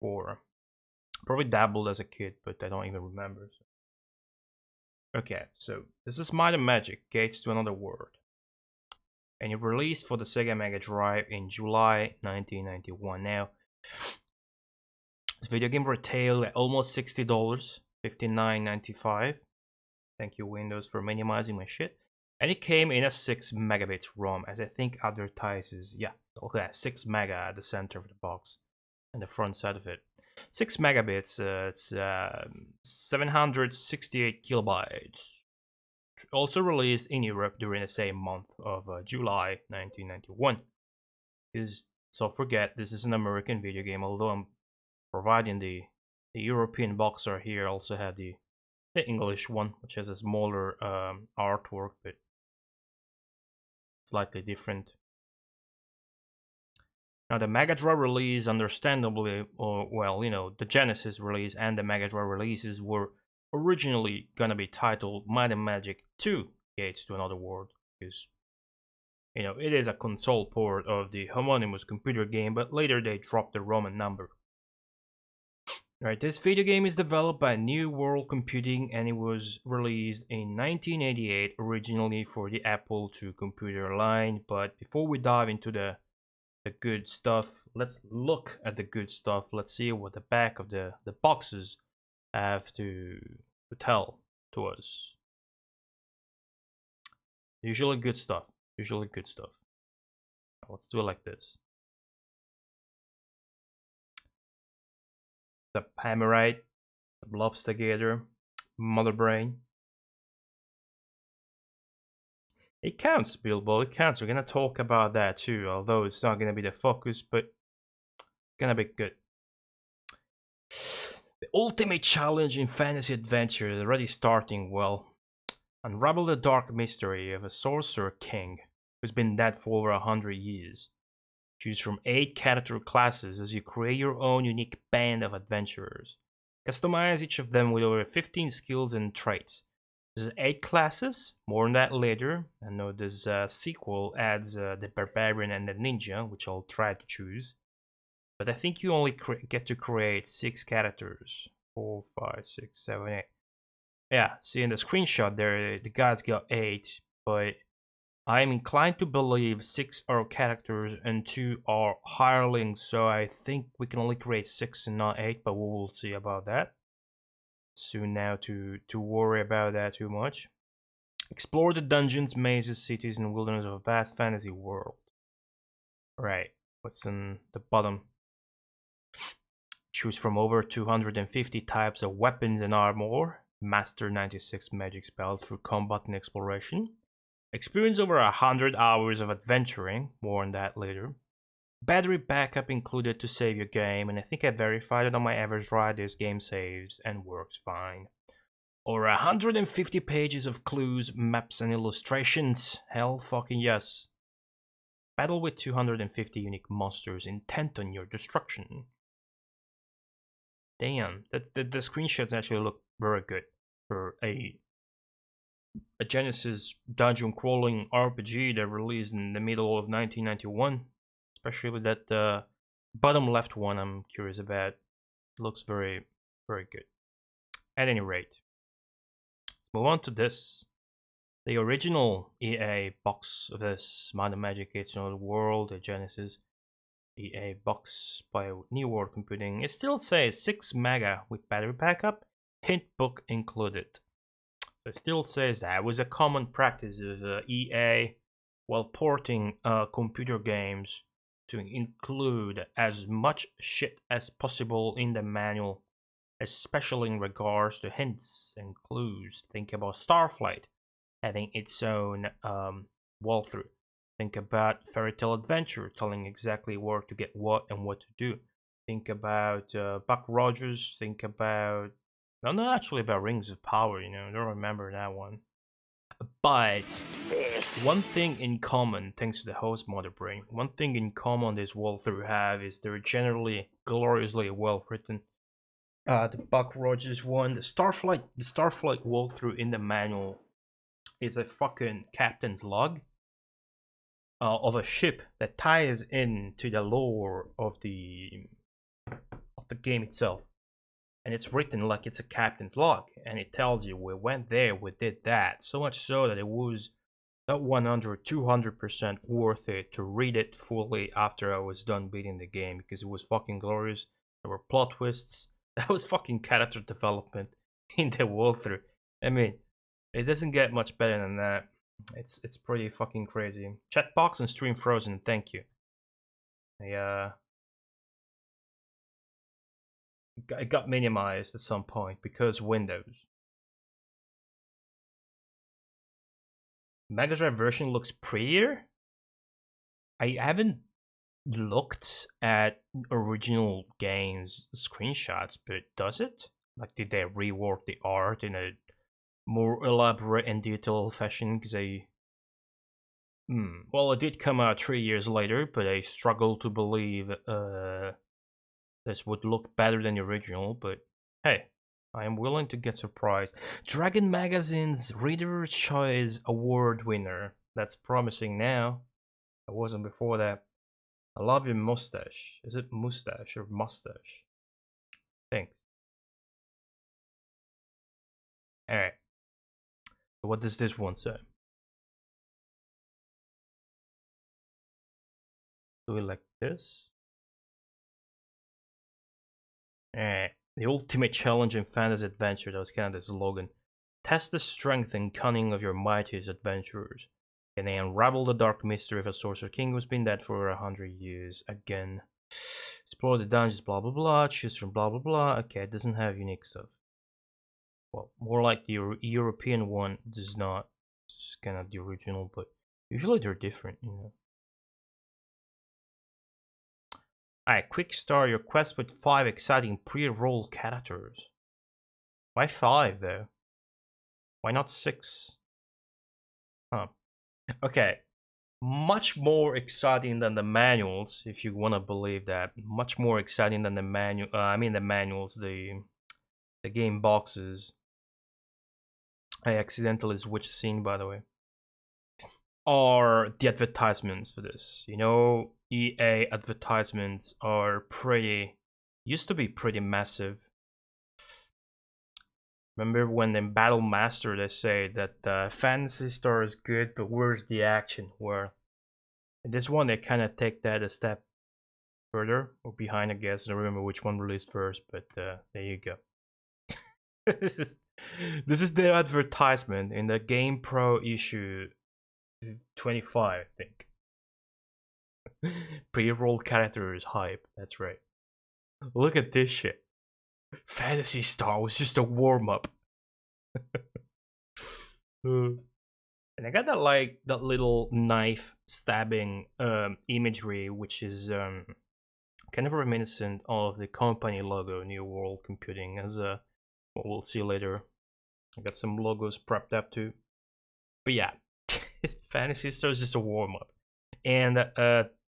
4. Probably dabbled as a kid, but I don't even remember. Okay, so this is Might and Magic: Gates to Another World, and it released for the Sega Mega Drive in July 1991. Now, this video game retailed at almost $60, $59.95. Thank you, Windows, for minimizing my shit. And it came in a 6 megabits ROM, as I think advertises. Yeah, look at that, 6 mega at the center of the box and the front side of it. 6 megabits, it's 768 kilobytes. Also released in Europe during the same month of July 1991. So forget, this is an American video game, although I'm providing the European box art here. Also have the English one, which has a smaller artwork, but slightly different. Now the Mega Drive release, understandably, or well, you know, the Genesis release and the Mega Drive releases were originally gonna be titled Might and Magic 2: Gates to Another World, because you know it is a console port of the homonymous computer game, but later they dropped the Roman number. Right, this video game is developed by New World Computing and it was released in 1988 originally for the Apple II computer line. But before we dive into the good stuff, let's look at the good stuff. Let's see what the back of the boxes have to tell to us. Usually good stuff. Usually good stuff. Let's do it like this. The Hammerite, the Lobster Gator, Mother Brain. It counts, Bilbo, it counts. We're gonna talk about that too, although it's not gonna be the focus, but it's gonna be good. The ultimate challenge in fantasy adventure is already starting well. Unravel the dark mystery of a sorcerer king who's been dead for over 100 years. Choose from 8 character classes as you create your own unique band of adventurers. Customize each of them with over 15 skills and traits. There's 8 classes, more on that later. I know this sequel adds the Barbarian and the Ninja, which I'll try to choose. But I think you only get to create 6 characters. 4, 5, 6, 7, 8. Yeah, see in the screenshot there, the guys got 8, but I'm inclined to believe 6 are characters and 2 are hirelings, so I think we can only create 6 and not 8, but we will see about that. Soon now to worry about that too much. Explore the dungeons, mazes, cities, and wilderness of a vast fantasy world. Right, what's in the bottom? Choose from over 250 types of weapons and armor. Master 96 magic spells for combat and exploration. Experience over 100 hours of adventuring, more on that later. Battery backup included to save your game, and I think I verified it on my average ride. This game saves and works fine. Over 150 pages of clues, maps, and illustrations. Hell fucking yes. Battle with 250 unique monsters intent on your destruction. Damn, the screenshots actually look very good for a Genesis dungeon crawling RPG that released in the middle of 1991. Especially with that bottom left one, I'm curious about. It looks very, very good. At any rate, move on to this. The original EA box of this Might and Magic Gates to Another World, the Genesis EA box by New World Computing, it still says 6 mega with battery backup, hint book included. So it still says that it was a common practice of EA while porting computer games to include as much shit as possible in the manual, especially in regards to hints and clues. Think about Starflight having its own walkthrough. Think about Fairy Tale Adventure telling exactly where to get what and what to do. Think about Buck Rogers. Think about not actually about Rings of Power. You know, I don't remember that one. But one thing in common, thanks to the host Mother Brain, one thing in common this walkthrough have is they're generally gloriously well written. The Buck Rogers one, the Starflight walkthrough in the manual is a fucking captain's log of a ship that ties into the lore of the game itself. And it's written like it's a captain's log, and it tells you we went there, we did that. So much so that it was not 100, 200% worth it to read it fully after I was done beating the game, because it was fucking glorious. There were plot twists. That was fucking character development in the walkthrough. I mean, it doesn't get much better than that. It's pretty fucking crazy. Chatbox and stream frozen. Thank you. It got minimized at some point because Windows. Mega Drive version looks prettier. I haven't looked at original games screenshots, but does it? Like, did they rework the art in a more elaborate and detailed fashion? Because well, it did come out 3 years later, but I struggle to believe this would look better than the original. But hey, I am willing to get surprised. Dragon Magazine's Reader's Choice Award winner. That's promising now. I wasn't before that. I love your mustache. Is it mustache or mustache? Thanks. Alright. So what does this one say? Do we like this? Alright. The ultimate challenge in fantasy adventure. That was kind of the slogan. Test the strength and cunning of your mightiest adventurers. Can they unravel the dark mystery of a sorcerer king who's been dead for 100 years? Again. Explore the dungeons, blah blah blah. Choose from blah blah blah. Okay, it doesn't have unique stuff. Well, more like the European one does not. It's kind of the original, but usually they're different, you know. Alright, quick start your quest with 5 exciting pre-roll characters. Why 5 though? Why not 6? Huh. Okay. Much more exciting than the manuals, if you want to believe that. Much more exciting than the manual. The manuals, the game boxes. I accidentally switched scene, by the way. Are the advertisements for this? You know, EA advertisements are used to be pretty massive. Remember when in Battle Master they say that Fantasy Star is good, but where's the action? Where in this one they kind of take that a step further or behind, I guess. I don't remember which one released first, but there you go. this is their advertisement in the Game Pro issue 25, I think. Pre-roll characters hype. That's right. Look at this shit. Fantasy Star was just a warm-up. And I got that little knife stabbing imagery, which is kind of reminiscent of the company logo, New World Computing, as what we'll see later. I got some logos prepped up too. But yeah, Fantasy Star is just a warm-up. And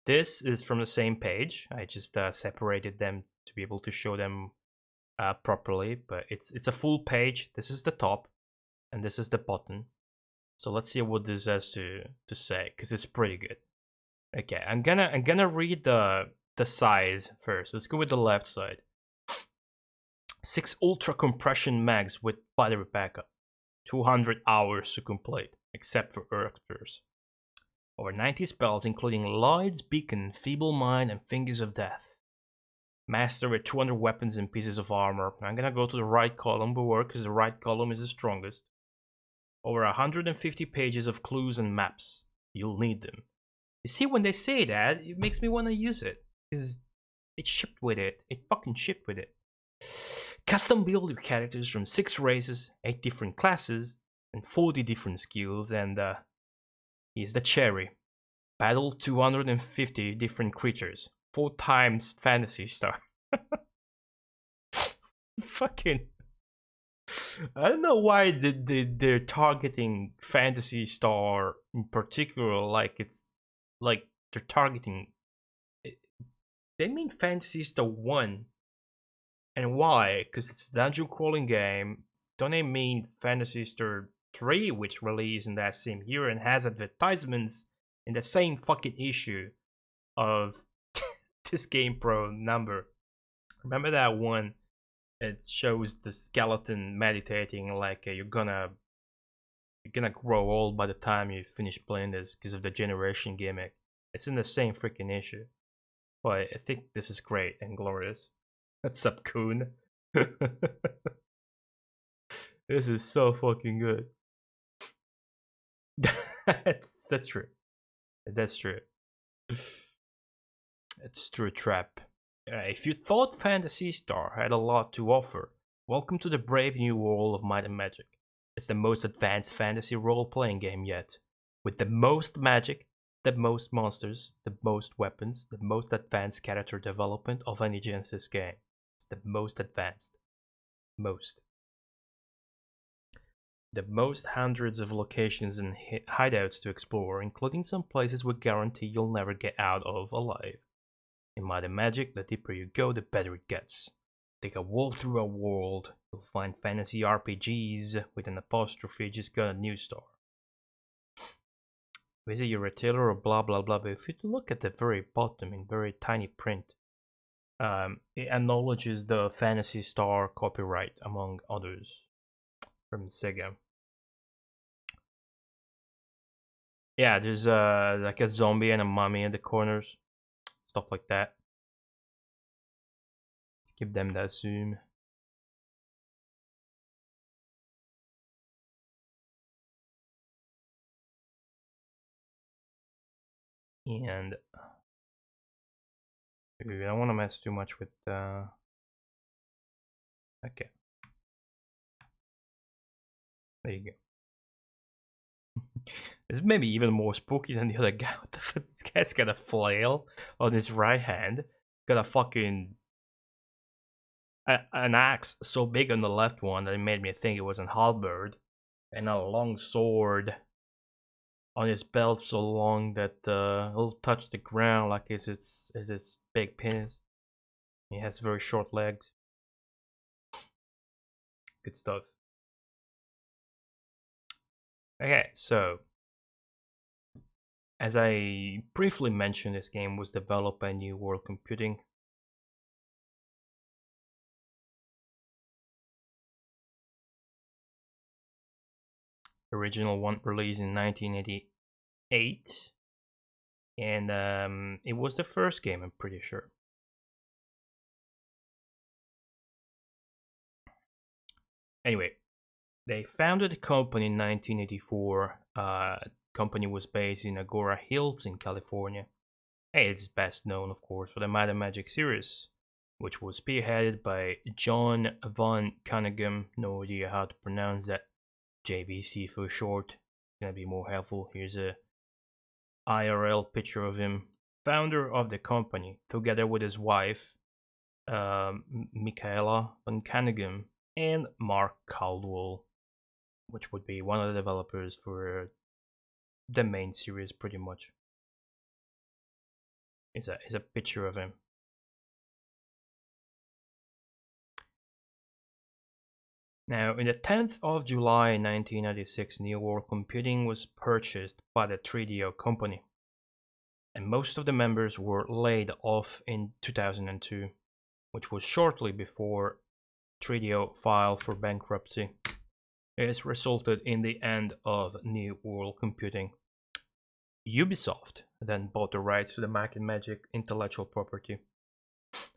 this is from the same page. I just separated them to be able to show them properly, but it's a full page. This is the top, and this is the bottom. So let's see what this has to say, because it's pretty good. Okay, I'm gonna read the size first. Let's go with the left side. 6 ultra compression mags with battery backup. 200 hours to complete, except for Earthers. Over 90 spells, including Lloyd's Beacon, Feeble Mind, and Fingers of Death. Master with 200 weapons and pieces of armor. I'm gonna go to the right column, because the right column is the strongest. Over 150 pages of clues and maps. You'll need them. You see, when they say that, it makes me want to use it. Because it shipped with it. It fucking shipped with it. Custom build your characters from 6 races, 8 different classes, and 40 different skills, and here's the cherry. Battle 250 different creatures. 4 times Fantasy Star. Fucking... I don't know why they're targeting Fantasy Star in particular, like it's like they're targeting... They mean Fantasy Star 1. And why? Because it's a dungeon crawling game. Don't they mean Fantasy Star 3, which released in that same year and has advertisements in the same fucking issue of this Game Pro number? Remember that one? It shows the skeleton meditating like you're gonna grow old by the time you finish playing this because of the generation gimmick. It's in the same freaking issue. But I think this is great and glorious. What's up, Coon? This is so fucking good. That's true. That's true. It's true trap. If you thought Fantasy Star had a lot to offer, welcome to the brave new world of Might and Magic. It's the most advanced fantasy role-playing game yet, with the most magic, the most monsters, the most weapons, the most advanced character development of any Genesis game. It's the most advanced. Most. The most hundreds of locations and hideouts to explore, including some places we guarantee you'll never get out of alive. In Might and Magic, the deeper you go, the better it gets. Take a walk through a world, you'll find fantasy RPGs with an apostrophe just got a new star. Visit your retailer or blah blah blah, but if you look at the very bottom in very tiny print, it acknowledges the Fantasy Star copyright among others from Sega. Yeah, there's like a zombie and a mummy in the corners, stuff like that. Let's give them that zoom. And I don't want to mess too much with okay. There you go. This may be even more spooky than the other guy. What the fuck? This guy's got a flail on his right hand. Got a fucking an axe so big on the left one that it made me think it was an halberd, and a long sword on his belt so long that it'll touch the ground like it's big penis. He has very short legs. Good stuff. Okay, so as I briefly mentioned, this game was developed by New World Computing. The original one released in 1988, and it was the first game, I'm pretty sure. Anyway, they founded the company in 1984. Company was based in Agora Hills in California. Hey, it's best known, of course, for the Might and Magic series, which was spearheaded by John von Cunningham. No idea how to pronounce that. JVC for short. Gonna be more helpful. Here's a IRL picture of him, founder of the company, together with his wife, Michaela von Cunningham, and Mark Caldwell, which would be one of the developers for the main series, pretty much. It's a picture of him. Now, in the 10th of July 1996, New World Computing was purchased by the 3DO company, and most of the members were laid off in 2002, which was shortly before 3DO filed for bankruptcy. This resulted in the end of New World Computing. Ubisoft then bought the rights to the Might and Magic intellectual property.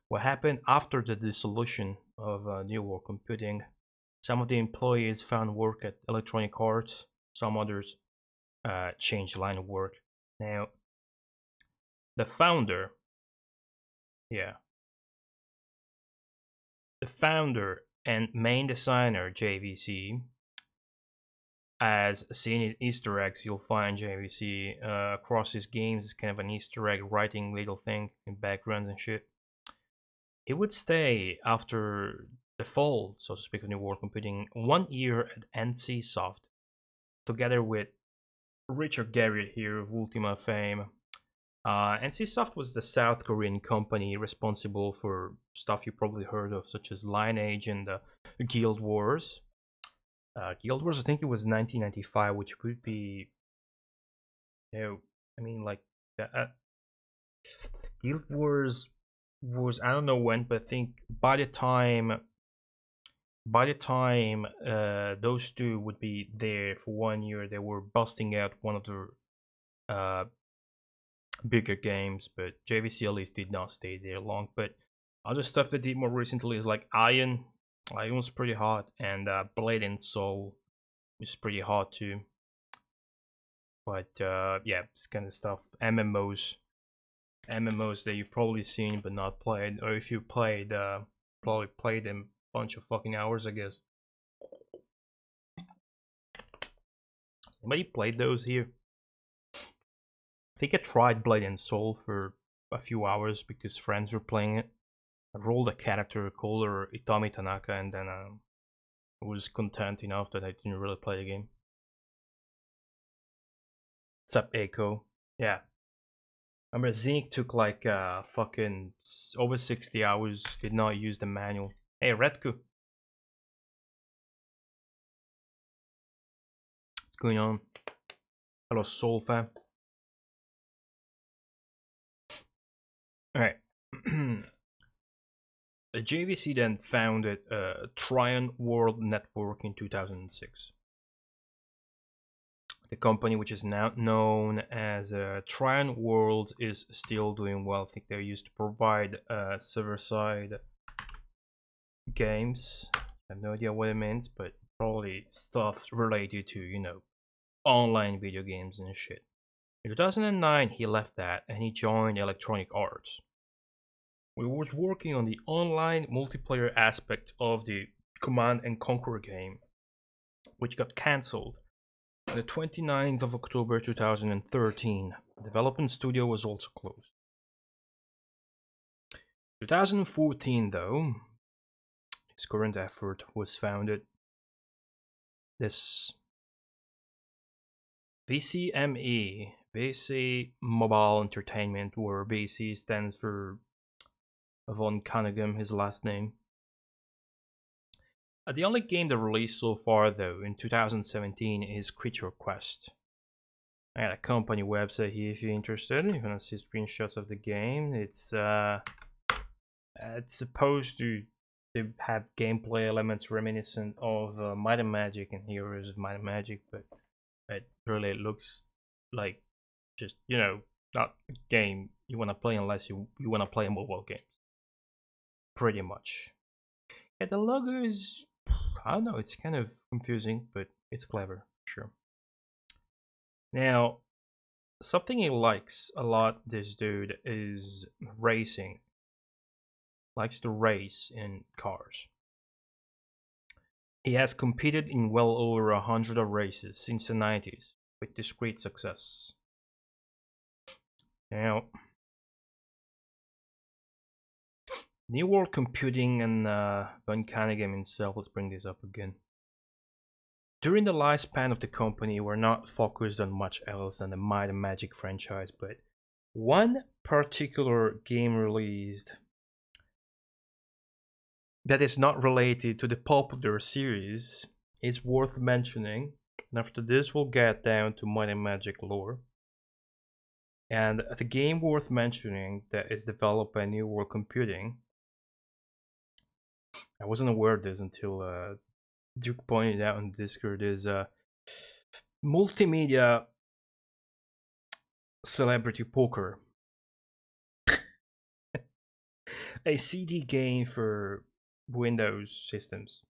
What happened after the dissolution of New World Computing? Some of the employees found work at Electronic Arts, some others changed line of work. Now, the founder and main designer, JVC, as seen in Easter eggs, you'll find JVC across his games is kind of an Easter egg writing little thing in backgrounds and shit. He would stay after the fall, so to speak, of New World Computing 1 year at NCSoft, together with Richard Garriott here of Ultima fame. NCSoft was the South Korean company responsible for stuff you probably heard of, such as Lineage and Guild Wars. Guild Wars, I think it was 1995, which would be, I mean, like, Guild Wars was, I don't know when, but I think by the time those two would be there for 1 year, they were busting out one of the uh, bigger games. But JVC at least did not stay there long. But other stuff they did more recently is like Iron. Iron was pretty hot, and Blade and Soul was pretty hot too. But yeah, this kind of stuff. MMOs that you've probably seen but not played, or if you played, probably played them a bunch of fucking hours, I guess. Anybody played those here? I think I tried Blade and Soul for a few hours because friends were playing it. I rolled a character called Itami Tanaka, and then I was content enough that I didn't really play the game. What's up, Echo? Yeah. I remember Zinc took like fucking over 60 hours, did not use the manual. Hey, Redku. What's going on? Hello, Soul fam. Alright. The JVC then founded Trion World Network in 2006. The company, which is now known as Trion World, is still doing well. I think they used to provide server-side games. I have no idea what it means, but probably stuff related to, online video games and shit. In 2009, he left that and he joined Electronic Arts. We was working on the online multiplayer aspect of the Command and Conquer game, which got cancelled on the 29th of October 2013. The development studio was also closed. 2014, though, its current effort was founded. This VCME, VC Mobile Entertainment, where VC stands for Von Cunningham, his last name. The only game they released so far, though, in 2017 is Creature Quest. I got a company website here if you're interested. You're gonna see screenshots of the game. It's supposed to have gameplay elements reminiscent of Might and Magic and Heroes of Might and Magic, but it really looks like just not a game you want to play unless you want to play a mobile game. Pretty much. Yeah, the logo is, I don't know, it's kind of confusing, but it's clever, sure. Now, something he likes a lot, this dude, is racing. Likes to race in cars. He has competed in well over 100 races since the 90s with discreet success. Now, New World Computing and Von Cunningham himself, let's bring this up again. During the lifespan of the company, we're not focused on much else than the Might and Magic franchise, but one particular game released that is not related to the popular series is worth mentioning. And after this, we'll get down to Might and Magic lore. And the game worth mentioning that is developed by New World Computing, I wasn't aware of this until Duke pointed out on Discord, is multimedia celebrity poker. A CD game for Windows systems.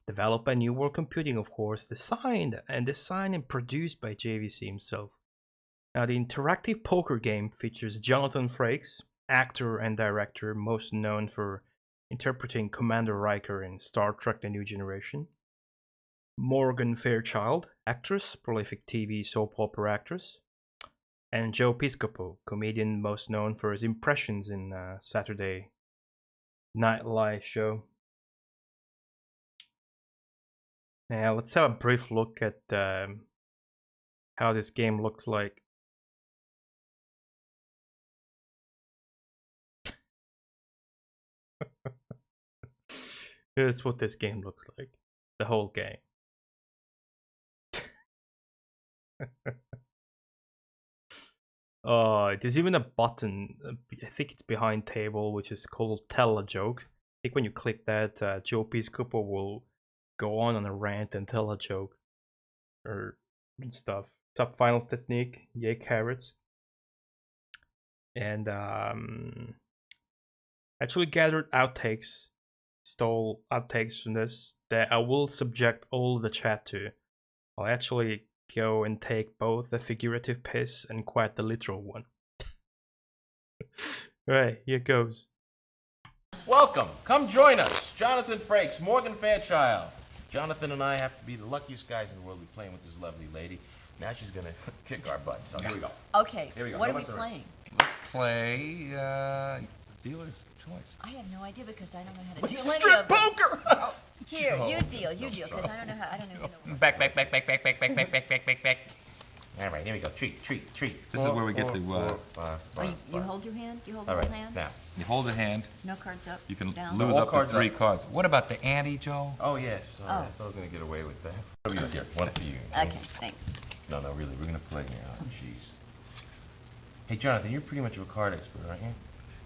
Developed by New World Computing, of course, designed and produced by JVC himself. Now, the interactive poker game features Jonathan Frakes, actor and director, most known for interpreting Commander Riker in Star Trek The New Generation. Morgan Fairchild, actress, prolific TV soap opera actress. And Joe Piscopo, comedian most known for his impressions in Saturday Night Live show. Now, let's have a brief look at how this game looks like. That's what this game looks like. The whole game. There's even a button. I think it's behind table, which is called Tell a Joke. I think when you click that, Joe Peace Cooper will go on a rant and tell a joke or stuff. Top final technique, yay carrots. And actually gathered outtakes, stole outtakes from this that I will subject all the chat to. I'll actually go and take both the figurative piss and quite the literal one. Alright, here goes. Welcome. Come join us. Jonathan Frakes, Morgan Fairchild. Jonathan and I have to be the luckiest guys in the world. We're playing with this lovely lady. Now she's going to kick our butt. So here we go. Okay, Here we go. what are we playing? Let's play dealer's choice. I have no idea because I don't know how to deal any of them. Poker! Oh, here, you deal, because I don't know how, I don't know. Back. All right, here we go. Treat. This is where we get to. You hold your hand? You hold the All whole right, hand? Now, you hold a hand. No cards up? You can down? lose All up cards to 3 up. cards. What about the ante, Joe? Oh, yes. Oh. I thought I was going to get away with that. Here, one for you. Okay, thanks. No, really, we're going to play here. Oh, jeez. Hey, Jonathan, you're pretty much a card expert, aren't you?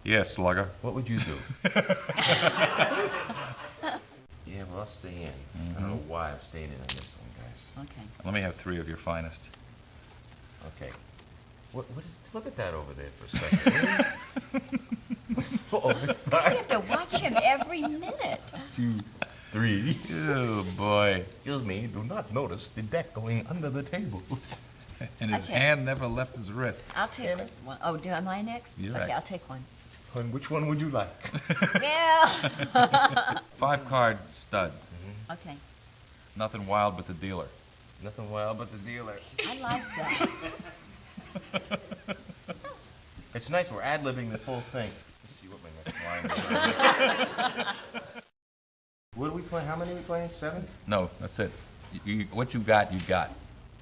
Yes, slugger. What would you do? Yeah, well, I'll stay in. I don't know why I'm staying in on this one, guys. Okay. Let me have 3 of your finest. Okay. What is? Look at that over there for a second. I have to watch him every minute. 2, 3. Oh, boy. Excuse me, do not notice the deck going under the table. And his Okay. hand never left his wrist. I'll take one. Oh, am I next? You're okay, next. I'll take one. And which one would you like? Yeah. 5-card stud. Okay. Nothing wild but the dealer. Nothing wild but the dealer. I like that. It's nice, we're ad-libbing this whole thing. Let's see what my next line is. What are we playing? How many are we playing? 7? No, that's it. What you got, you got.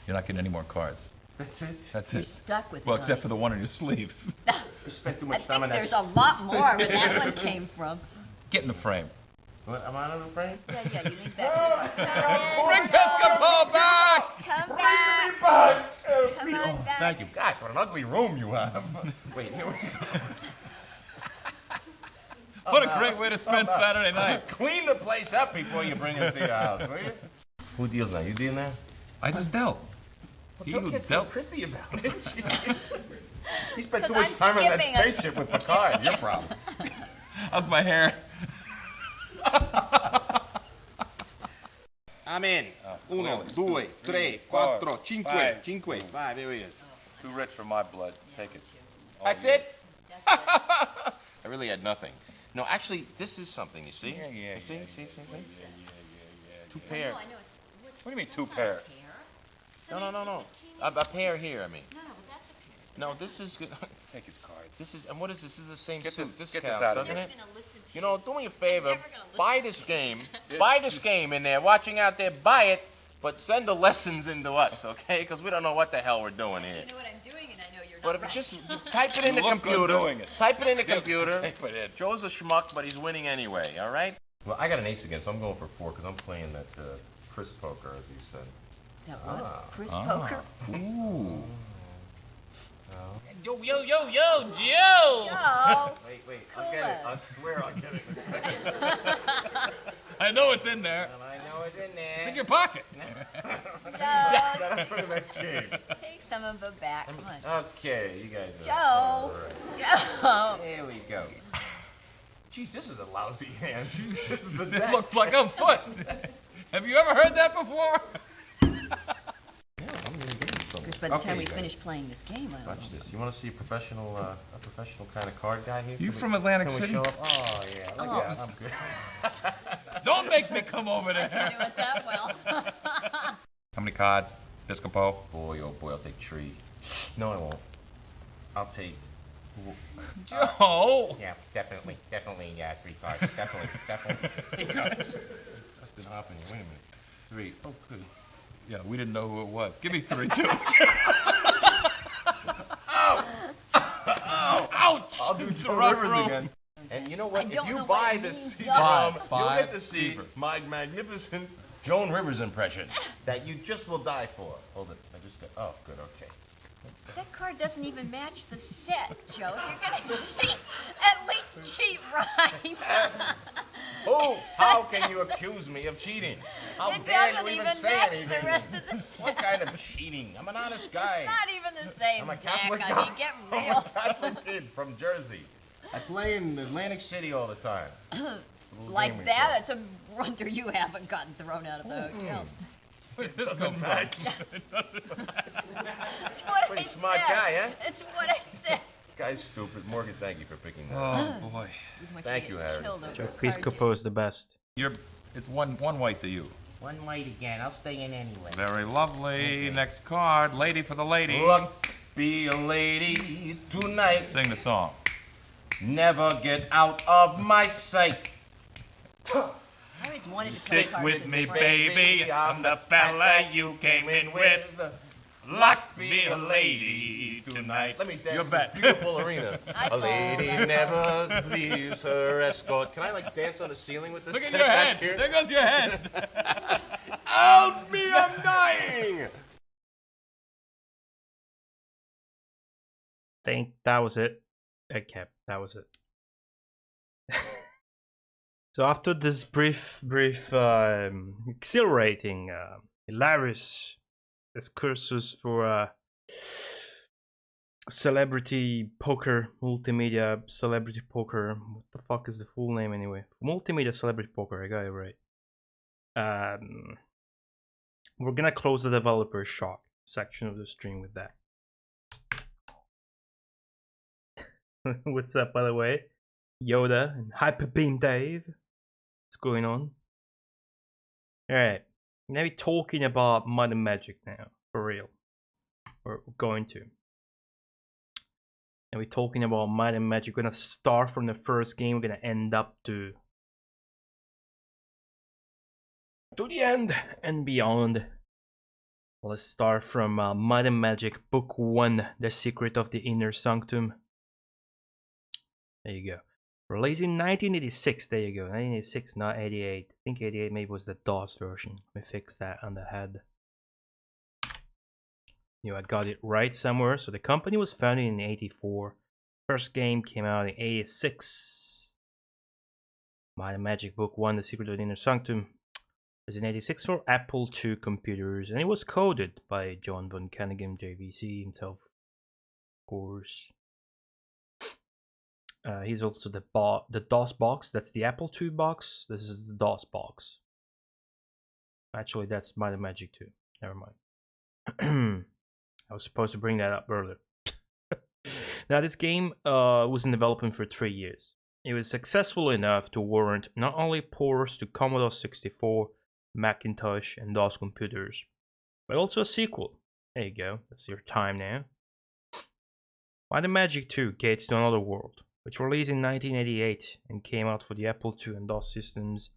You're not getting any more cards. That's it? That's You're it. stuck with it. Well, except for the one on your sleeve. You spent too I much think time on that. there's a lot more where that one came from. Get in the frame. What, am I on the frame? Yeah, you lean back. Bring Piscopo back! Come Bring back. me back! Come on back. Thank you. Gosh, what an ugly room you have. Wait, here we go. What a great way to spend Saturday night. Clean the place up before you bring it to your house, will you? Who deals now? You deal now? I just dealt. He who dealt. Prissy about it. He spent too 'Cause much I'm time on that skipping a- spaceship with Picard. Your problem. How's my hair? Amen. 1, 2, 3, 4, 5. 5, here he is. Too rich for my blood. Take it. That's it? I really had nothing. No, actually, this is something, you see? Yeah. You see? See? Yeah. 2 pair. I know it's. What do you mean 2 pair? No. A pair here, I mean. No, but that's a pair. No, this is good. Take his cards. This is, and what is this? This is the same Get suit. this- This get this counts, out of doesn't here. it? Gonna listen to You know, do me a favor. Never gonna listen Buy to this you. game. Buy this game in there. Watching out there, buy it. But send the lessons into us, okay? Because we don't know what the hell we're doing here. You know what I'm doing, and I know you're But not if you right. just type it in the You look good computer. doing it. Type it in the computer. Take it in. Joe's a schmuck, but he's winning anyway, all right? Well, I got an ace again, so I'm going for 4 because I'm playing that Chris poker, as you said. That what? Chris Ah. Poker? Ooh. Yo, Joe! Joe! Wait, Cool I'll get it. it. I swear I'll get it. I know it's in there. And I know it's in there. It's in your pocket. Yeah, that's for the next game. Take some of it back. Come on. Okay, you guys are... Joe! all right. Joe! Here we go. Jeez, this is a lousy hand. This is a It deck. looks like a foot. Have you ever heard that before? Yeah, I'm gonna give you some. Because by the time Okay, we guys. finish playing this game, I Watch don't know. this. You want to see a professional kind of card guy here? You Can from we- Atlantic can City? We show up? Oh yeah, look Oh. at I'm good. Don't make me come over I there. can do it that well. How many cards? Piscopo? Boy, oh boy, I'll take tree. No, I won't. I'll take. Joe! Yeah, definitely, yeah, 3 cards, definitely. That's been happening. Wait a minute. 3. Oh, good. Yeah, we didn't know who it was. Give me 3 too. Ow! Ouch! I'll do It's a Joe rough Rivers room. again. And you know what? I If don't you know buy what it this means, CD-ROM, Joe. you'll Five get to see fever. my magnificent Joan Rivers impression that you just will die for. Hold it. I just got. Oh, good. Okay. That card doesn't even match the set, Joe. If you're gonna cheat, at least cheat right. Oh, how can you accuse me of cheating? How It dare doesn't you even even say match anything? the rest of the set. What kind of cheating? I'm an honest guy. It's not even the same, I'm a Jack. Catholic I mean, get I'm real. a Catholic kid from Jersey. I play in Atlantic City all the time. Like that? It's a wonder you haven't gotten thrown out of the hotel. It doesn't match. That's what Pretty I smart said. guy, huh? That's what I said. Guy's stupid. Morgan, thank you for picking that up. Oh boy. Thank you, Harry. Joe Piscopo is the best. It's one white to you. One white again. I'll stay in anyway. Very lovely. Okay. Next card, lady for the lady. Look, be a lady tonight. Sing the song. Never get out of my sight. I always wanted to play Stick cards with with me, friends. baby. I'm the fella you came in with. Luck be a lady tonight. Let me dance You this bet. beautiful arena. I'd A lady follow, I'd never leaves her escort. Can I like dance on the ceiling with this? Look at thing your back head. here? There goes your head. Help me, I'm dying. Think that was it. Okay, that was it. So after this brief, exhilarating, hilarious excursus for celebrity poker, multimedia celebrity poker. What the fuck is the full name anyway? Multimedia celebrity poker. I got it right. We're gonna close the developer shock section of the stream with that. What's up, by the way? Yoda and Hyper Beam Dave. What's going on? Alright. We're gonna be talking about Might and Magic now. For real. We're going to. And we're talking about Might and Magic. We're gonna start from the first game. We're gonna end up to the end and beyond. Let's start from Might and Magic Book 1, The Secret of the Inner Sanctum. There you go. Released in 1986. There you go. 1986, not 88. I think 88 maybe was the DOS version. Let me fix that on the head. You know, I got it right somewhere. So the company was founded in 84. First game came out in 86. Might and Magic Book 1, The Secret of the Inner Sanctum. It was in 86 for Apple II computers. And it was coded by John von Kanigan, JVC himself. Of course. He's also the DOS box. That's the Apple II box. This is the DOS box. Actually, that's Might and Magic 2. Never mind. I was supposed to bring that up earlier. Now, this game was in development for 3 years. It was successful enough to warrant not only ports to Commodore 64, Macintosh, and DOS computers, but also a sequel. There you go. That's your time now. Might and Magic 2: Gates to Another World, which released in 1988 and came out for the Apple II and DOS systems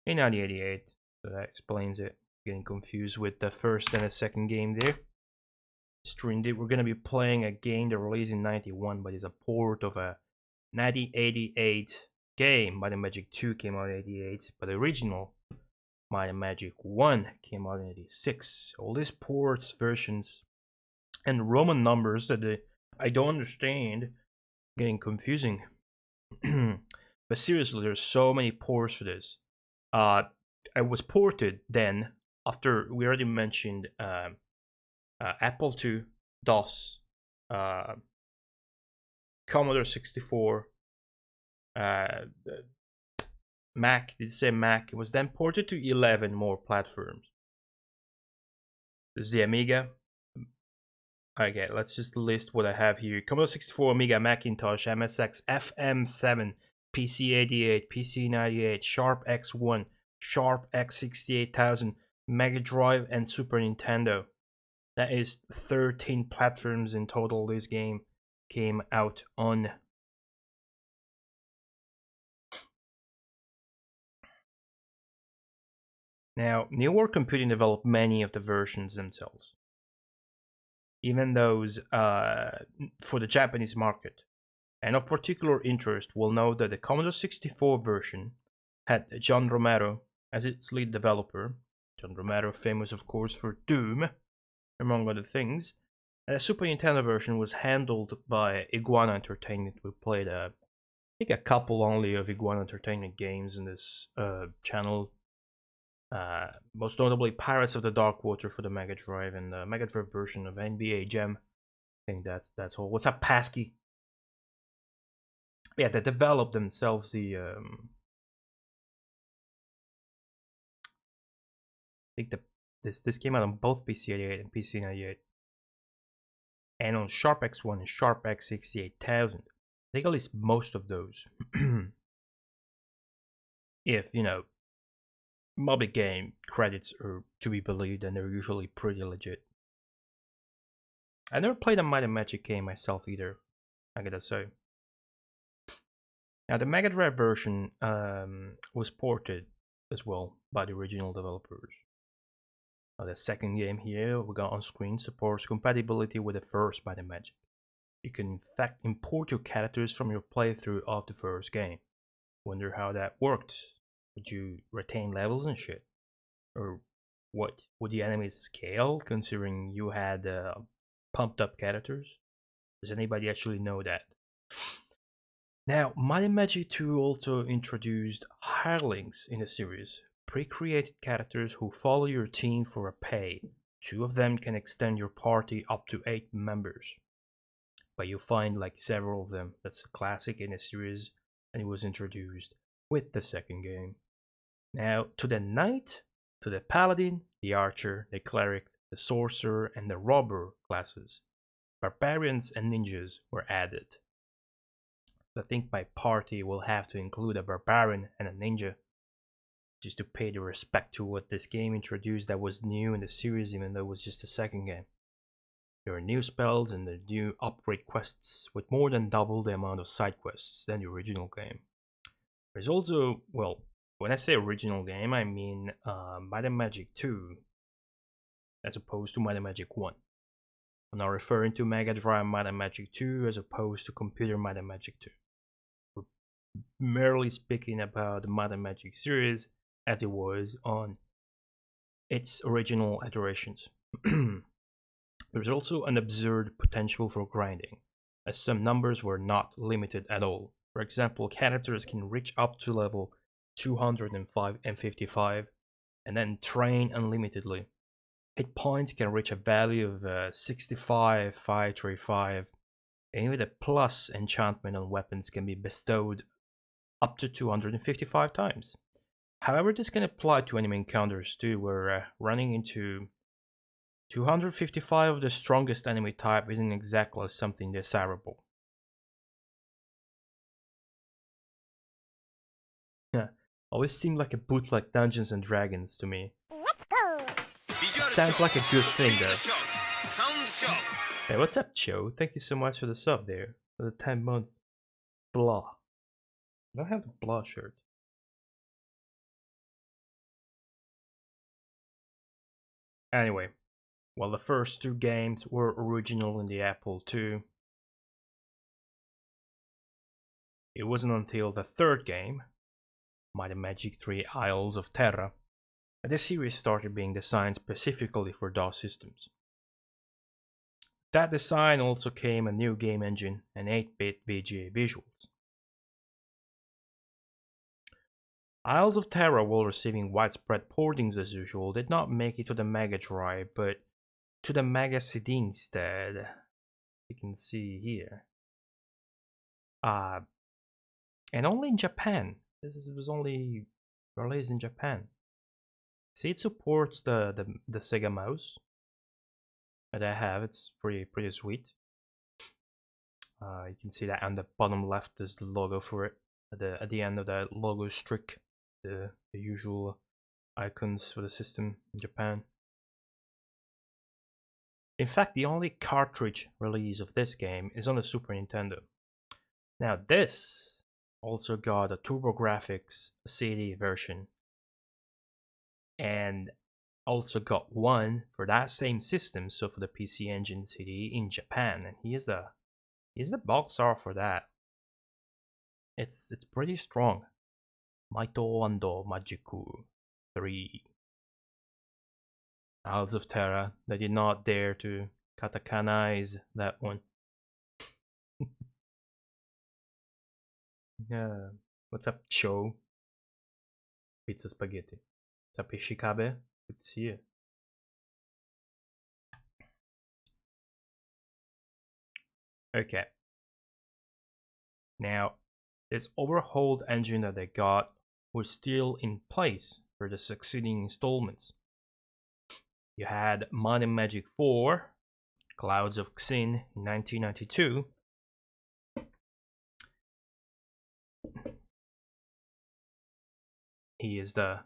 in 1988. So that explains it. Getting confused with the first and the second game there. We're going to be playing a game that released in 91, but is a port of a 1988 game. Might and Magic 2 came out in 88, but the original Might and Magic 1 came out in 86. All these ports, versions, and Roman numbers that I don't understand. Getting confusing. But seriously, there's so many ports for this. I was ported then after we already mentioned Apple II, DOS, Commodore 64, Mac. Did it say Mac? It was then ported to 11 more platforms. There's the Amiga. Okay, let's just list what I have here. Commodore 64, Amiga, Macintosh, MSX, FM7, PC88, PC98, Sharp X1, Sharp X68000, Mega Drive, and Super Nintendo. That is 13 platforms in total this game came out on. Now, New World Computing developed many of the versions themselves. Even those for the Japanese market. And of particular interest, we'll note that the Commodore 64 version had John Romero as its lead developer. John Romero, famous of course for Doom, among other things. And the Super Nintendo version was handled by Iguana Entertainment. We played I think a couple only of Iguana Entertainment games in this channel. Most notably Pirates of the Dark Water for the Mega Drive and the Mega Drive version of NBA Jam. I think that's all. What's up, Pasky? Yeah, they developed themselves the I think this came out on both PC-88 and PC-98, and on Sharp X1 and Sharp X68000. I think at least most of those. If mobile game credits are to be believed, and they're usually pretty legit. I never played a Might and Magic game myself either, I gotta say. Now the Mega Drive version was ported as well by the original developers. The second game here we got on screen supports compatibility with the first Might and Magic. You can in fact import your characters from your playthrough of the first game. Wonder how that worked. Would you retain levels and shit? Or what? Would the enemies scale considering you had pumped up characters? Does anybody actually know that? Now, Might and Magic 2 also introduced hirelings in the series, pre-created characters who follow your team for a pay. 2 of them can extend your party up to 8 members. But you'll find like several of them. That's a classic in the series, and it was introduced with the second game. Now, to the Knight, to the Paladin, the Archer, the Cleric, the Sorcerer, and the Robber classes, Barbarians and Ninjas were added. I think my party will have to include a Barbarian and a Ninja, just to pay the respect to what this game introduced that was new in the series, even though it was just the second game. There are new spells and the new upgrade quests with more than double the amount of side quests than the original game. There's also, well, when I say original game, I mean Might and Magic 2 as opposed to Might and Magic 1. I'm not referring to Mega Drive Might and Magic 2 as opposed to Computer Might and Magic 2. We're merely speaking about the Might and Magic series as it was on its original iterations. There's also an absurd potential for grinding, as some numbers were not limited at all. For example, characters can reach up to level 205 and 55 and then train unlimitedly. Hit points can reach a value of 65, 535, and even the plus enchantment on weapons can be bestowed up to 255 times. However, this can apply to enemy encounters too, where running into 255 of the strongest enemy type isn't exactly something desirable. Always seemed like a bootleg Dungeons and Dragons to me. It sounds like a good thing though. Hey, what's up, Cho? Thank you so much for the sub there. For the 10 months. Blah. I don't have the blah shirt. Anyway, while the first 2 games were original in the Apple II, it wasn't until the 3rd game, Might and Magic 3 Isles of Terra, that the series started being designed specifically for DOS systems. That design also came a new game engine and 8-bit VGA visuals. Isles of Terra, while receiving widespread portings as usual, did not make it to the Mega Drive, but to the Mega CD instead. You can see here. And only in Japan. Was only released in Japan. See, it supports the Sega mouse that I have. It's pretty sweet. You can see that on the bottom left is the logo for it. At the end of that logo streak, the usual icons for the system in Japan. In fact, the only cartridge release of this game is on the Super Nintendo. Now this also got a TurboGrafx CD version, and also got one for that same system, so for the PC Engine CD in Japan. And here's the box art for that. It's pretty strong. Maito Ando Majiku 3. Isles of Terra. They did not dare to Katakana is that one. Yeah. What's up, Cho? Pizza spaghetti. What's up, Ishikabe? Good to see you. Okay. Now, this overhauled engine that they got was still in place for the succeeding installments. You had Might and Magic 4, Clouds of Xin in 1992. He is the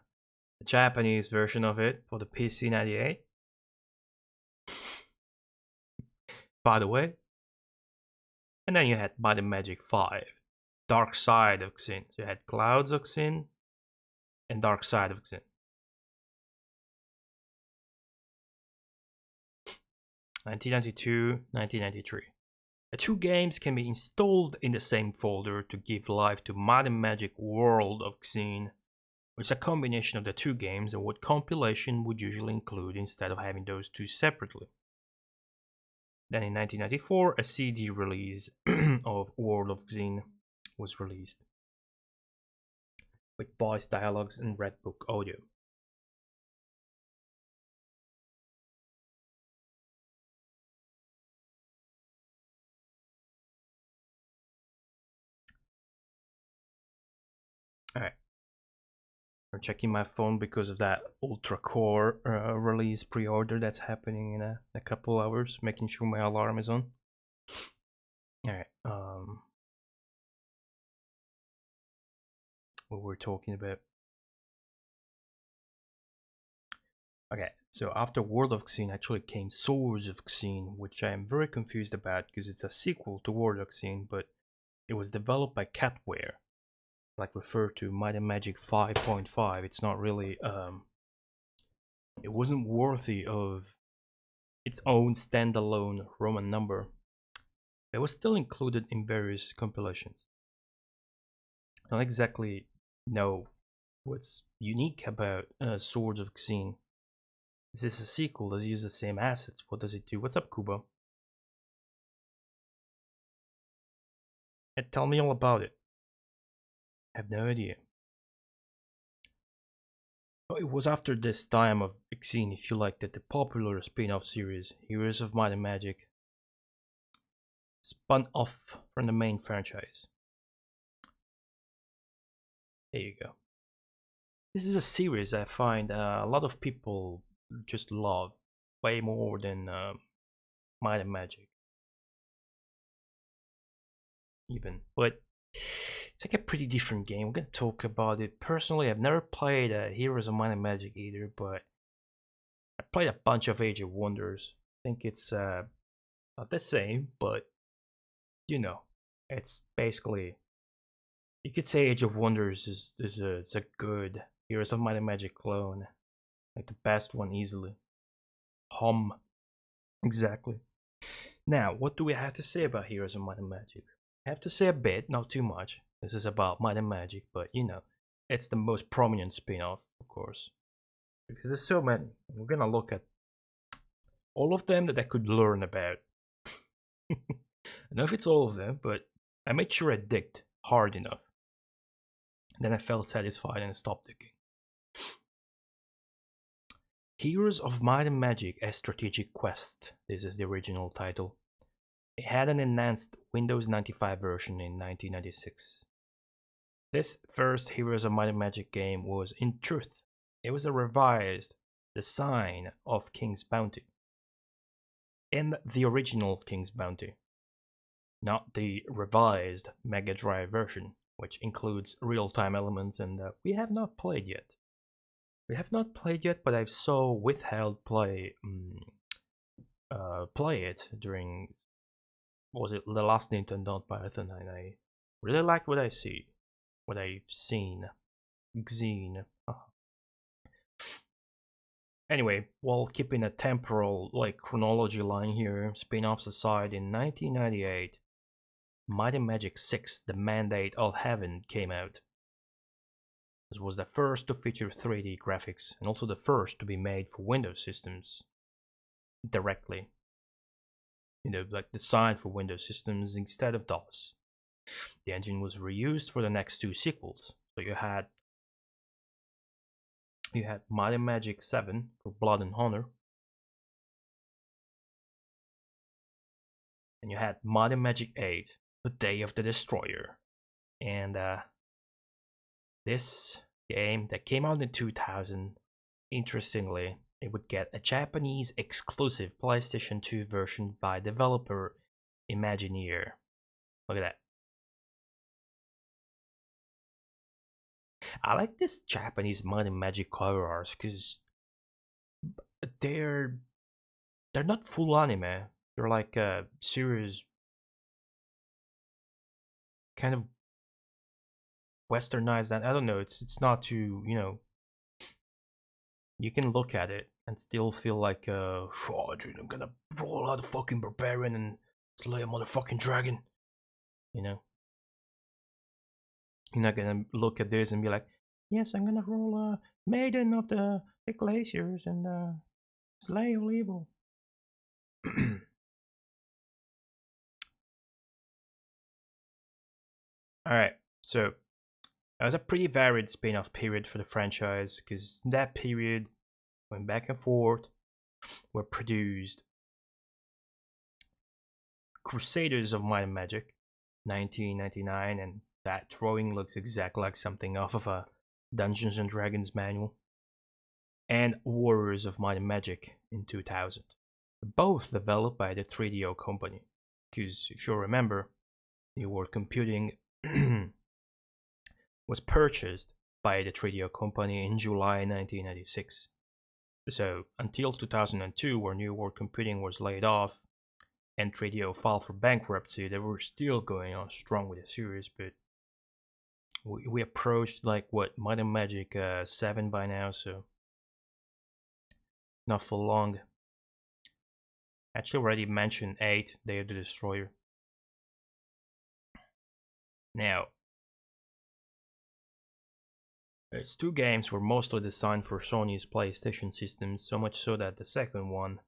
Japanese version of it for the PC 98. By the way. And then you had Might and Magic 5, Dark Side of Xin. So you had Clouds of Xin and Dark Side of Xin. 1992, 1993. The two games can be installed in the same folder to give life to Might and Magic World of Xin, which is a combination of the two games and what compilation would usually include instead of having those two separately. Then in 1994, a CD release of World of Xin was released with voice dialogues and Red Book audio. Alright. I'm checking my phone because of that Ultra Core release pre-order that's happening in a couple hours, making sure my alarm is on. Alright, what we're talking about. Okay, so after World of Xin actually came Swords of Xin, which I am very confused about because it's a sequel to World of Xin, but it was developed by Catware. Like referred to Might and Magic 5.5, it's not really it wasn't worthy of its own standalone Roman number. It was still included in various compilations. I don't exactly know what's unique about Swords of Xin. Is this a sequel? Does it use the same assets? What does it do? What's up, Kubo? Tell me all about it. I have no idea. Oh, it was after this time of Xin, if you like, that the popular spin-off series Heroes of Might and Magic spun off from the main franchise. There you go. This is a series I find a lot of people just love way more than Might and Magic. Even, but it's like a pretty different game. We're gonna talk about it. Personally, I've never played Heroes of Might and Magic either, but I played a bunch of Age of Wonders. I think it's not the same, but you know, it's basically, you could say Age of Wonders is a good Heroes of Might and Magic clone, like the best one easily. Exactly. Now, what do we have to say about Heroes of Might and Magic? I have to say a bit, not too much. This is about Might and Magic, but you know, it's the most prominent spin-off, of course, because there's so many. We're gonna look at all of them that I could learn about. I don't know if it's all of them, but I made sure I digged hard enough. Then I felt satisfied and stopped digging. Heroes of Might and Magic: A Strategic Quest. This is the original title. It had an enhanced Windows 95 version in 1996. This first Heroes of Might and Magic game was, in truth, it was a revised design of King's Bounty. In the original King's Bounty, not the revised Mega Drive version, which includes real-time elements and we have not played yet. We have not played yet, but I've so withheld play it during, what was it, the last Nintendo Marathon, and I really like what I see, what I've seen. Xin. Anyway, while keeping a temporal, like, chronology line here, spin-offs aside, in 1998, Might and Magic 6: The Mandate of Heaven came out. This was the first to feature 3D graphics, and also the first to be made for Windows systems directly. like designed for Windows systems instead of DOS. The engine was reused for the next two sequels. So you had Might and Magic 7 for Blood and Honor, and you had Might and Magic 8, The Day of the Destroyer. And this game that came out in 2000, interestingly, it would get a Japanese exclusive PlayStation 2 version by developer Imagineer. Look at that. I like this Japanese Might and Magic cover arts because they're not full anime. They're like a serious kind of westernized. I don't know. It's not too, you can look at it and still feel like, oh, dude, I'm gonna roll out a fucking barbarian and slay a motherfucking dragon. You're not gonna look at this and be like, yes, I'm gonna roll a maiden of the glaciers and slay all evil. Alright, so that was a pretty varied spin-off period for the franchise, because in that period, going back and forth, were produced Crusaders of Might and Magic, 1999, and that drawing looks exactly like something off of a Dungeons and Dragons manual, and Warriors of Might and Magic in 2000, both developed by the 3DO company, because if you remember, New World Computing was purchased by the 3DO company in July 1996. So until 2002, where New World Computing was laid off and 3DO filed for bankruptcy, they were still going on strong with the series, but we approached like what, Might and Magic 7 by now, so not for long. Actually already mentioned 8, Day of the Destroyer. Now, these two games were mostly designed for Sony's PlayStation systems, so much so that the second one,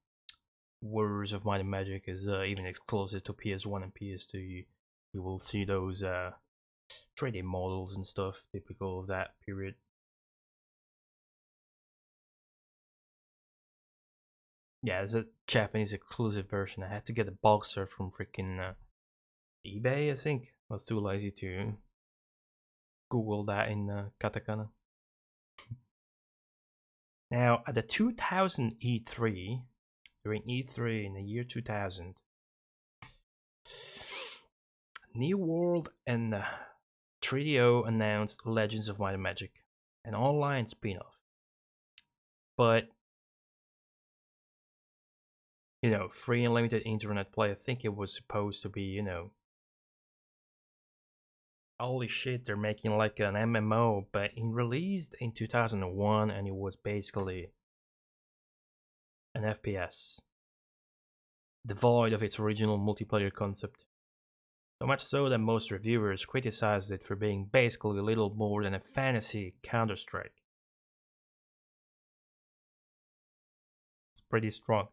Warriors of Might and Magic, is even exclusive to PS1 and PS2. You will see those 3D models and stuff, typical of that period. Yeah, it's a Japanese exclusive version. I had to get a box art from freaking eBay, I think. I was too lazy to Google that in katakana. Now, at the 2000 E3, during E3 in the year 2000, New World and 3DO announced Legends of Might and Magic, an online spin-off. But, free and limited internet play, I think it was supposed to be, holy shit, they're making like an MMO, but it released in 2001 and it was basically an FPS, devoid of its original multiplayer concept. So much so that most reviewers criticized it for being basically little more than a fantasy Counter-Strike. It's pretty strong.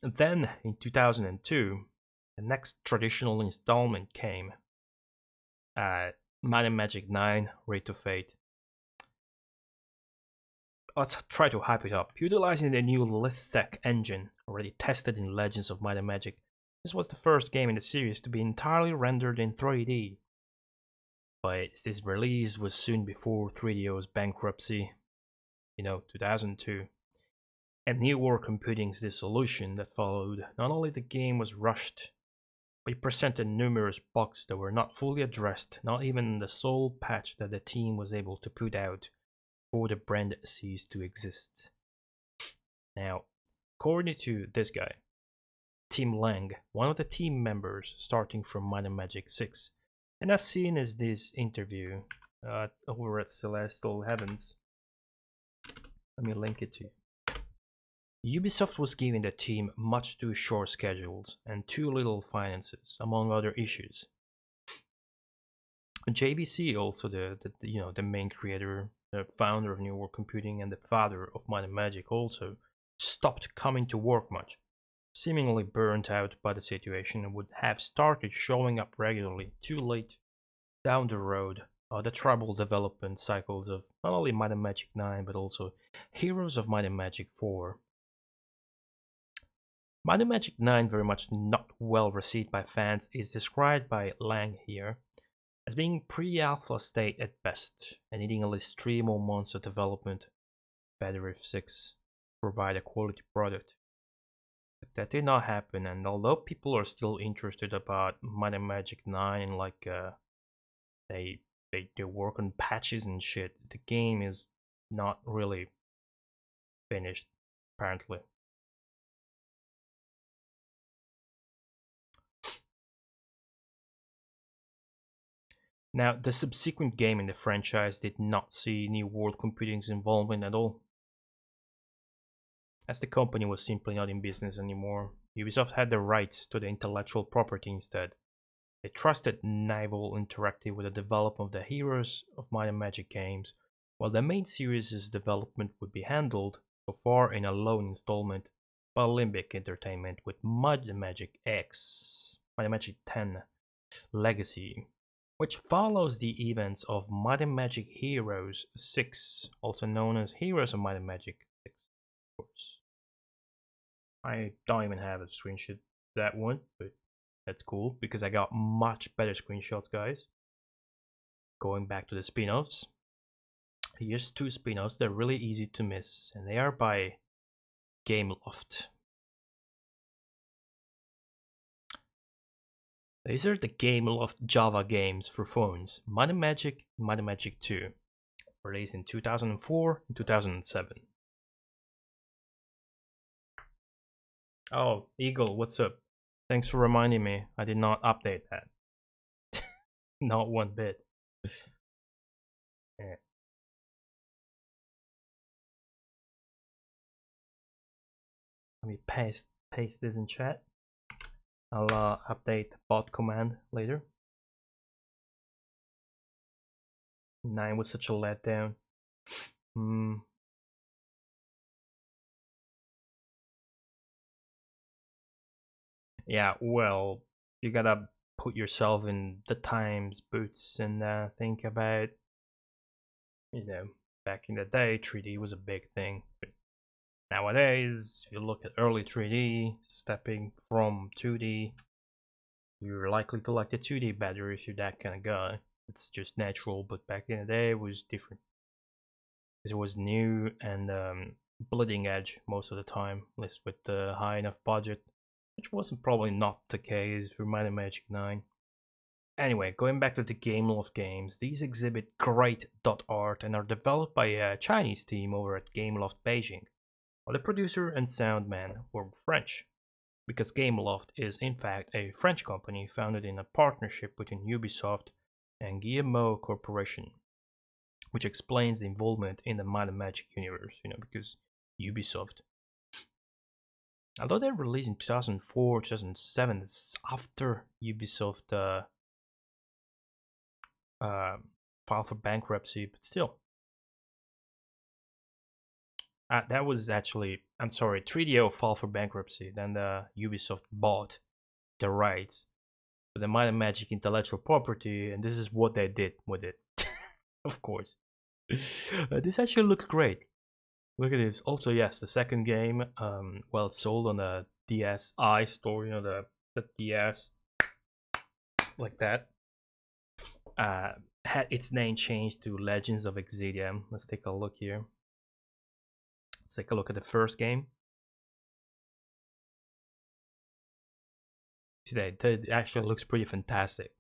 And then, in 2002, the next traditional installment came. Might and Magic 9, Rate of Fate. Let's try to hype it up. Utilizing the new Lithtech engine, already tested in Legends of Might and Magic, this was the first game in the series to be entirely rendered in 3D. But this release was soon before 3DO's bankruptcy, 2002. And New World Computing's dissolution that followed. Not only the game was rushed, but it presented numerous bugs that were not fully addressed, not even the sole patch that the team was able to put out before the brand ceased to exist. Now, according to this guy, Tim Lang, one of the team members starting from Might and Magic 6, and as seen as this interview over at Celestial Heavens, let me link it to you. Ubisoft was giving the team much too short schedules and too little finances, among other issues. JBC, also the main creator, the founder of New World Computing and the father of Might and Magic, also stopped coming to work much. seemingly burnt out by the situation, would have started showing up regularly too late down the road. The troubled development cycles of not only Might and Magic 9 but also Heroes of Might and Magic 4. Might and Magic 9, very much not well received by fans, is described by Lang here as being pre-alpha state at best and needing at least 3 more months of development, better if 6, provide a quality product. But that did not happen, and although people are still interested about Might and Magic 9 and like they work on patches and shit, the game is not really finished apparently. Now, the subsequent game in the franchise did not see New World Computing's involvement at all, as the company was simply not in business anymore. Ubisoft had the rights to the intellectual property instead. They trusted Naval Interactive with the development of the Heroes of Might and Magic games, while the main series' development would be handled, so far in a loan installment, by Limbic Entertainment with Might and Magic X, Might and Magic 10 Legacy, which follows the events of Might and Magic Heroes 6, also known as Heroes of Might and Magic 6, of course. I don't even have a screenshot of that one, but that's cool because I got much better screenshots, guys. Going back to the spin-offs, here's 2 spin-offs. They're really easy to miss, and they are by Gameloft. These are the Gameloft Java games for phones: Might and Magic 2, released in 2004 and 2007. Oh, Eagle, what's up? Thanks for reminding me. I did not update that. Not one bit. Yeah. Let me paste this in chat. I'll update the bot command later. 9 was such a letdown. Yeah, well, you gotta put yourself in the times boots and think about, you know, back in the day 3D was a big thing. But nowadays, if you look at early 3D, stepping from 2D, you're likely to like the 2D better if you're that kind of guy. It's just natural, but back in the day it was different. Because it was new and bleeding edge most of the time, at least with the high enough budget, which wasn't probably not the case for Might and Magic 9. Anyway, going back to the Gameloft games, these exhibit great dot art and are developed by a Chinese team over at Gameloft Beijing, while the producer and sound man were French, because Gameloft is in fact a French company founded in a partnership between Ubisoft and Guillemot Corporation, which explains the involvement in the Might and Magic universe, because Ubisoft. Although they released in 2004, 2007, it's after Ubisoft filed for bankruptcy, but still. That was actually, I'm sorry, 3DO filed for bankruptcy, then Ubisoft bought the rights to the Might and Magic intellectual property, and this is what they did with it. Of course. This actually looks great. Look at this. Also, yes, the second game, well, it's sold on the DSi store, the DS, like that. Had its name changed to Legends of Exidium. Let's take a look here. Let's take a look at the first game. See that actually looks pretty fantastic.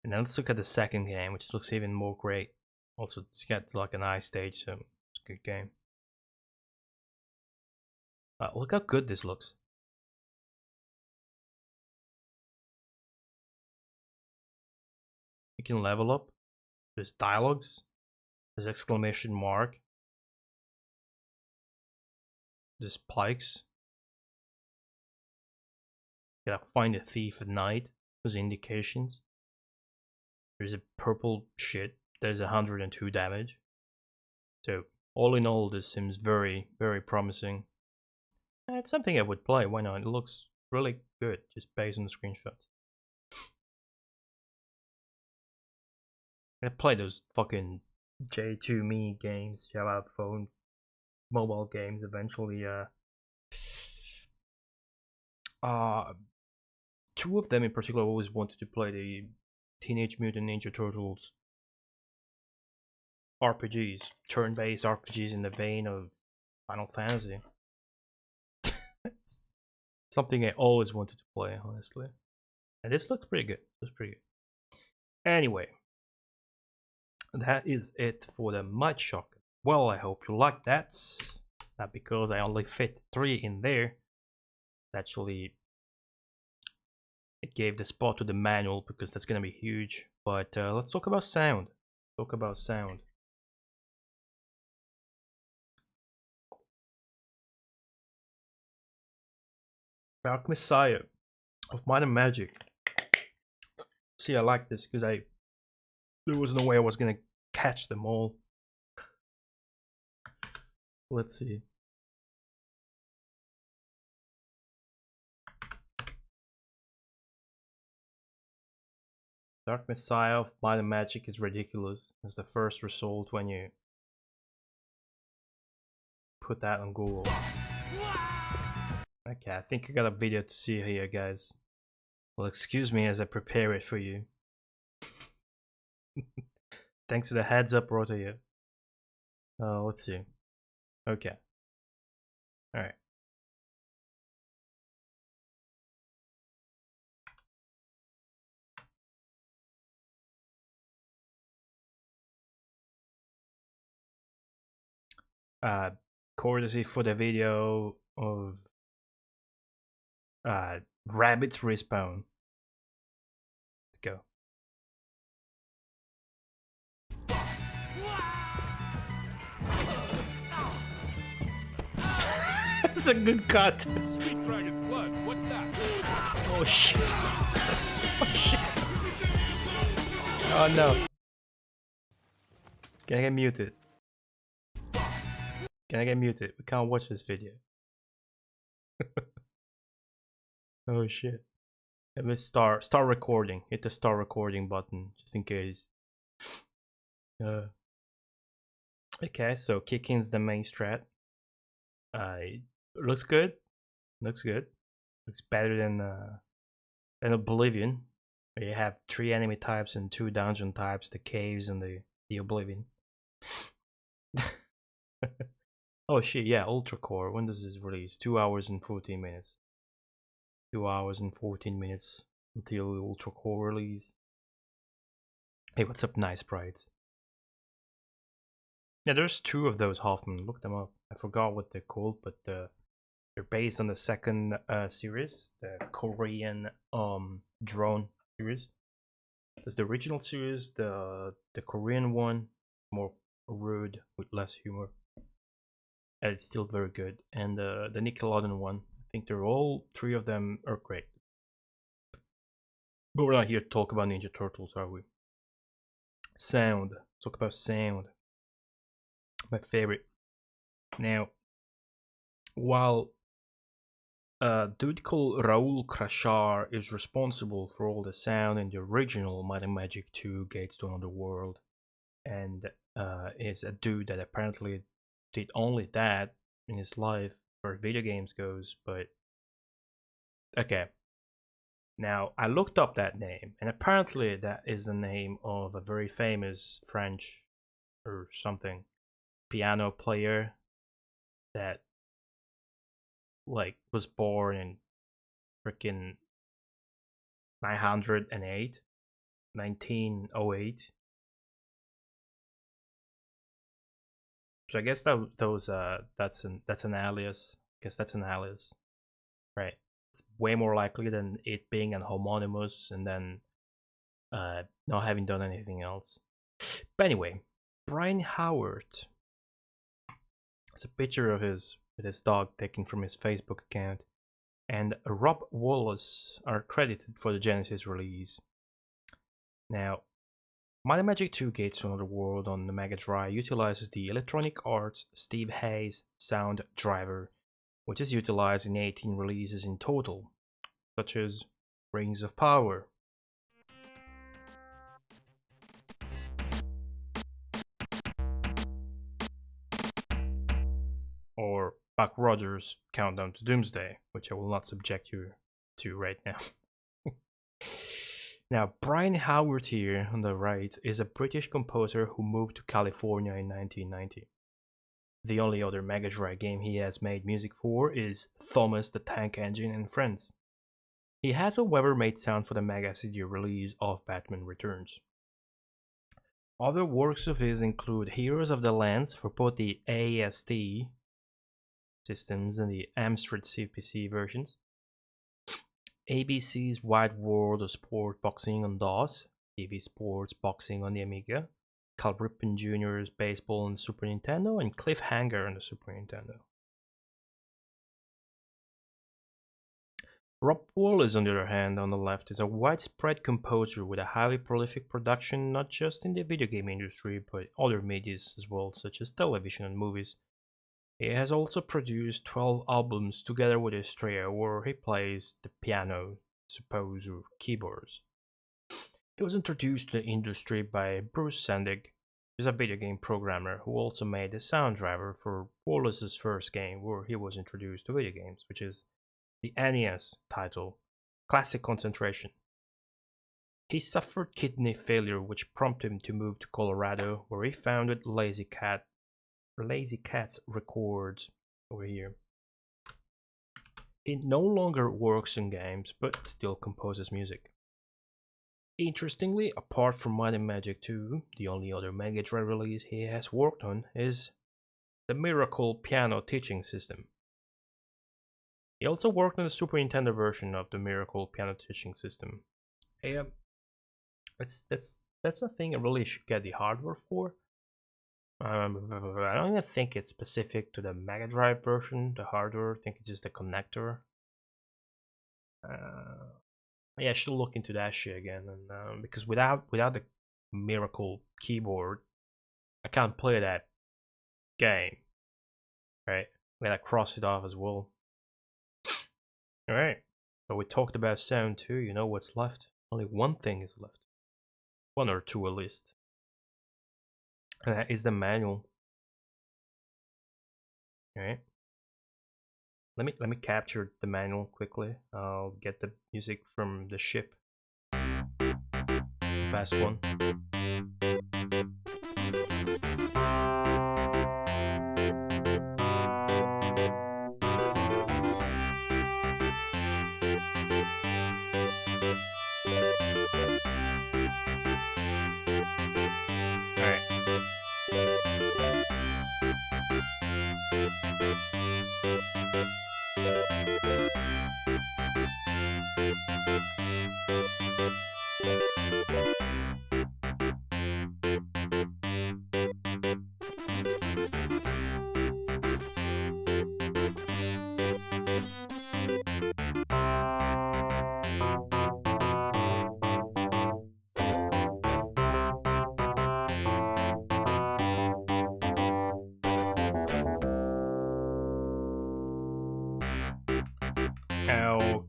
And then let's look at the second game, which looks even more great. Also, it's got like an ice stage, so it's a good game. Look how good this looks. You can level up. There's dialogues. There's exclamation mark. There's spikes. You gotta find a thief at night. There's indications. There's a purple shit. There's 102 damage. So All in all, this seems very, very promising. It's something I would play. Why not? It looks really good, just based on the screenshots. I play those fucking J2Me games, Java phone mobile games eventually. Two of them in particular always wanted to play the Teenage Mutant Ninja Turtles RPGs, turn-based RPGs in the vein of Final Fantasy. It's something I always wanted to play, honestly. And this looks pretty good. Anyway, that is it for the Mud Shock. Well, I hope you liked that. Not because I only fit 3 in there. Actually, it gave the spot to the manual because that's gonna be huge. But let's talk about sound. Dark Messiah of Might and Magic. See, I like this because there was no way I was gonna catch them all. Let's see. Dark Messiah of Might and Magic is ridiculous. It's the first result when you put that on Google. Okay, I think I got a video to see here, guys. Well, excuse me as I prepare it for you. Thanks to the heads up brought to you. Let's see. Okay. Alright. Courtesy for the video of Rabbit's Respawn. Let's go. That's a good cut. Sweet dragon's blood. What's that? Oh shit. Oh shit. Oh no. Can I get muted? Can I get muted? We can't watch this video. Oh shit. Let me start recording. Hit the start recording button just in case. Okay, so kicking's the main strat. Looks good. Looks better than Oblivion. Where you have 3 enemy types and 2 dungeon types, the caves and the Oblivion. Oh shit, yeah, Ultra Core. When does this release? 2 hours and 14 minutes. 2 hours and 14 minutes until the Ultra Core release. Hey, what's up, Nice Sprites? Yeah, there's 2 of those Hoffman. Look them up. I forgot what they're called, but they're based on the second series, the Korean drone series. There's the original series, the Korean one, more rude with less humor. And it's still very good. And the Nickelodeon one, I think they're all 3 of them are great. But we're not here to talk about Ninja Turtles, are we? Sound. Let's talk about sound. My favorite. Now, while a dude called Raul Krashar is responsible for all the sound in the original Might and Magic 2 Gates to Another World, and is a dude that apparently did only that in his life where video games goes, but okay. Now, I looked up that name, and apparently that is the name of a very famous French or something piano player that like was born in freaking 1908. So I guess that's an alias. I guess that's an alias, right? It's way more likely than it being an homonymous and then not having done anything else. But anyway, Brian Howard. It's a picture of his with his dog taken from his Facebook account, and Rob Wallace are credited for the Genesis release. Now, Might and Magic 2 Gates to Another World on the Mega Drive utilizes the Electronic Arts Steve Hayes sound driver, which is utilized in 18 releases in total, such as Rings of Power, or Buck Rogers' Countdown to Doomsday, which I will not subject you to right now. Now, Brian Howard here on the right is a British composer who moved to California in 1990. The only other Mega Drive game he has made music for is Thomas the Tank Engine and Friends. He has however made sound for the Mega CD release of Batman Returns. Other works of his include Heroes of the Lands for both the AST systems and the Amstrad CPC versions, ABC's Wide World of Sport Boxing on DOS, TV Sports Boxing on the Amiga, Cal Ripken Jr.'s Baseball on the Super Nintendo, and Cliffhanger on the Super Nintendo. Rob Wallace, on the other hand, on the left, is a widespread composer with a highly prolific production not just in the video game industry, but other medias as well, such as television and movies. He has also produced 12 albums together with his trio where he plays the piano, suppose, or keyboards. He was introduced to the industry by Bruce Sendig, who is a video game programmer who also made the sound driver for Wallace's first game where he was introduced to video games, which is the NES title, Classic Concentration. He suffered kidney failure which prompted him to move to Colorado where he founded Lazy Cat's Records over here. He no longer works in games, but still composes music. Interestingly, apart from Might and Magic 2, the only other Mega Drive release he has worked on is the Miracle Piano Teaching System. He also worked on the Super Nintendo version of the Miracle Piano Teaching System. That's a thing I really should get the hardware for. I don't even think it's specific to the Mega Drive version, the hardware. I think it's just a connector. Yeah, I should look into that shit again. And because without the Miracle keyboard, I can't play that game. Right? I gotta cross it off as well. Alright. So we talked about sound too. You know what's left? Only one thing is left. One or two at least. And that is the manual. Alright. Let me capture the manual quickly. I'll get the music from the ship. Fast one.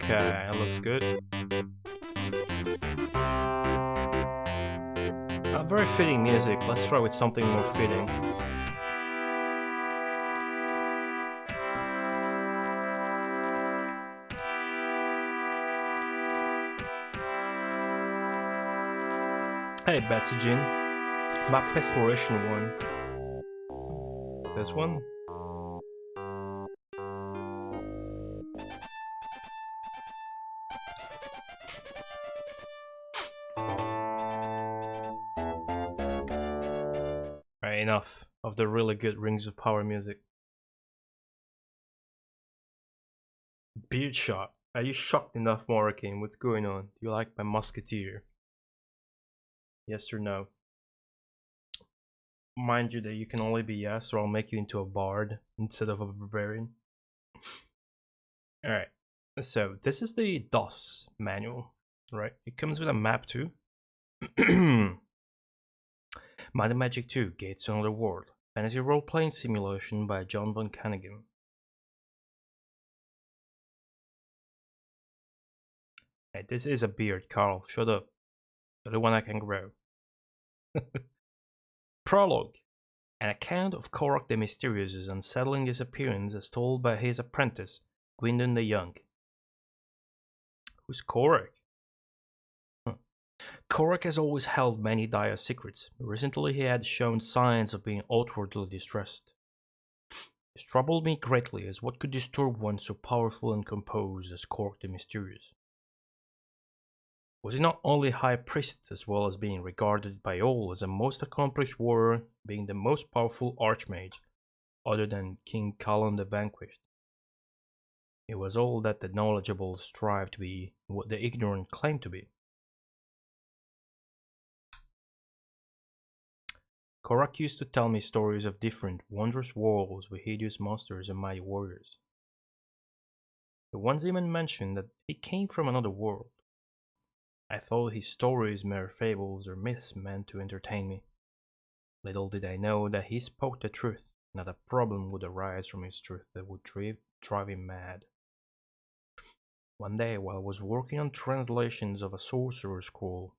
Okay, that looks good. Very fitting music. Let's try with something more fitting. Hey, Betsy Jean. Map exploration one. This one. Right, enough of the really good Rings of Power music. Beard shot. Are you shocked enough, Morrigan? What's going on? Do you like my musketeer? Yes or no? Mind you that you can only be yes, or I'll make you into a bard instead of a barbarian. Alright, so this is the DOS manual, right? It comes with a map too. Might and Magic 2 Gates to Another World. Fantasy role-playing simulation by John Von Canagan. Hey, this is a beard, Carl. Shut up. The only one I can grow. Prologue. An account of Korak the Mysterious's unsettling disappearance as told by his apprentice, Gwendon the Young. Who's Korak? Korak has always held many dire secrets. Recently he had shown signs of being outwardly distressed. This troubled me greatly, as what could disturb one so powerful and composed as Korak the Mysterious? Was he not only high priest, as well as being regarded by all as a most accomplished warrior, being the most powerful archmage, other than King Callan the Vanquished? It was all that the knowledgeable strive to be, and what the ignorant claim to be. Korak used to tell me stories of different, wondrous worlds with hideous monsters and mighty warriors. The ones even mentioned that he came from another world. I thought his stories mere fables or myths meant to entertain me. Little did I know that he spoke the truth, and that a problem would arise from his truth that would drive him mad. One day, while I was working on translations of a sorcerer's scroll,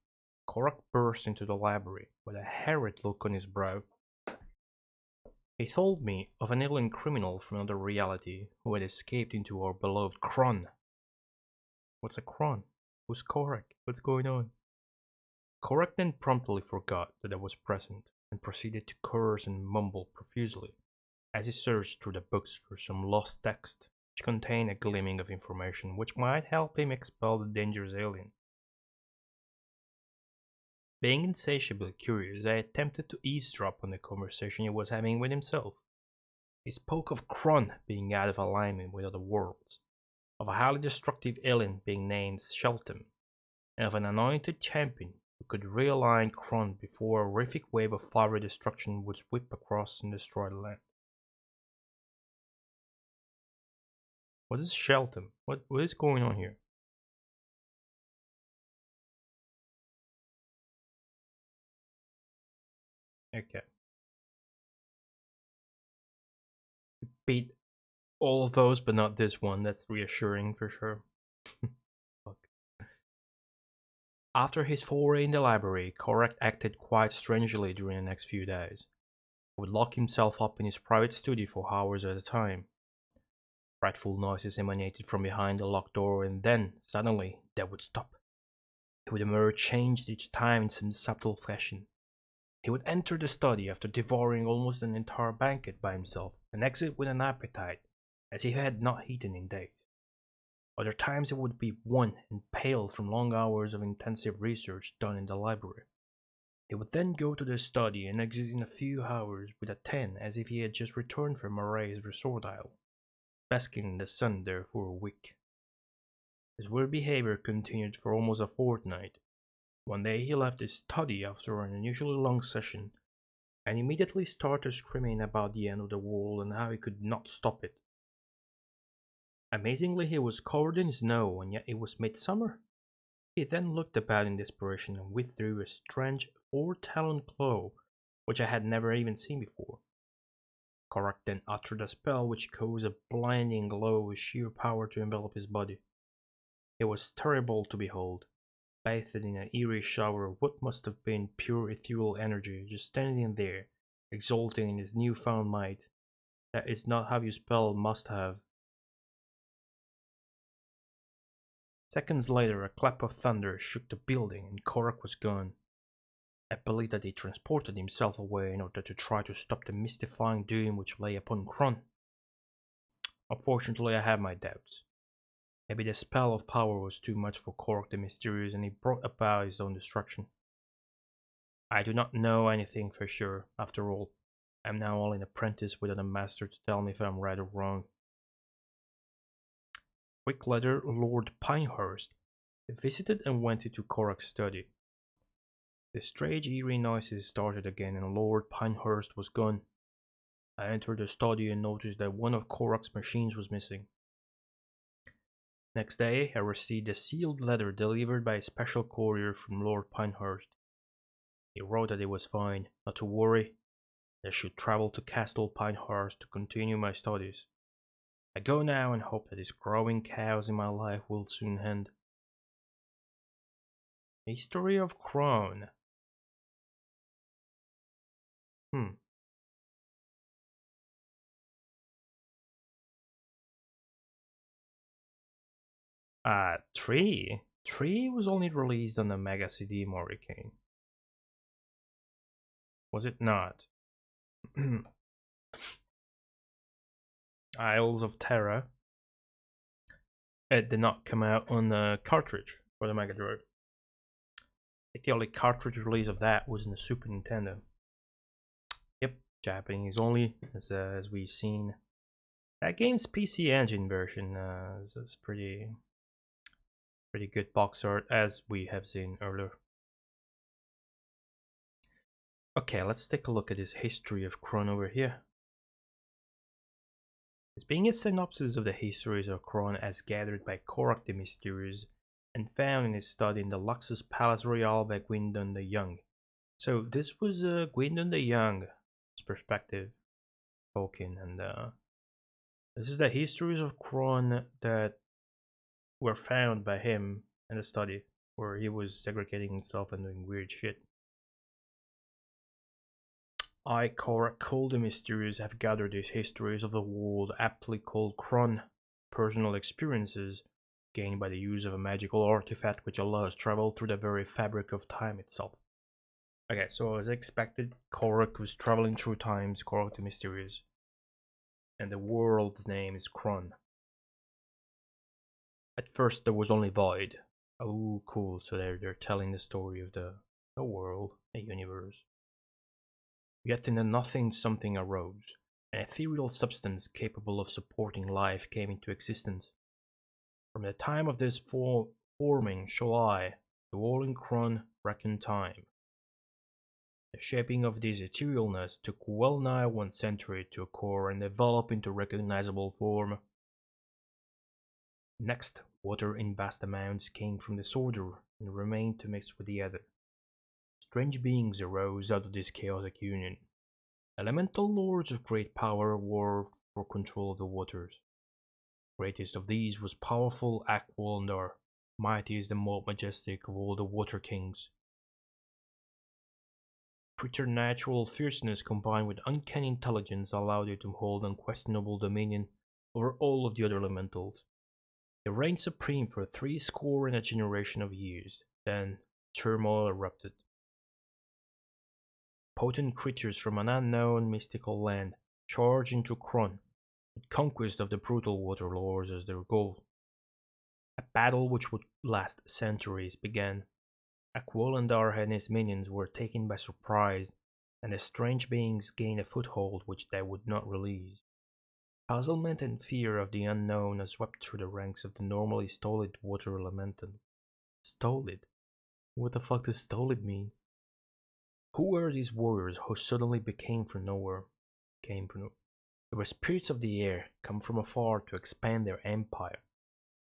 Korak burst into the library with a harried look on his brow. He told me of an alien criminal from another reality who had escaped into our beloved Kron. What's a Kron? Who's Korak? What's going on? Korak then promptly forgot that I was present and proceeded to curse and mumble profusely as he searched through the books for some lost text which contained a glimmering of information which might help him expel the dangerous alien. Being insatiably curious, I attempted to eavesdrop on the conversation he was having with himself. He spoke of Kron being out of alignment with other worlds, of a highly destructive alien being named Shelton, and of an anointed champion who could realign Kron before a horrific wave of fiery destruction would sweep across and destroy the land. What is Shelton? What is going on here? Okay. Beat all of those, but not this one. That's reassuring for sure. Fuck. After his foray in the library, Korak acted quite strangely during the next few days. He would lock himself up in his private study for hours at a time. Frightful noises emanated from behind the locked door, and then, suddenly, they would stop. He would emerge changed each time in some subtle fashion. He would enter the study after devouring almost an entire banquet by himself, and exit with an appetite as he had not eaten in days. Other times he would be wan and pale from long hours of intensive research done in the library. He would then go to the study and exit in a few hours with a tan as if he had just returned from Moray's resort isle, basking in the sun there for a week. His weird behavior continued for almost a fortnight. One day he left his study after an unusually long session, and immediately started screaming about the end of the world and how he could not stop it. Amazingly, he was covered in snow, and yet it was midsummer. He then looked about in desperation and withdrew a strange four-taloned claw, which I had never even seen before. Korak then uttered a spell which caused a blinding glow with sheer power to envelop his body. It was terrible to behold, bathed in an eerie shower of what must have been pure ethereal energy, just standing there, exulting in his newfound might. That is not how you spell must have. Seconds later, a clap of thunder shook the building and Korak was gone. I believe that he transported himself away in order to try to stop the mystifying doom which lay upon Kron. Unfortunately, I have my doubts. Maybe the spell of power was too much for Korak the Mysterious and he brought about his own destruction. I do not know anything for sure. After all, I am now only an apprentice without a master to tell me if I am right or wrong. A week later, Lord Pinehurst visited and went into Korak's study. The strange eerie noises started again and Lord Pinehurst was gone. I entered the study and noticed that one of Korak's machines was missing. Next day, I received a sealed letter delivered by a special courier from Lord Pinehurst. He wrote that it was fine, not to worry. I should travel to Castle Pinehurst to continue my studies. I go now and hope that this growing chaos in my life will soon end. History of Crown. Hmm. Three? Three was only released on the Mega CD, Morricane. Was it not? Isles of Terror. It did not come out on the cartridge for the Mega Drive. I think the only cartridge release of that was in the Super Nintendo. Yep, Japanese only, as we've seen. That game's PC Engine version is pretty good box art, as we have seen earlier. Okay, let's take a look at his history of Kron over here. It's being a synopsis of the histories of Kron as gathered by Korak the Mysterious and found in his study in the Luxus Palace Royal by Gwendon the Young. So this was Gwendon the Young's perspective talking, and this is the histories of Kron that were found by him in the study, where he was segregating himself and doing weird shit. I, Korak the Mysterious, have gathered these histories of the world aptly called Kron, personal experiences gained by the use of a magical artifact which allows travel through the very fabric of time itself. Okay, so as expected, Korak was traveling through times, Korak the Mysterious, and the world's name is Kron. At first there was only void. Oh, cool, so they're telling the story of the world, the universe. Yet in the nothing something arose. An ethereal substance capable of supporting life came into existence. From the time of this forming shall I, the all in Kron, reckon time. The shaping of this etherealness took well nigh 1 century to occur and develop into recognizable form. Next, water in vast amounts came from disorder and remained to mix with the ether. Strange beings arose out of this chaotic union. Elemental lords of great power warred for control of the waters. Greatest of these was powerful Aqualandar, mighty is the most majestic of all the water kings. Preternatural fierceness combined with uncanny intelligence allowed it to hold unquestionable dominion over all of the other elementals. It reigned supreme for 70 and a generation of years, then turmoil erupted. Potent creatures from an unknown mystical land charged into Kron, with conquest of the brutal water lords as their goal. A battle which would last centuries began. Aqualandar and his minions were taken by surprise, and the strange beings gained a foothold which they would not release. Puzzlement and fear of the unknown swept through the ranks of the normally stolid water elemental. Stolid? What the fuck does stolid mean? Who were these warriors who suddenly came from nowhere? They were spirits of the air, come from afar to expand their empire.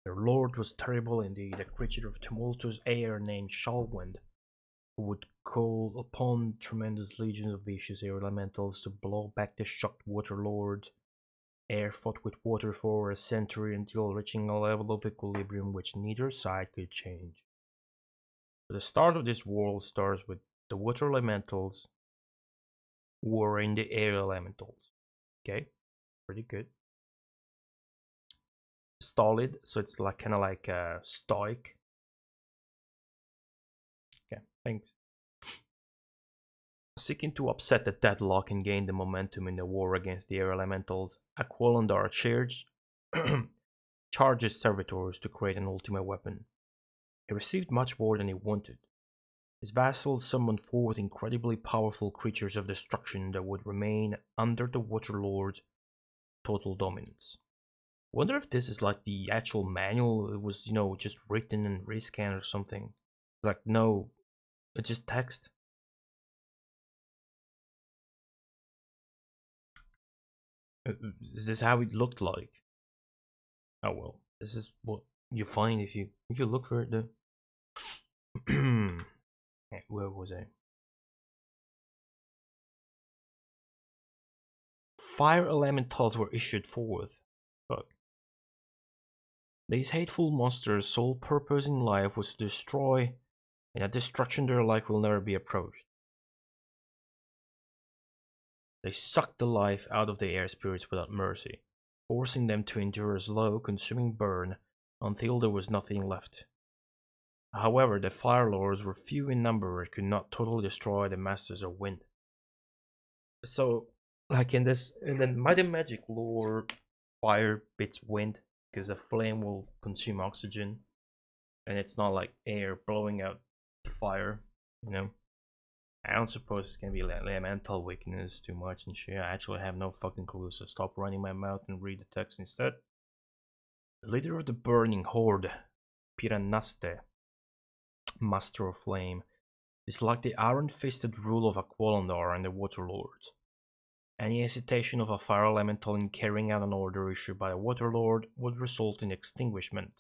Their lord was terrible indeed, a creature of tumultuous air named Shalwind, who would call upon tremendous legions of vicious air elementals to blow back the shocked water lords. Air fought with water for a century until reaching a level of equilibrium which neither side could change. So the start of this world starts with the water elementals warring the air elementals. Okay, pretty good. Stolid, so it's like kind of like stoic. Okay, thanks. Seeking to upset the deadlock and gain the momentum in the war against the air elementals, Aqualandar charges servitors to create an ultimate weapon. He received much more than he wanted. His vassals summoned forth incredibly powerful creatures of destruction that would remain under the Water Lord's total dominance. Wonder if this is like the actual manual. It was, just written and rescanned or something. Like, no, it's just text. Is this how it looked like? Oh well, this is what you find if you look for it though. Where was I? fire elementals were issued forth. Fuck. These hateful monsters' sole purpose in life was to destroy, and at destruction their like will never be approached. They sucked the life out of the air spirits without mercy, forcing them to endure a slow, consuming burn until there was nothing left. However, the Fire Lords were few in number and could not totally destroy the Masters of Wind. So, like in the Might and Magic lore, fire beats wind because a flame will consume oxygen, and it's not like air blowing out the fire, you know. I don't suppose it's gonna be like elemental weakness too much and shit. I actually have no fucking clue, so stop running my mouth and read the text instead. The leader of the burning horde, Piranaste, Master of Flame, is like the iron-fisted rule of Aqualandar and the Water Lords. Any hesitation of a fire elemental in carrying out an order issued by a Water Lord would result in extinguishment.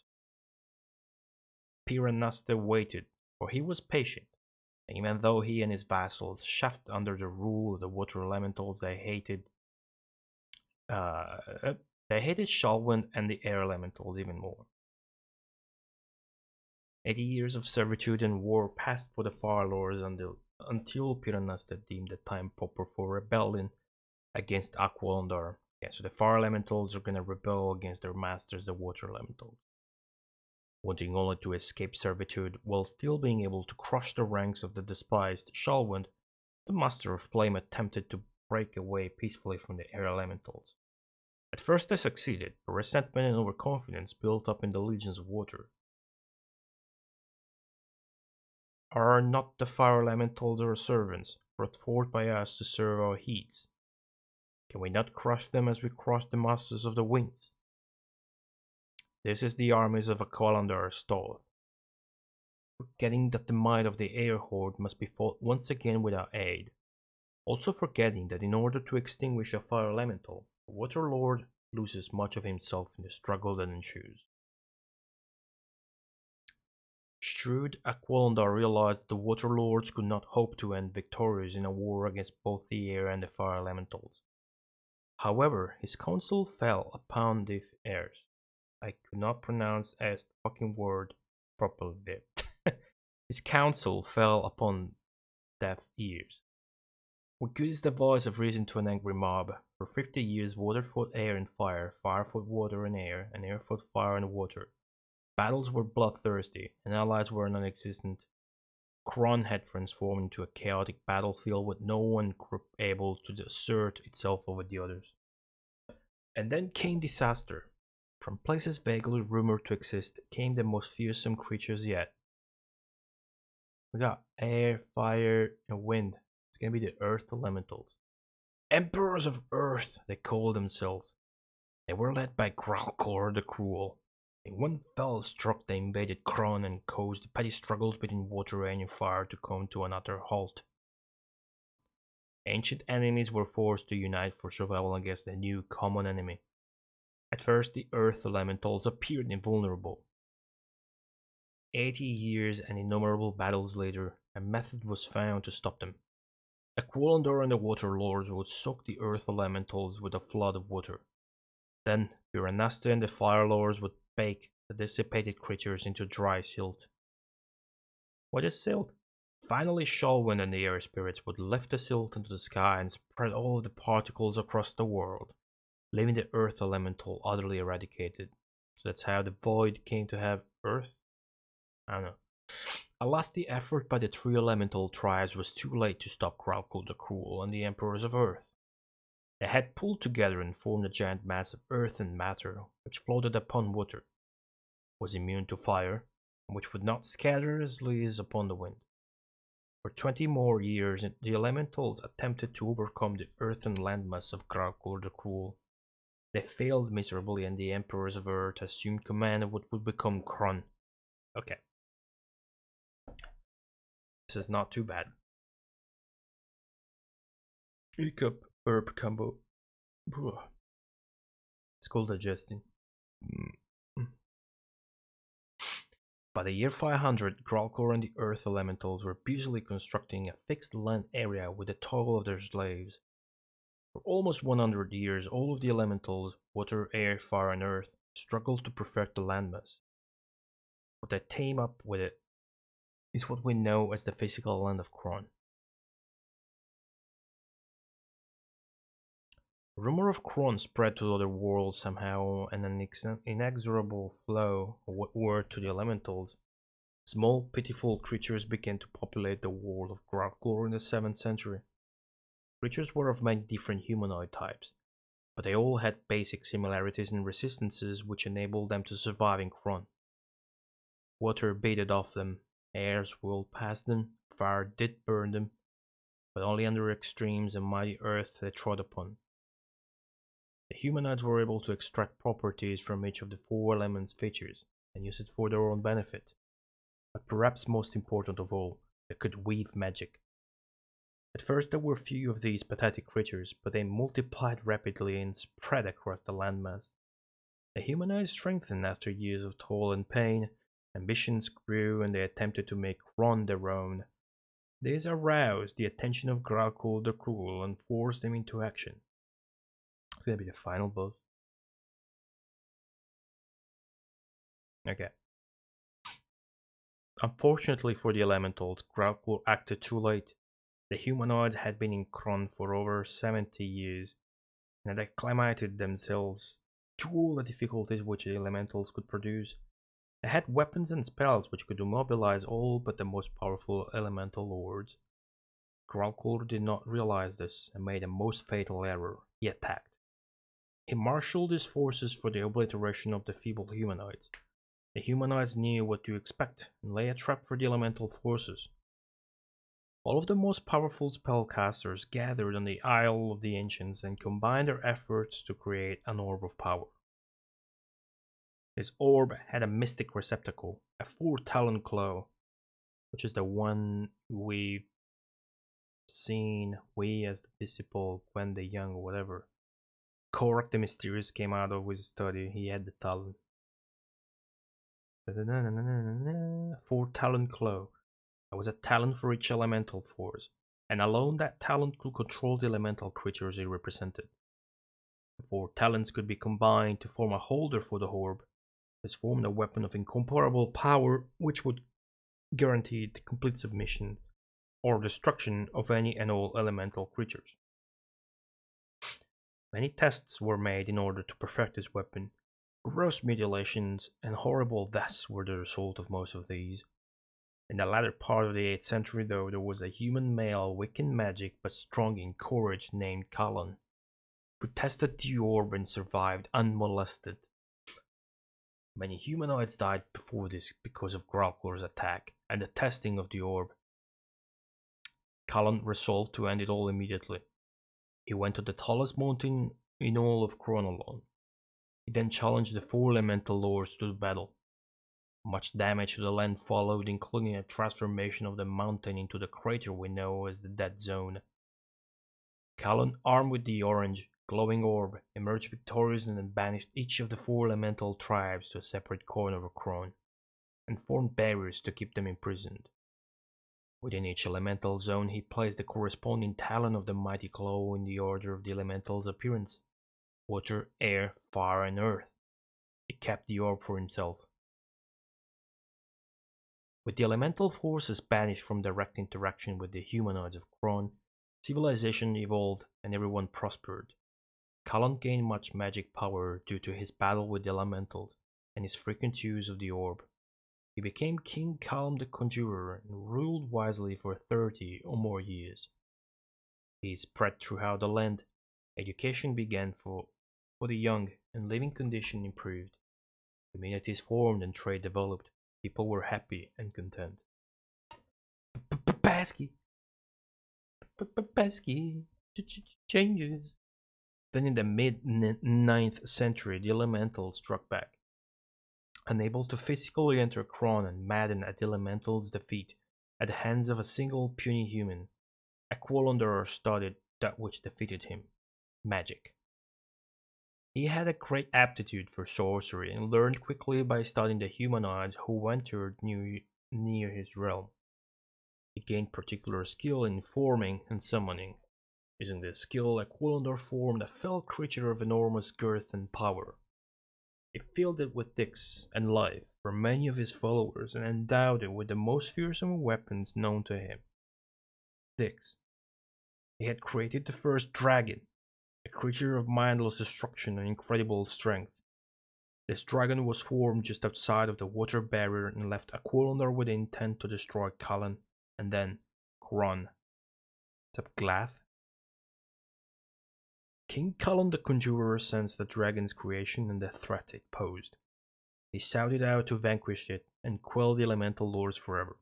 Piranaste waited, for he was patient. Even though he and his vassals chafed under the rule of the water elementals, they hated Shalwind and the air elementals even more. 80 years of servitude and war passed for the Fire Lords until Piranaste deemed the time proper for rebellion against Aqualandar. Yeah, so the Fire Elementals are gonna rebel against their masters, the Water Elementals. Wanting only to escape servitude while still being able to crush the ranks of the despised Shalwind, the Master of Flame attempted to break away peacefully from the Air Elementals. At first they succeeded, but resentment and overconfidence built up in the Legions of Water. Are not the Fire Elementals our servants, brought forth by us to serve our heats? Can we not crush them as we crush the Masters of the Winds? This is the armies of Aqualandar's thought, forgetting that the might of the air horde must be fought once again without aid. Also forgetting that in order to extinguish a fire elemental, the Water Lord loses much of himself in the struggle that ensues. Shrewd Aqualandar realized that the Water Lords could not hope to end victorious in a war against both the air and the fire elementals. However, his counsel fell upon deaf ears. I could not pronounce a fucking word properly there. His counsel fell upon deaf ears. What good is the voice of reason to an angry mob? For 50 years, water fought air and fire, fire fought water and air fought fire and water. Battles were bloodthirsty, and allies were non-existent. Kron had transformed into a chaotic battlefield with no one group able to assert itself over the others. And then came disaster. From places vaguely rumored to exist came the most fearsome creatures yet. We got air, fire, and wind. It's gonna be the earth elementals. Emperors of Earth, they called themselves. They were led by Gralkor the Cruel. In one fell stroke they invaded Kron and caused the petty struggles between water and fire to come to an utter halt. Ancient enemies were forced to unite for survival against the new common enemy. At first, the Earth Elementals appeared invulnerable. 80 years and innumerable battles later, a method was found to stop them. Aqualandar and the Water Lords would soak the Earth Elementals with a flood of water. Then, Piranaste and the Fire Lords would bake the dissipated creatures into dry silt. What is silt? Finally, Shalwind and the Air Spirits would lift the silt into the sky and spread all of the particles across the world, leaving the Earth Elemental utterly eradicated. So that's how the Void came to have Earth? I don't know. Alas, the effort by the three Elemental tribes was too late to stop Gralkor the Cruel and the Emperors of Earth. They had pulled together and formed a giant mass of earth and matter, which floated upon water, was immune to fire, and which would not scatter as leaves upon the wind. For 20 more years, the Elementals attempted to overcome the earth and landmass of Gralkor the Cruel. They failed miserably, and the Emperors of Earth assumed command of what would become Kron. Okay. This is not too bad. Hiccup herb combo. It's called digesting. By the year 500, Gralkor and the Earth Elementals were busily constructing a fixed land area with the toil of their slaves. For almost 100 years, all of the elementals, water, air, fire, and earth, struggled to perfect the landmass. What they came up with it is what we know as the physical land of Kron. Rumor of Kron spread to other worlds somehow, and an inexorable flow of word to the elementals. Small, pitiful creatures began to populate the world of Gralklor in the 7th century. Creatures were of many different humanoid types, but they all had basic similarities and resistances which enabled them to survive in Kron. Water beated off them, air swirled past them, fire did burn them, but only under extremes and mighty earth they trod upon. The humanoids were able to extract properties from each of the 4 elements' features and use it for their own benefit. But perhaps most important of all, they could weave magic. At first there were few of these pathetic creatures, but they multiplied rapidly and spread across the landmass. The humanoids strengthened after years of toil and pain, ambitions grew and they attempted to make Kron their own. This aroused the attention of Gralkor the Cruel and forced him into action. It's gonna be the final boss. Okay. Unfortunately for the elementals, Gralkor acted too late. The humanoids had been in Kron for over 70 years and had acclimated themselves to all the difficulties which the elementals could produce. They had weapons and spells which could immobilize all but the most powerful elemental lords. Gralkor did not realize this and made a most fatal error. He attacked. He marshaled his forces for the obliteration of the feeble humanoids. The humanoids knew what to expect and lay a trap for the elemental forces. All of the most powerful spellcasters gathered on the Isle of the Ancients and combined their efforts to create an orb of power. This orb had a mystic receptacle, a 4-talon claw, which is the one we've seen, we as the disciple, Gwen the Young or whatever. Korak the Mysterious came out of his study, he had the talon. 4-talon claw. There was a talent for each elemental force, and alone that talent could control the elemental creatures it represented. The 4 talents could be combined to form a holder for the orb. This formed a weapon of incomparable power which would guarantee the complete submission or destruction of any and all elemental creatures. Many tests were made in order to perfect this weapon. Gross mutilations and horrible deaths were the result of most of these. In the latter part of the 8th century, though, there was a human male weak in magic but strong in courage named Callan, who tested the orb and survived unmolested. Many humanoids died before this because of Gralkor's attack and the testing of the orb. Callan resolved to end it all immediately. He went to the tallest mountain in all of Kron alone. He then challenged the 4 elemental lords to battle. Much damage to the land followed, including a transformation of the mountain into the crater we know as the Dead Zone. Callan, armed with the orange, glowing orb, emerged victorious and then banished each of the 4 elemental tribes to a separate corner of Kron, and formed barriers to keep them imprisoned. Within each elemental zone, he placed the corresponding talon of the mighty claw in the order of the elementals' appearance: water, air, fire, and earth. He kept the orb for himself. With the elemental forces banished from direct interaction with the humanoids of Kron, civilization evolved and everyone prospered. Callan gained much magic power due to his battle with the elementals and his frequent use of the orb. He became King Calm the Conjurer and ruled wisely for 30 or more years. He spread throughout the land. Education began for the young and living conditions improved. Communities formed and trade developed. People were happy and content. Pesky changes. Then in the mid-9th century, the elementals struck back. Unable to physically enter Kron and maddened at the elementals' defeat at the hands of a single puny human, Aqualanderer studied that which defeated him: magic. He had a great aptitude for sorcery and learned quickly by studying the humanoids who entered near his realm. He gained particular skill in forming and summoning. Using this skill, Aquilondor formed a fell creature of enormous girth and power. He filled it with ticks and life for many of his followers and endowed it with the most fearsome weapons known to him. Ticks. He had created the first dragon, a creature of mindless destruction and incredible strength. This dragon was formed just outside of the water barrier and left Aquilondor with the intent to destroy Callan and then Kron. What's up, Glath? King Callan the Conjurer sensed the dragon's creation and the threat it posed. He shouted out to vanquish it and quell the elemental lords forever.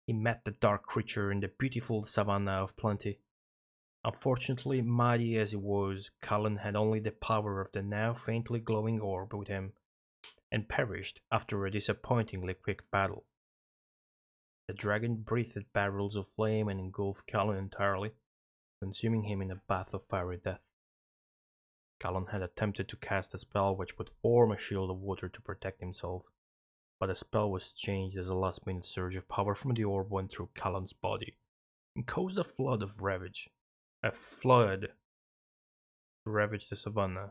He met the dark creature in the beautiful savannah of plenty. Unfortunately, mighty as he was, Callan had only the power of the now faintly glowing orb with him, and perished after a disappointingly quick battle. The dragon breathed barrels of flame and engulfed Callan entirely, consuming him in a bath of fiery death. Callan had attempted to cast a spell which would form a shield of water to protect himself, but the spell was changed as a last-minute surge of power from the orb went through Callan's body and caused a flood of ravage. A flood to ravage the savannah.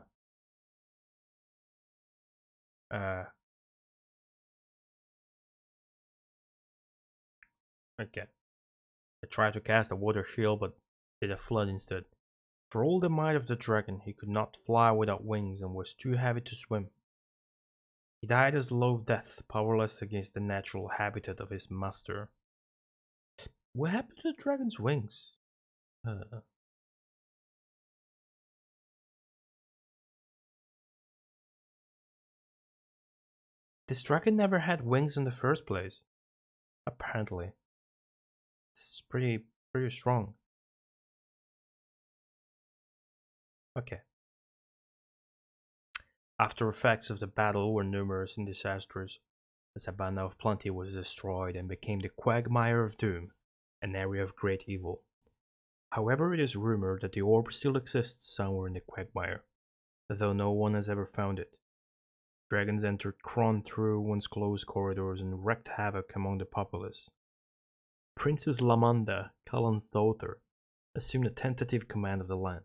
Okay. I tried to cast a water shield, but did a flood instead. For all the might of the dragon, he could not fly without wings and was too heavy to swim. He died a slow death, powerless against the natural habitat of his master. What happened to the dragon's wings? This dragon never had wings in the first place. Apparently. It's pretty strong. Okay. After effects of the battle were numerous and disastrous. The Savannah of Plenty was destroyed and became the Quagmire of Doom, an area of great evil. However, it is rumored that the orb still exists somewhere in the Quagmire, though no one has ever found it. Dragons entered Kron through once closed corridors and wreaked havoc among the populace. Princess Lamanda, Callan's daughter, assumed a tentative command of the land.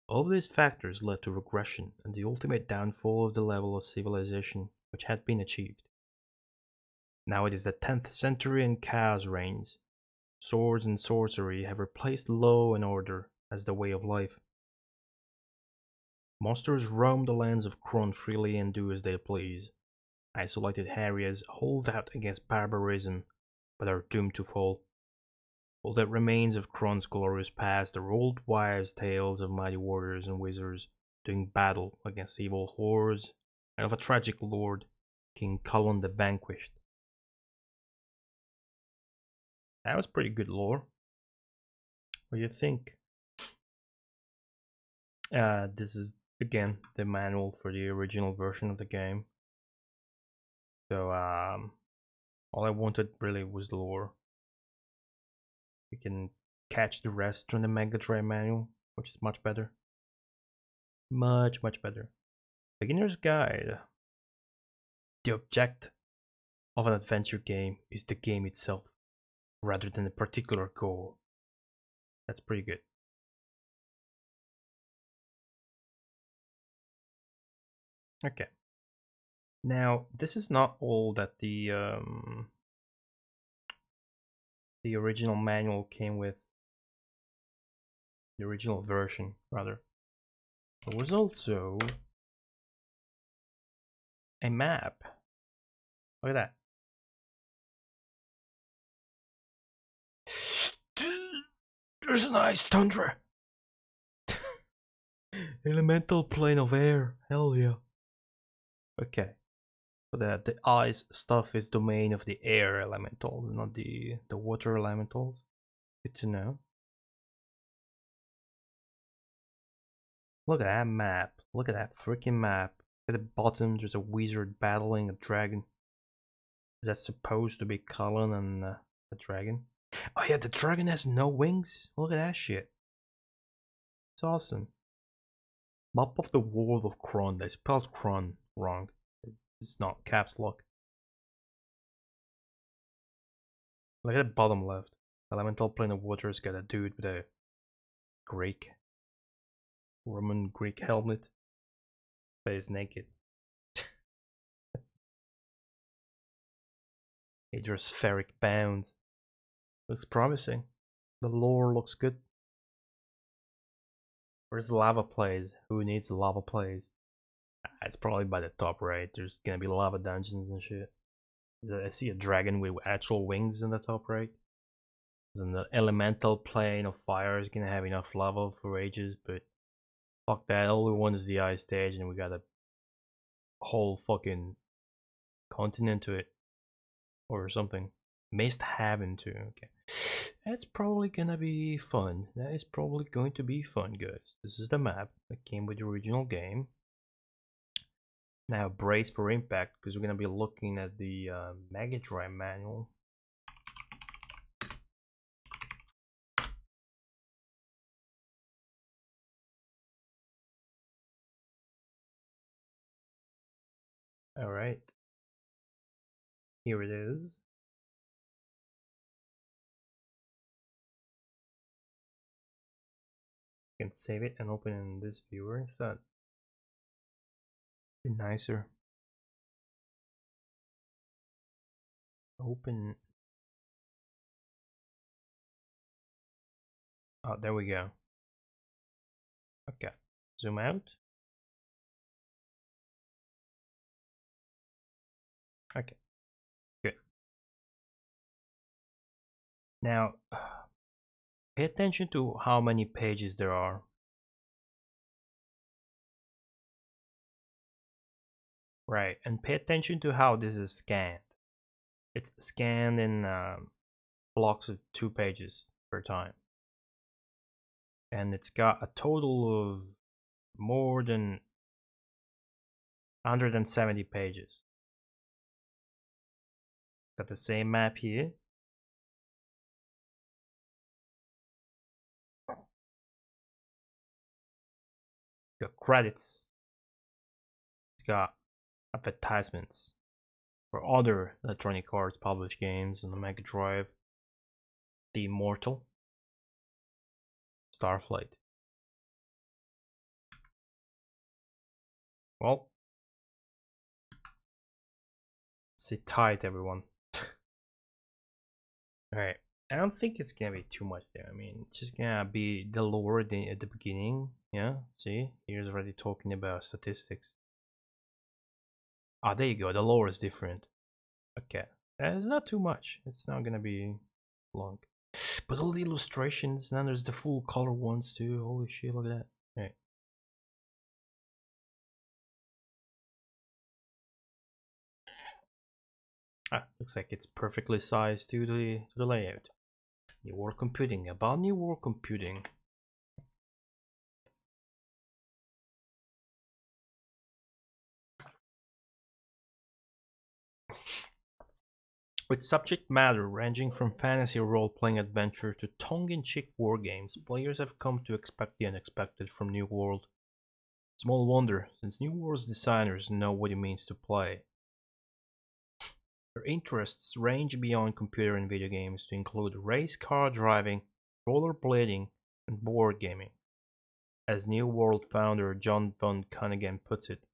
All of these factors led to regression and the ultimate downfall of the level of civilization which had been achieved. Now it is the 10th century and chaos reigns. Swords and sorcery have replaced law and order as the way of life. Monsters roam the lands of Kron freely and do as they please. Isolated areas hold out against barbarism, but are doomed to fall. All that remains of Kron's glorious past are old wives' tales of mighty warriors and wizards doing battle against evil hordes, and of a tragic lord, King Callan the Vanquished. That was pretty good lore. What do you think? This is again the manual for the original version of the game. So all I wanted really was the lore. You can catch the rest from the Mega Drive manual, which is much better. Much better. Beginner's Guide. The object of an adventure game is the game itself, rather than a particular goal. That's pretty good. Okay. Now, this is not all that the original manual came with. The original version, rather. There was also a map. Look at that. There's an ice tundra. Elemental plane of air. Hell yeah. Okay. So the ice stuff is domain of the air elementals, not the water elementals. Good to know. Look at that map. Look at that freaking map. At the bottom, there's a wizard battling a dragon. Is that supposed to be Callan and a dragon? Oh yeah, the dragon has no wings. Look at that shit. It's awesome. Map of the world of Kron. They spelled Kron wrong. It's not caps lock. Look at the bottom left. Elemental plane of water's got a dude with a Greek. Roman Greek helmet. Face naked. Hydrospheric bound. Looks promising. The lore looks good. Where's the lava plays? Who needs the lava plays? It's probably by the top right. There's gonna be lava dungeons and shit. I see a dragon with actual wings in the top right. And the elemental plane of fire is gonna have enough lava for ages, but fuck that. All we want is the ice stage, and we got a whole fucking continent to it. Or something. Mist Haven too. Okay. That's probably gonna be fun. That is probably going to be fun, guys. This is the map that came with the original game. Now brace for impact, because we're gonna be looking at the Mega Drive manual. Alright. Here it is. You can save it and open it in this viewer instead. Be nicer. Open. Oh, there we go. Okay. Zoom out. Okay. Good. Now, pay attention to how many pages there are. Right, and pay attention to how this is scanned. It's scanned in blocks of 2 pages per time. And it's got a total of more than 170 pages. Got the same map here. Got credits. It's got advertisements for other Electronic Arts published games on the Mega Drive. The Immortal, Starflight. Well, sit tight, everyone. Alright, I don't think it's gonna be too much there. I mean, it's just gonna be the lore at the beginning. Yeah, see, here's already talking about statistics. Ah, there you go. The lore is different. Okay, it's not too much. It's not gonna be long. But all the illustrations, then there's the full color ones too. Holy shit, look at that. Alright. Ah, looks like it's perfectly sized to the layout. New World Computing. About New World Computing. With subject matter ranging from fantasy role-playing adventure to tongue-in-cheek war games, players have come to expect the unexpected from New World. Small wonder, since New World's designers know what it means to play. Their interests range beyond computer and video games to include race car driving, rollerblading, and board gaming. As New World founder John von Cunningham puts it,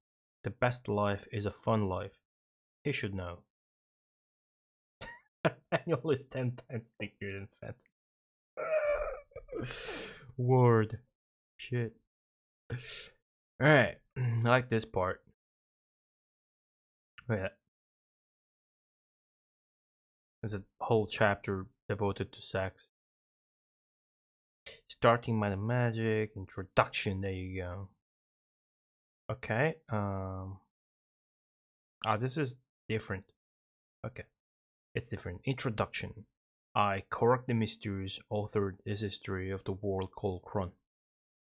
the best life is a fun life. He should know. Annual is 10 times stickier than fantasy. Word. Shit. Alright, I like this part. Oh, yeah. There's a whole chapter devoted to sex. Starting by the magic, introduction, there you go. Okay, this is different. Okay, it's different. Introduction. I, Korok the Mysterious, authored this history of the world called Krun.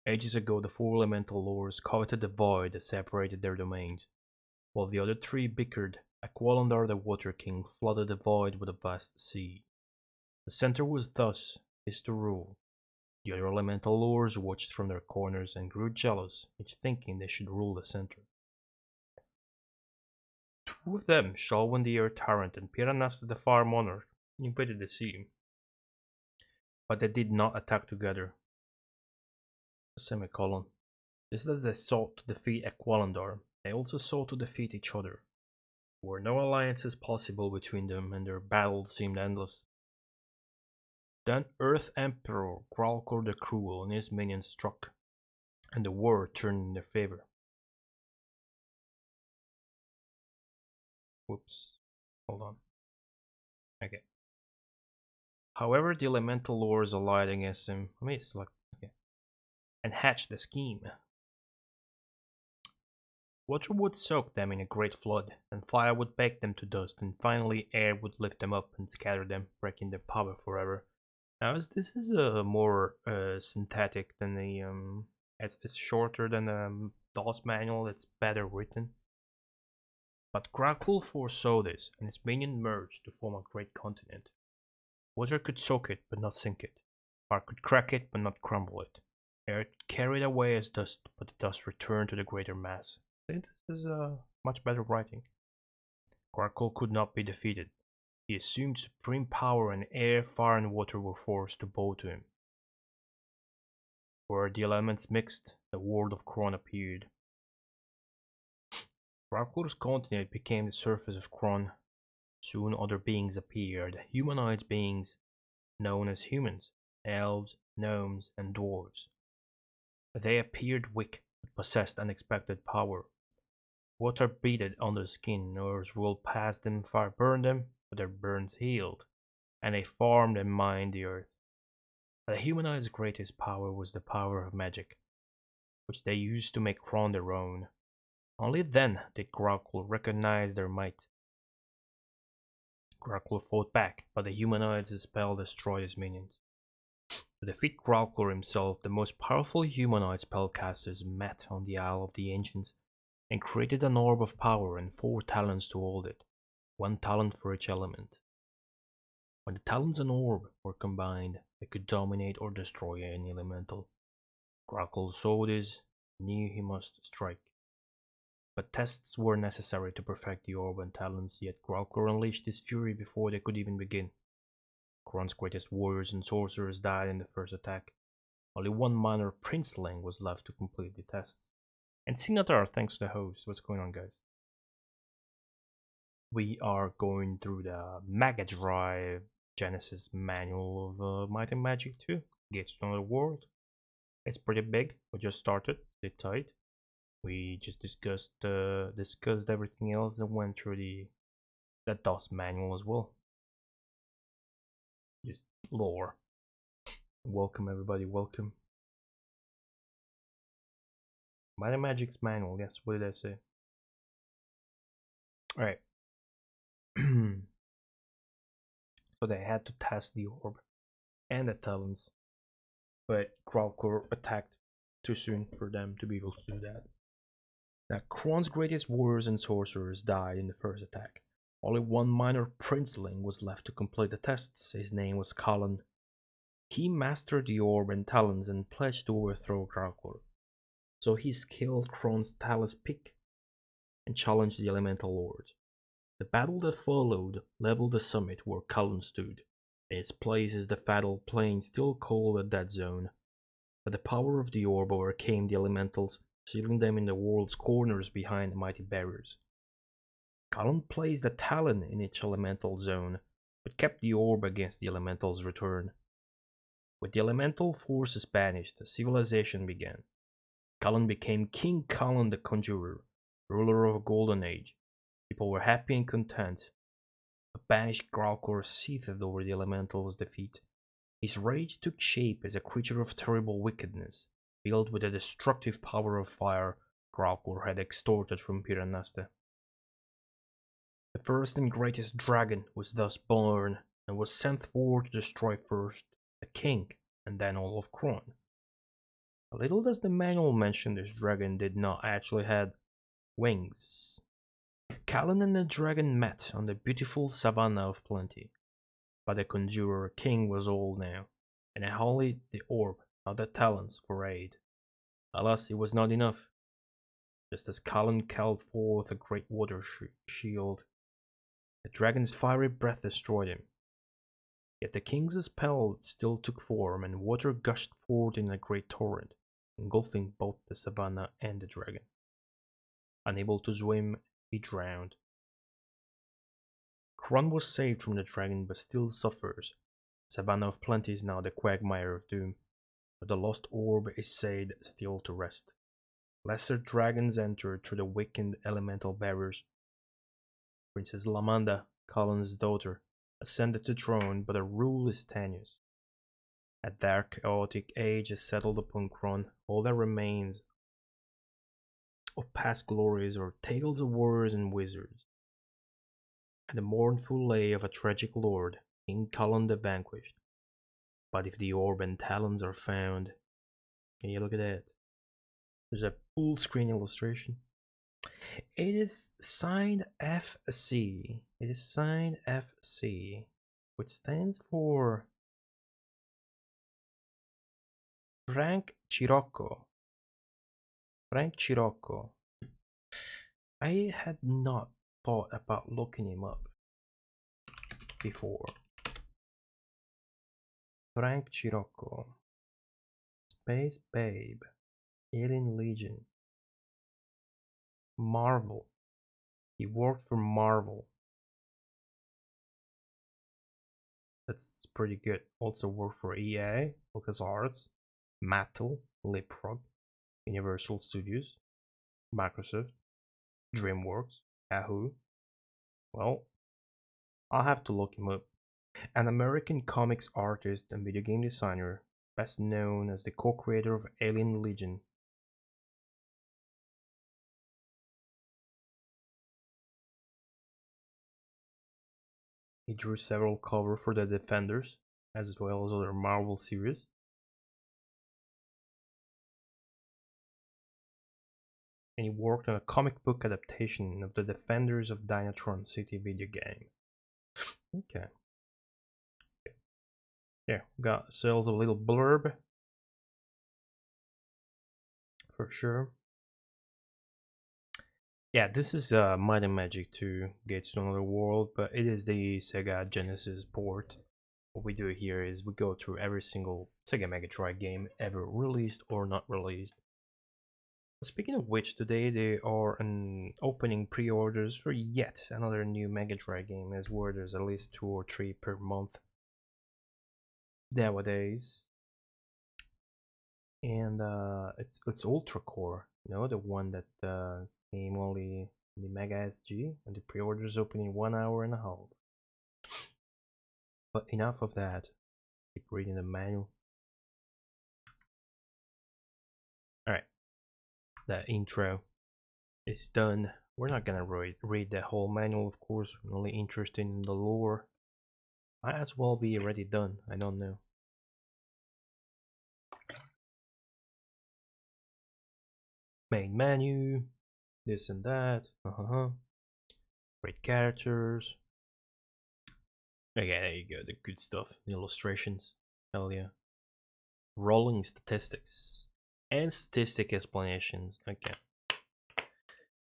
Ages ago, the 4 elemental lords coveted the void that separated their domains. While the other 3 bickered, Aqualandar the Water King flooded the void with a vast sea. The center was thus his to rule. The other elemental lords watched from their corners and grew jealous, each thinking they should rule the center. 2 of them, Shalwyn the Air Tyrant and Piranasta the Fire Monarch, invaded the sea. But they did not attack together. semicolon. Just as they sought to defeat Aqualandar, they also sought to defeat each other. There were no alliances possible between them, and their battles seemed endless. Then Earth Emperor Gralkor the Cruel and his minions struck, and the war turned in their favor. Whoops. Hold on. Okay. However, the elemental lords allied against him. Let me select. Okay. And hatched a scheme. Water would soak them in a great flood, and fire would bake them to dust, and finally air would lift them up and scatter them, breaking their power forever. Now, this is more synthetic than the it's shorter than the DOS manual. It's better written. But Grackle foresaw this, and its minion merged to form a great continent. Water could soak it, but not sink it. Fire could crack it, but not crumble it. Air carried away as dust, but the dust returned to the greater mass. I think this is much better writing. Grackle could not be defeated. He assumed supreme power, and air, fire, and water were forced to bow to him. Where the elements mixed, the world of Kron appeared. Grackle's continent became the surface of Kron. Soon other beings appeared, humanoid beings known as humans, elves, gnomes, and dwarves. They appeared weak, but possessed unexpected power. Water beaded on their skin, Earth's rule passed them, fire burned them, but their burns healed, and they farmed and mined the earth. The humanoids' greatest power was the power of magic, which they used to make Kron their own. Only then did Grackle recognize their might. Grackle fought back, but the humanoids' spell destroyed his minions. To defeat Grackle himself, the most powerful humanoid spellcasters met on the Isle of the Ancients and created an orb of power and 4 talents to hold it, 1 talent for each element. When the talents and orb were combined, they could dominate or destroy any elemental. Grackle saw this, knew he must strike. But tests were necessary to perfect the orb and talents, yet Grackle unleashed his fury before they could even begin. Kron's greatest warriors and sorcerers died in the first attack. Only 1 minor princeling was left to complete the tests. And Sinatar, thanks to the host. What's going on, guys? We are going through the Mega Drive Genesis manual of Might and Magic 2. Gates to Another World. It's pretty big. We just started. Sit tight. We just discussed everything else and went through the DOS manual as well. Just lore. Welcome everybody, welcome. Might and Magic's manual, yes, what did I say? Alright. So they had to test the orb and the talents, but Grackle attacked too soon for them to be able to do that. Now, Kron's greatest warriors and sorcerers died in the first attack. Only 1 minor princeling was left to complete the tests. His name was Colin. He mastered the orb and talents and pledged to overthrow Grackle. So he scaled Kron's talus peak and challenged the elemental lords. The battle that followed leveled the summit where Colin stood. In its place is the fatal plain still called the Dead Zone. But the power of the orb overcame the elementals, sealing them in the world's corners behind the mighty barriers. Colin placed a talon in each elemental zone, but kept the orb against the elemental's return. With the elemental forces banished, a civilization began. Colin became King Colin the Conjurer, ruler of a golden age. People were happy and content. A banished Grackle seethed over the elemental's defeat. His rage took shape as a creature of terrible wickedness, filled with the destructive power of fire Grackle had extorted from Piranasta. The first and greatest dragon was thus born, and was sent forth to destroy first the king, and then all of Kron. A little does the manual mention this dragon did not actually have wings. Callan and the dragon met on the beautiful savannah of plenty, but the conjurer king was old now, and had only the orb, not the talents, for aid. Alas, it was not enough. Just as Callan called forth a great water shield, the dragon's fiery breath destroyed him. Yet the king's spell still took form, and water gushed forth in a great torrent. engulfing both the savannah and the dragon. Unable to swim, he drowned. Kron was saved from the dragon but still suffers. Savannah of Plenty is now the quagmire of doom, but the lost orb is said still to rest. Lesser dragons enter through the weakened elemental barriers. Princess Lamanda, Cullen's daughter, ascended the throne, but her rule is tenuous. A dark, chaotic age has settled upon Kron. All that remains of past glories are tales of warriors and wizards, and the mournful lay of a tragic lord, King Cullen the Vanquished. But if the orb and talons are found, can you look at that? There's a full screen illustration. It is signed FC. It is signed FC, which stands for Frank Chirocco. Frank Chirocco. I had not thought about looking him up before. Frank Chirocco. Space Babe. Alien Legion. Marvel. He worked for Marvel. That's pretty good. Also worked for EA, LucasArts, Mattel, Leapfrog, Universal Studios, Microsoft, DreamWorks, Yahoo. Well, I'll have to look him up. An American comics artist and video game designer, best known as the co-creator of Alien Legion. He drew several covers for the Defenders, as well as other Marvel series. And he worked on a comic book adaptation of the Defenders of Dynatron City video game. Okay. Yeah, got sales a little blurb. For sure. Yeah, this is Might and Magic 2 Gates to Another World, but it is the Sega Genesis port. What we do here is we go through every single Sega Mega Drive game ever released or not released. Speaking of which, today they are opening pre-orders for yet another new Mega Drive game, as where there's at least 2 or 3 per month nowadays. And it's Ultra Core, you know, the one that came only in the Mega SG, and the pre-orders open in 1 hour and a half. But enough of that. Keep reading the manual. Alright, the intro is done. We're not gonna read the whole manual, of course. We're only interested in the lore. Might as well be already done. I don't know. Main menu, this and that. Great characters. Okay, there you go. The good stuff. The illustrations. Hell yeah. Rolling statistics and statistic explanations. Okay.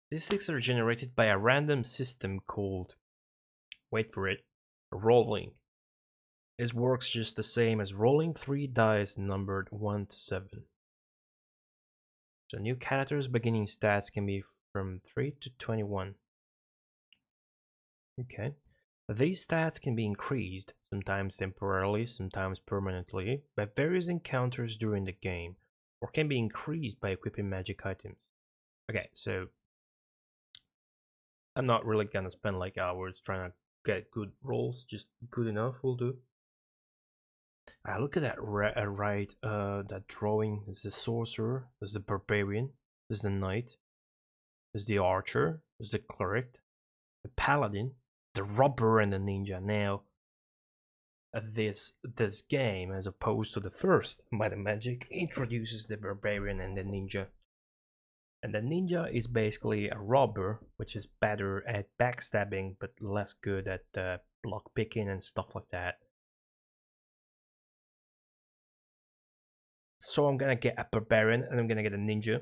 Statistics are generated by a random system called, wait for it, rolling. This works just the same as rolling 3 dice numbered 1 to 7. So new characters' beginning stats can be from 3 to 21. Okay. These stats can be increased, sometimes temporarily, sometimes permanently, by various encounters during the game, or can be increased by equipping magic items. Okay, so I'm not really gonna spend like hours trying to get good rolls, just good enough will do. Look at that right, that drawing. This is the sorcerer, this is the barbarian, this is the knight, this is the archer, this is the cleric, the paladin, the robber, and the ninja. Now, this game, as opposed to the first Might and Magic, introduces the barbarian and the ninja. And the ninja is basically a robber, which is better at backstabbing but less good at block picking and stuff like that. So I'm gonna get a barbarian and I'm gonna get a ninja.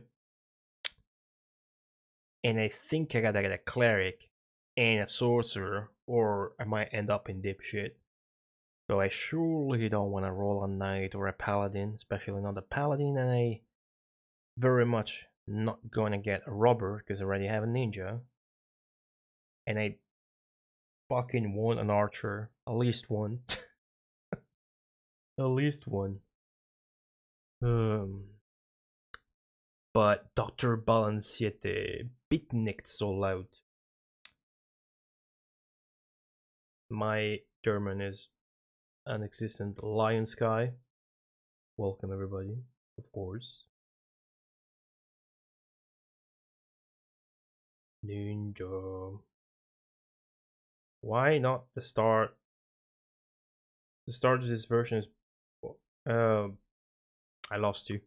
And I think I gotta get a cleric and a sorcerer, or I might end up in dipshit. So I surely don't want to roll a knight or a paladin, especially not a paladin, and very much not gonna get a robber because I already have a ninja. And I fucking want an archer. At least one. At least one. But Dr. Balanciete bit nicht so laut. My German is non-existent. Lion Sky. Welcome everybody, of course. Ninja. Why not the start? The start of this version is. I lost you.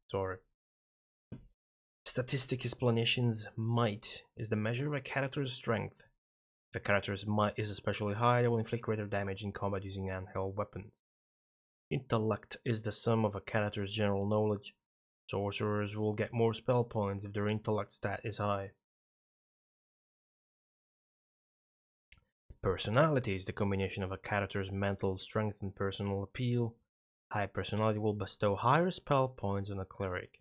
Sorry. Statistic explanations. Might is the measure of a character's strength. If a character's might is especially high, they will inflict greater damage in combat using handheld weapons. Intellect is the sum of a character's general knowledge. Sorcerers will get more spell points if their intellect stat is high. Personality is the combination of a character's mental strength and personal appeal. High personality will bestow higher spell points on a cleric.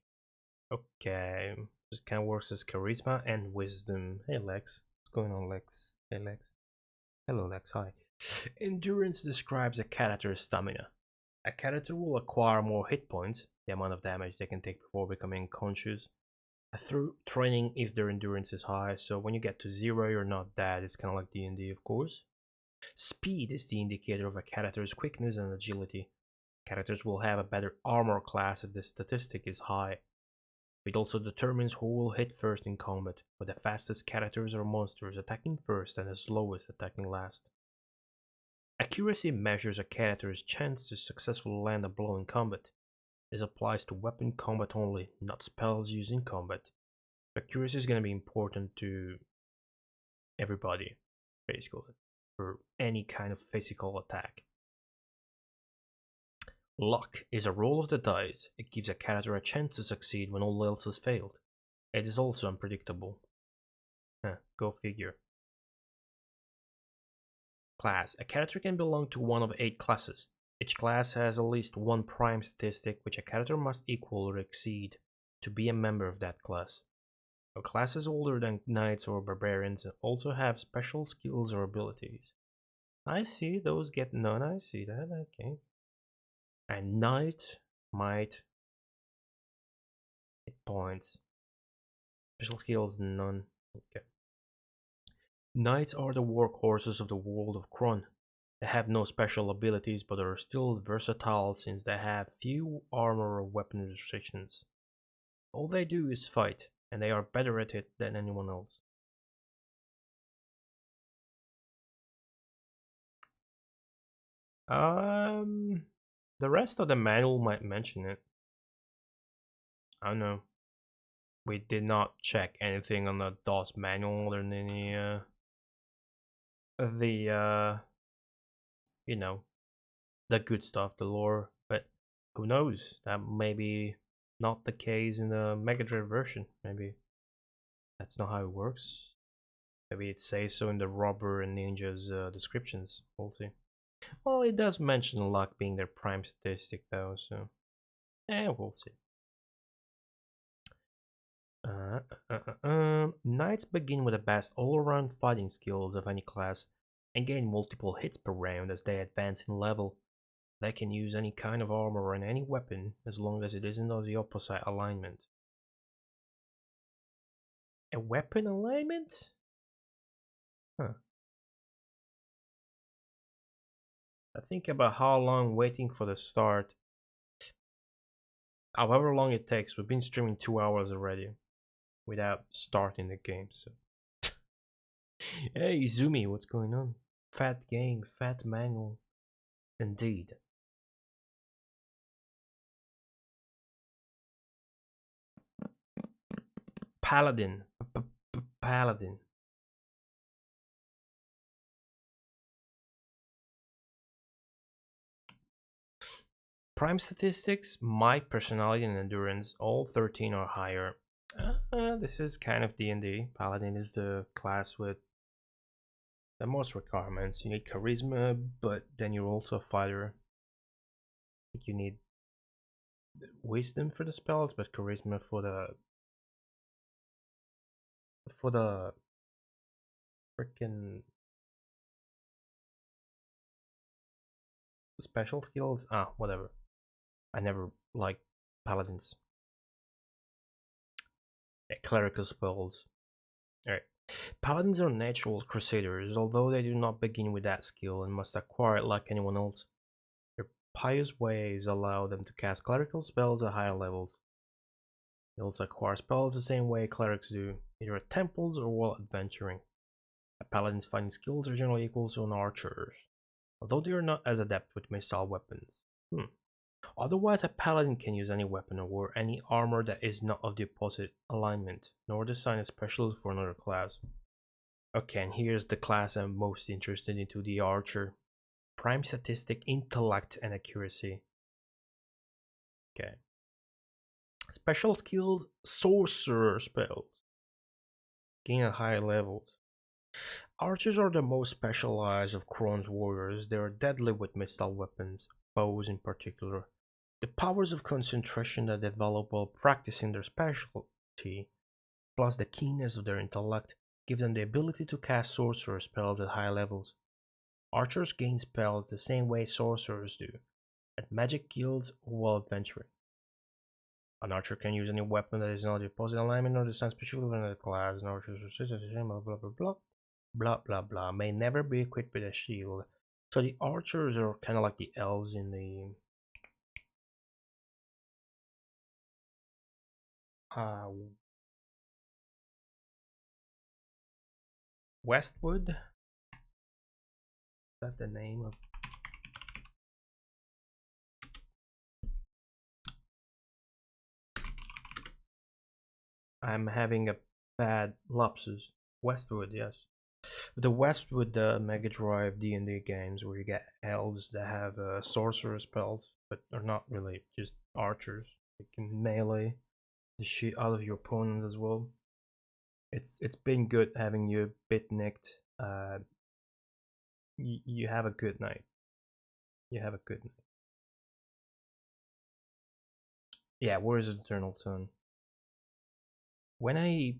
Okay, this kind of works as charisma and wisdom. Hey Lex, what's going on, Lex? Hey Lex. Hello Lex, hi. Endurance describes a character's stamina. A character will acquire more hit points, the amount of damage they can take before becoming conscious, through training if their endurance is high. So when you get to 0, you're not dead. It's kind of like D&D, of course. Speed is the indicator of a character's quickness and agility. Characters will have a better armor class if the statistic is high. It also determines who will hit first in combat, with the fastest characters or monsters attacking first and the slowest attacking last. Accuracy measures a character's chance to successfully land a blow in combat. This applies to weapon combat only, not spells used in combat. Accuracy is going to be important to everybody, basically, for any kind of physical attack. Luck is a roll of the dice. It gives a character a chance to succeed when all else has failed. It is also unpredictable. Go figure. Class. A character can belong to one of 8 classes. Each class has at least one prime statistic which a character must equal or exceed to be a member of that class. Classes older than knights or barbarians also have special skills or abilities. I see, those get none, I see that, okay. And knight, might, hit points. Special skills, none. Okay. Knights are the workhorses of the world of Kron. They have no special abilities but are still versatile since they have few armor or weapon restrictions. All they do is fight, and they are better at it than anyone else. The rest of the manual might mention it. I don't know. We did not check anything on the DOS manual other than any you know, the good stuff, the lore, but who knows? That may be not the case in the Mega Drive version. Maybe that's not how it works. Maybe it says so in the Robber and Ninja's descriptions. We'll see. Well, it does mention luck being their prime statistic though, so we'll see. Knights begin with the best all-around fighting skills of any class and gain multiple hits per round as they advance in level. They can use any kind of armor and any weapon as long as it isn't on the opposite alignment. A weapon alignment? Huh. I think about how long waiting for the start. However long it takes, we've been streaming 2 hours already without starting the game, so. Hey Izumi, what's going on? Fat game, fat manual. Indeed. Paladin. Paladin. Prime statistics, might, personality, and endurance, all 13 or higher. This is kind of D&D. Paladin is the class with the most requirements. You need charisma, but then you're also a fighter. I think you need wisdom for the spells, but charisma for the freaking special skills. Ah, whatever. I never liked paladins. Yeah, clerical spells. Alright. Paladins are natural crusaders, although they do not begin with that skill and must acquire it like anyone else. Their pious ways allow them to cast clerical spells at higher levels. They also acquire spells the same way clerics do, either at temples or while adventuring. A paladin's fighting skills are generally equal to an archer's, although they are not as adept with missile weapons. Otherwise, a paladin can use any weapon or any armor that is not of the opposite alignment, nor designed especially for another class. Okay, and here's the class I'm most interested into, the archer. Prime statistic, intellect, and accuracy. Okay. Special skills, sorcerer spells. Gain at higher levels. Archers are the most specialized of Khron's warriors. They are deadly with missile weapons, bows in particular. The powers of concentration that develop while practicing their specialty, plus the keenness of their intellect, give them the ability to cast sorcerer spells at high levels. Archers gain spells the same way sorcerers do, at magic guilds or while adventuring. An archer can use any weapon that is not the opposite alignment or designed specially for another class. An archer's blah blah blah blah blah blah blah may never be equipped with a shield. So the archers are kind of like the elves in the Westwood. Is that the name of? I'm having a bad lapsus. Westwood, yes. The Westwood Mega Drive D&D games where you get elves that have sorcerer spells, but are not really just archers. They can melee the shit out of your opponents as well. It's been good having you bit nicked. You have a good night. You have a good night. Yeah, Warriors of the Eternal Sun. When I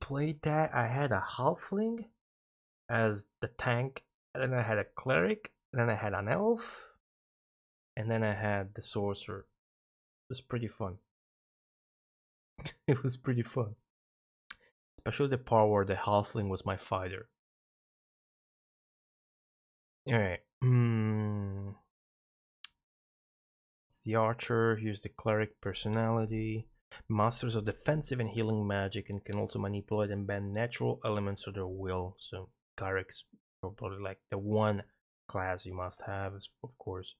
played that, I had a halfling as the tank, and then I had a cleric, and then I had an elf, and then I had the sorcerer. It was pretty fun. It was pretty fun. Especially the part where the halfling was my fighter. Alright. It's the archer, here's the cleric personality. Masters of defensive and healing magic and can also manipulate and bend natural elements to their will. So clerics are probably like the one class you must have, of course.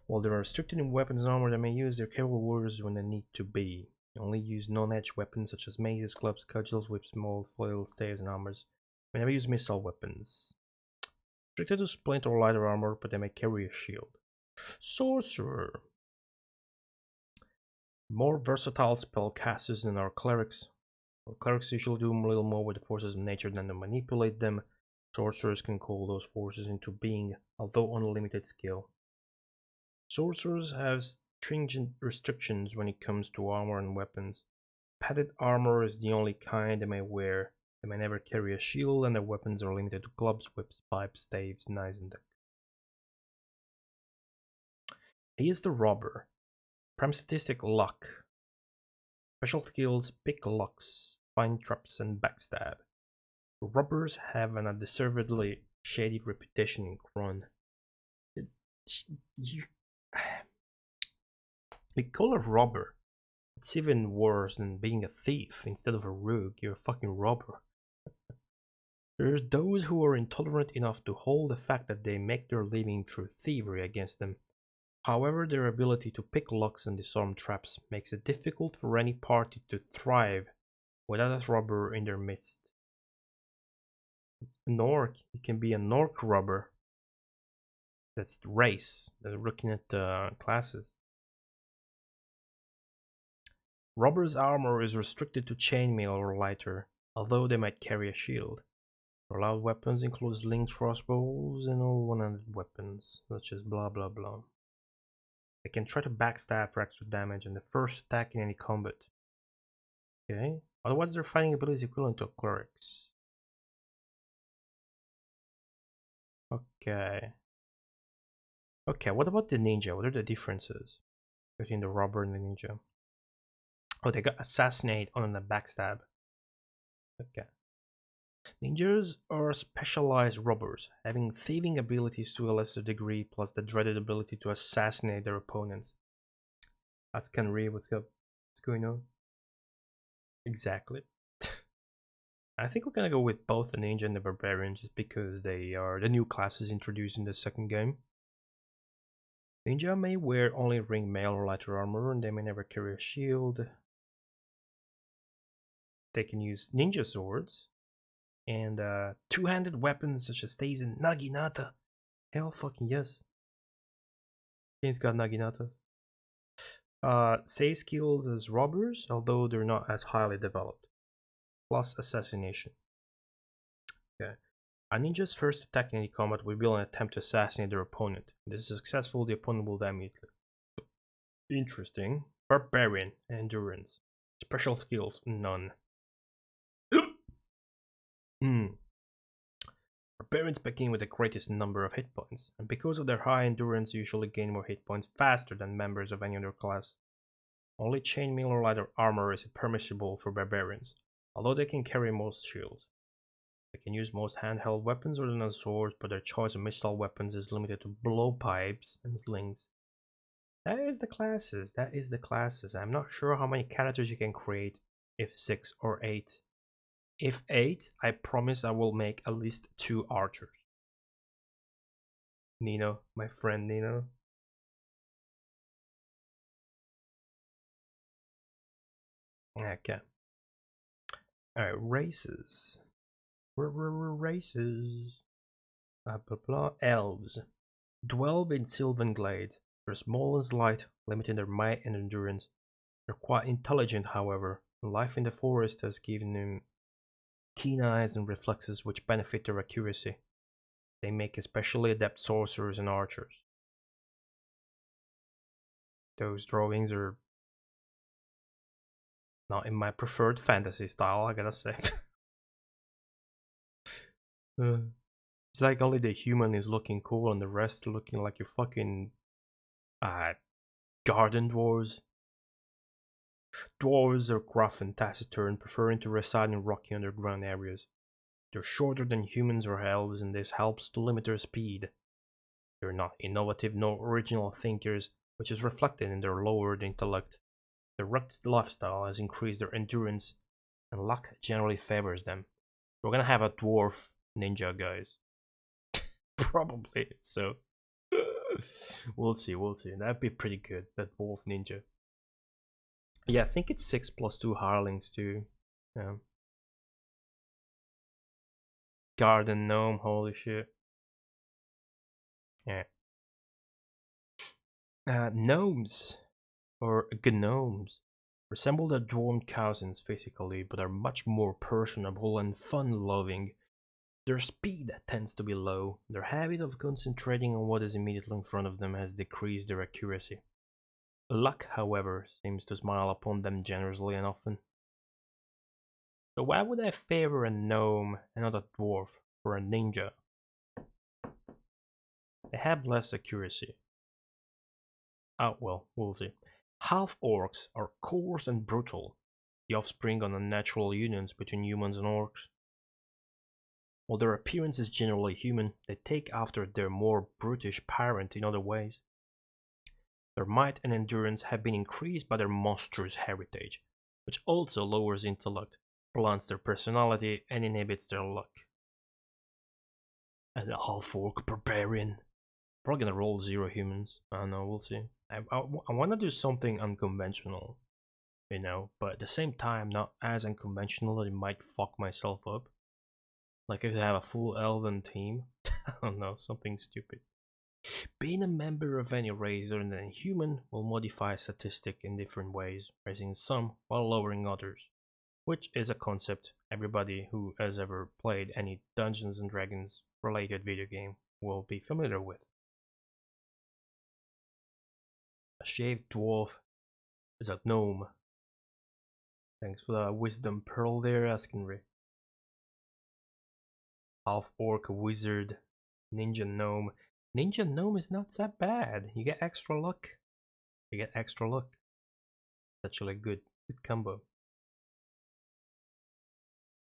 While they are restricted in weapons and armor, they may use their capable warriors when they need to be. They only use non-edge weapons such as maces, clubs, cudgels, whips, molds, flails, staves, and hammers. They never use missile weapons. Restricted to splint or lighter armor, but they may carry a shield. Sorcerer. More versatile spellcasters than our clerics. Our clerics usually do a little more with the forces of nature than to manipulate them. Sorcerers can call those forces into being, although on a limited scale. Sorcerers have stringent restrictions when it comes to armor and weapons. Padded armor is the only kind they may wear. They may never carry a shield, and their weapons are limited to clubs, whips, pipes, staves, knives, and decks. He is the robber. Prime statistic, luck. Special skills, pick locks, find traps, and backstab. Robbers have an undeservedly shady reputation in Khron. We call a robber. It's even worse than being a thief. Instead of a rogue, you're a fucking robber. There's those who are intolerant enough to hold the fact that they make their living through thievery against them. However, their ability to pick locks and disarm traps makes it difficult for any party to thrive without a robber in their midst. An orc, you can be an orc robber. That's the race. They're looking at the classes. Robber's armor is restricted to chainmail or lighter, although they might carry a shield. Allowed weapons include slings, crossbows, and all one-handed weapons, such as blah blah blah. They can try to backstab for extra damage and the first attack in any combat. Okay. Otherwise, their fighting ability is equivalent to a cleric's. Okay. Okay, what about the ninja? What are the differences between the robber and the ninja? Oh, they got assassinate on the backstab. Okay. Ninjas are specialized robbers, having thieving abilities to a lesser degree, plus the dreaded ability to assassinate their opponents. Ask Henry, what's up? What's going on? Exactly. I think we're gonna go with both the ninja and the barbarian just because they are the new classes introduced in the second game. Ninja may wear only ring mail or lighter armor, and they may never carry a shield. They can use ninja swords and two-handed weapons such as stays and naginata. Hell fucking yes. Game's got naginatas. Save skills as robbers, although they're not as highly developed. Plus assassination. Okay. A ninja's first attack in any combat will be an attempt to assassinate their opponent. If this is successful, the opponent will die immediately. Interesting. Barbarian, endurance. Special skills, none. Barbarians begin with the greatest number of hit points, and because of their high endurance, usually gain more hit points faster than members of any other class. Only chainmail or lighter armor is permissible for barbarians, although they can carry most shields. They can use most handheld weapons other than swords, but their choice of missile weapons is limited to blowpipes and slings. That is the classes. That is the classes. I'm not sure how many characters you can create, if 6 or 8. If 8, I promise I will make at least 2 archers. Nino, my friend Nino. Okay. Alright, races. Races. Blah blah blah. Elves. Dwell in Sylvan Glades. They're small and slight, limiting their might and endurance. They're quite intelligent, however. Life in the forest has given them keen eyes and reflexes which benefit their accuracy. They make especially adept sorcerers and archers. Those drawings are not in my preferred fantasy style, I gotta say. It's like only the human is looking cool and the rest are looking like your fucking garden dwarves. Dwarves are gruff and taciturn, preferring to reside in rocky underground areas. They're shorter than humans or elves, and this helps to limit their speed. They're not innovative nor original thinkers, which is reflected in their lowered intellect. Their rugged lifestyle has increased their endurance, and luck generally favors them. We're gonna have a dwarf ninja, guys. Probably, so. We'll see. That'd be pretty good, that dwarf ninja. Yeah, I think it's 6 plus 2 hirelings too. Yeah. Garden gnome, holy shit. Yeah. Gnomes, or gnomes, resemble their dwarven cousins physically, but are much more personable and fun-loving. Their speed tends to be low. Their habit of concentrating on what is immediately in front of them has decreased their accuracy. Luck, however, seems to smile upon them generously and often. So why would I favor a gnome and not a dwarf for a ninja? They have less accuracy. Oh well, we'll see. Half-orcs are coarse and brutal, the offspring of unnatural unions between humans and orcs. While their appearance is generally human, they take after their more brutish parent in other ways. Their might and endurance have been increased by their monstrous heritage, which also lowers intellect, blunts their personality, and inhibits their luck. And a half-orc barbarian. Probably gonna roll 0 humans. I don't know, we'll see. I want to do something unconventional, you know, but at the same time, not as unconventional that it might fuck myself up. Like if I have a full elven team. I don't know, something stupid. Being a member of any race other than human will modify a statistic in different ways, raising some while lowering others, which is a concept everybody who has ever played any Dungeons and Dragons related video game will be familiar with. A shaved dwarf is a gnome. Thanks for the wisdom pearl there, Askenry. Half orc wizard, ninja gnome. Ninja gnome is not that bad. You get extra luck. You get extra luck. It's actually a good combo.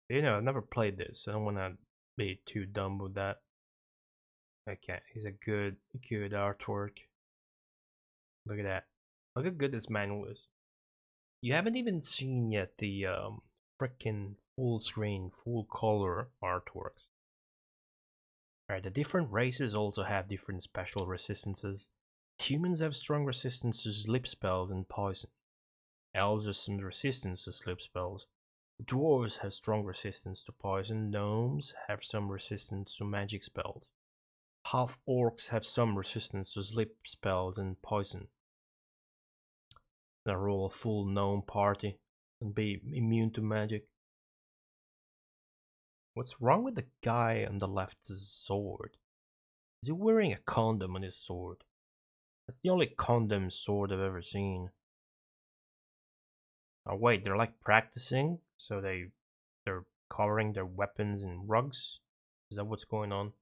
You know, I've never played this. I don't want to be too dumb with that. Okay, he's a good artwork. Look at that. Look how good this manual is. You haven't even seen yet the frickin' full screen, full color artworks. Alright, the different races also have different special resistances. Humans have strong resistance to sleep spells and poison. Elves have some resistance to sleep spells. Dwarves have strong resistance to poison. Gnomes have some resistance to magic spells. Half orcs have some resistance to sleep spells and poison. They roll a full gnome party and be immune to magic. What's wrong with the guy on the left's sword? Is he wearing a condom on his sword? That's the only condom sword I've ever seen. Oh wait, they're like practicing, so they're covering their weapons in rugs? Is that what's going on?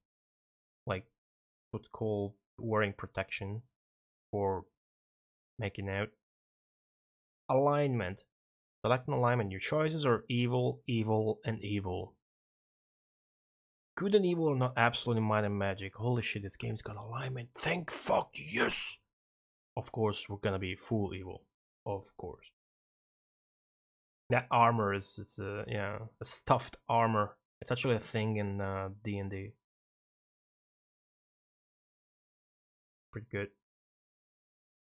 Like what's called wearing protection for making out? Alignment. Select an alignment. Your choices are evil, evil, and evil. Good and evil are not absolute in might and magic. Holy shit, this game's got alignment. Thank fuck yes! Of course, we're gonna be full evil. Of course. That armor is, it's a, yeah, a stuffed armor. It's actually a thing in D&D. Pretty good.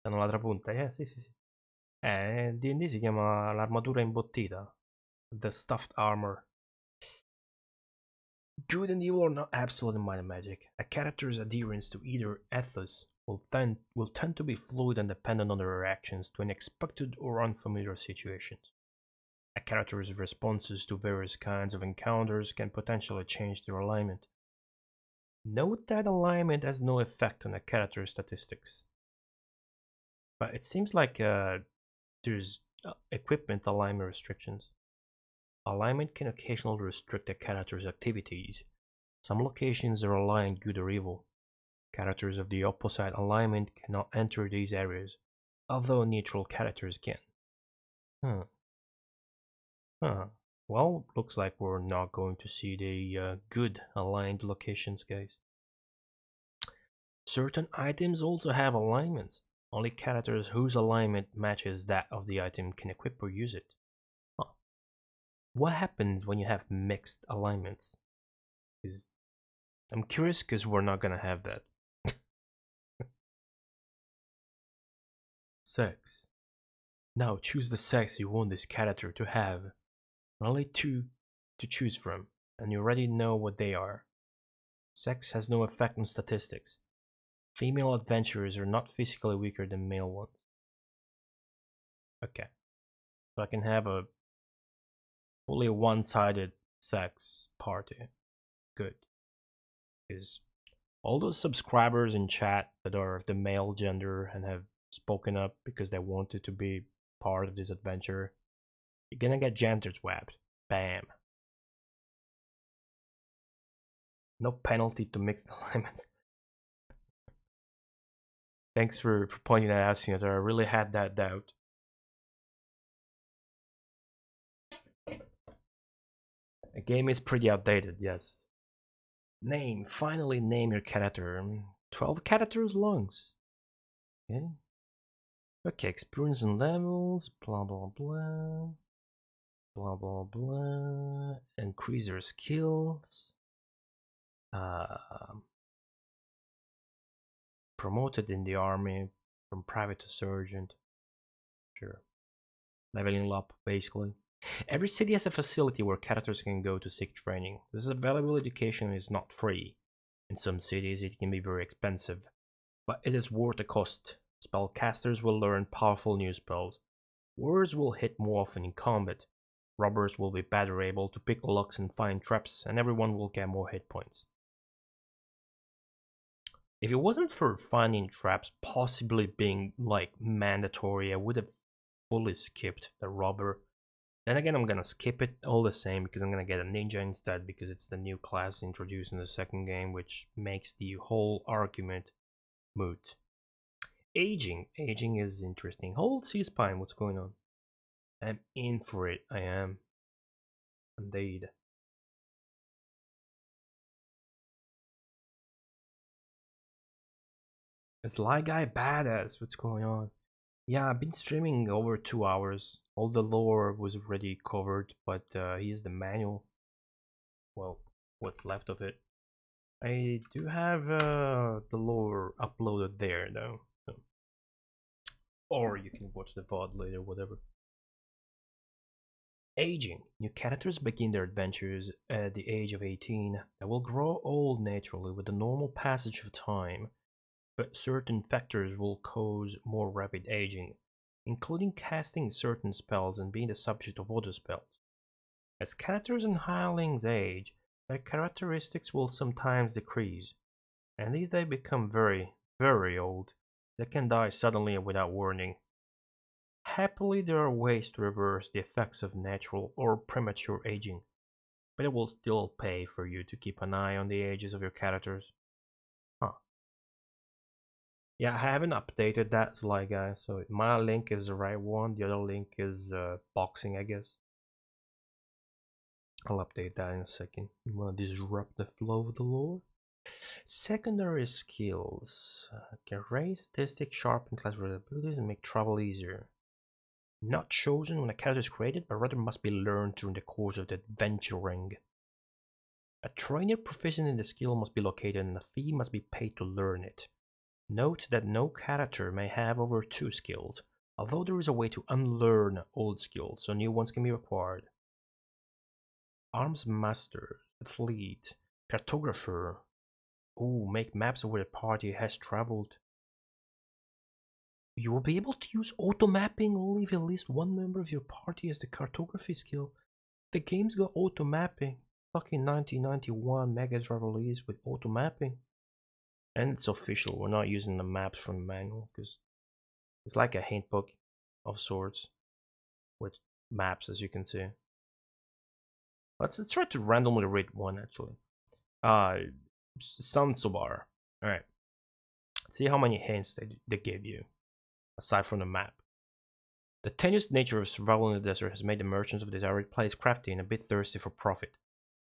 Stanno l'altra punta, sì sì sì. D&D si chiama l'armatura imbottita. The stuffed armor. Good and evil are not absolute in might and magic. A character's adherence to either ethos will tend to be fluid and dependent on their reactions to unexpected or unfamiliar situations. A character's responses to various kinds of encounters can potentially change their alignment. Note that alignment has no effect on a character's statistics. But it seems like there's equipment alignment restrictions. Alignment can occasionally restrict a character's activities. Some locations are aligned good or evil. Characters of the opposite alignment cannot enter these areas, although neutral characters can. Well, looks like we're not going to see the good aligned locations, guys. Certain items also have alignments. Only characters whose alignment matches that of the item can equip or use it. What happens when you have mixed alignments? I'm curious because we're not gonna have that. Sex. Now choose the sex you want this character to have. Only two to choose from, and you already know what they are. Sex has no effect on statistics. Female adventurers are not physically weaker than male ones. Okay. So I can have a fully one-sided sex party. Good. Because all those subscribers in chat that are of the male gender and have spoken up because they wanted to be part of this adventure, you're gonna get gender swapped. Bam. No penalty to mixed alignments. Thanks for pointing that out, Senator. I really had that doubt. The game is pretty outdated, yes. Name. Finally name your character. 12 characters longs. Okay. Okay, experience and levels. Blah blah blah. Blah blah blah. Increase your skills. Promoted in the army from private to sergeant. Sure. Leveling up, basically. Every city has a facility where characters can go to seek training. This is a valuable education and is not free. In some cities it can be very expensive, but it is worth the cost. Spellcasters will learn powerful new spells. Warriors will hit more often in combat. Robbers will be better able to pick locks and find traps, and everyone will get more hit points. If it wasn't for finding traps possibly being like mandatory, I would have fully skipped the robber. Then again, I'm gonna skip it all the same because I'm gonna get a ninja instead because it's the new class introduced in the second game, which makes the whole argument moot. Aging is interesting. Hold C-spine, what's going on? I'm in for it, I am. Indeed. Sly Guy Badass, what's going on? Yeah, I've been streaming over 2 hours. All the lore was already covered, but here's the manual. Well, what's left of it. I do have the lore uploaded there though. So. Or you can watch the VOD later, whatever. Aging. New characters begin their adventures at the age of 18. They will grow old naturally with the normal passage of time, but certain factors will cause more rapid aging, including casting certain spells and being the subject of other spells. As characters and hirelings age, their characteristics will sometimes decrease, and if they become very, very old, they can die suddenly and without warning. Happily, there are ways to reverse the effects of natural or premature aging, but it will still pay for you to keep an eye on the ages of your characters. Huh. Yeah, I haven't updated that Sly Guy, so my link is the right one, the other link is boxing, I guess. I'll update that in a second. You want to disrupt the flow of the lore? Secondary skills can raise statistic, sharpen class abilities, and make travel easier. Not chosen when a character is created, but rather must be learned during the course of the adventuring. A trainer proficient in the skill must be located and a fee must be paid to learn it. Note that no character may have over 2 skills, although there is a way to unlearn old skills, so new ones can be acquired. Arms Master, Athlete, Cartographer. Ooh, make maps of where the party has traveled. You will be able to use auto mapping only if at least one member of your party has the cartography skill. The game's got auto mapping. Fucking 1991 Mega Drive release with auto mapping. And it's official, we're not using the maps from the manual because it's like a hint book of sorts with maps, as you can see. Let's try to randomly read one actually. Sansobar. Alright. See how many hints they give you, aside from the map. The tenuous nature of survival in the desert has made the merchants of this arid place crafty and a bit thirsty for profit.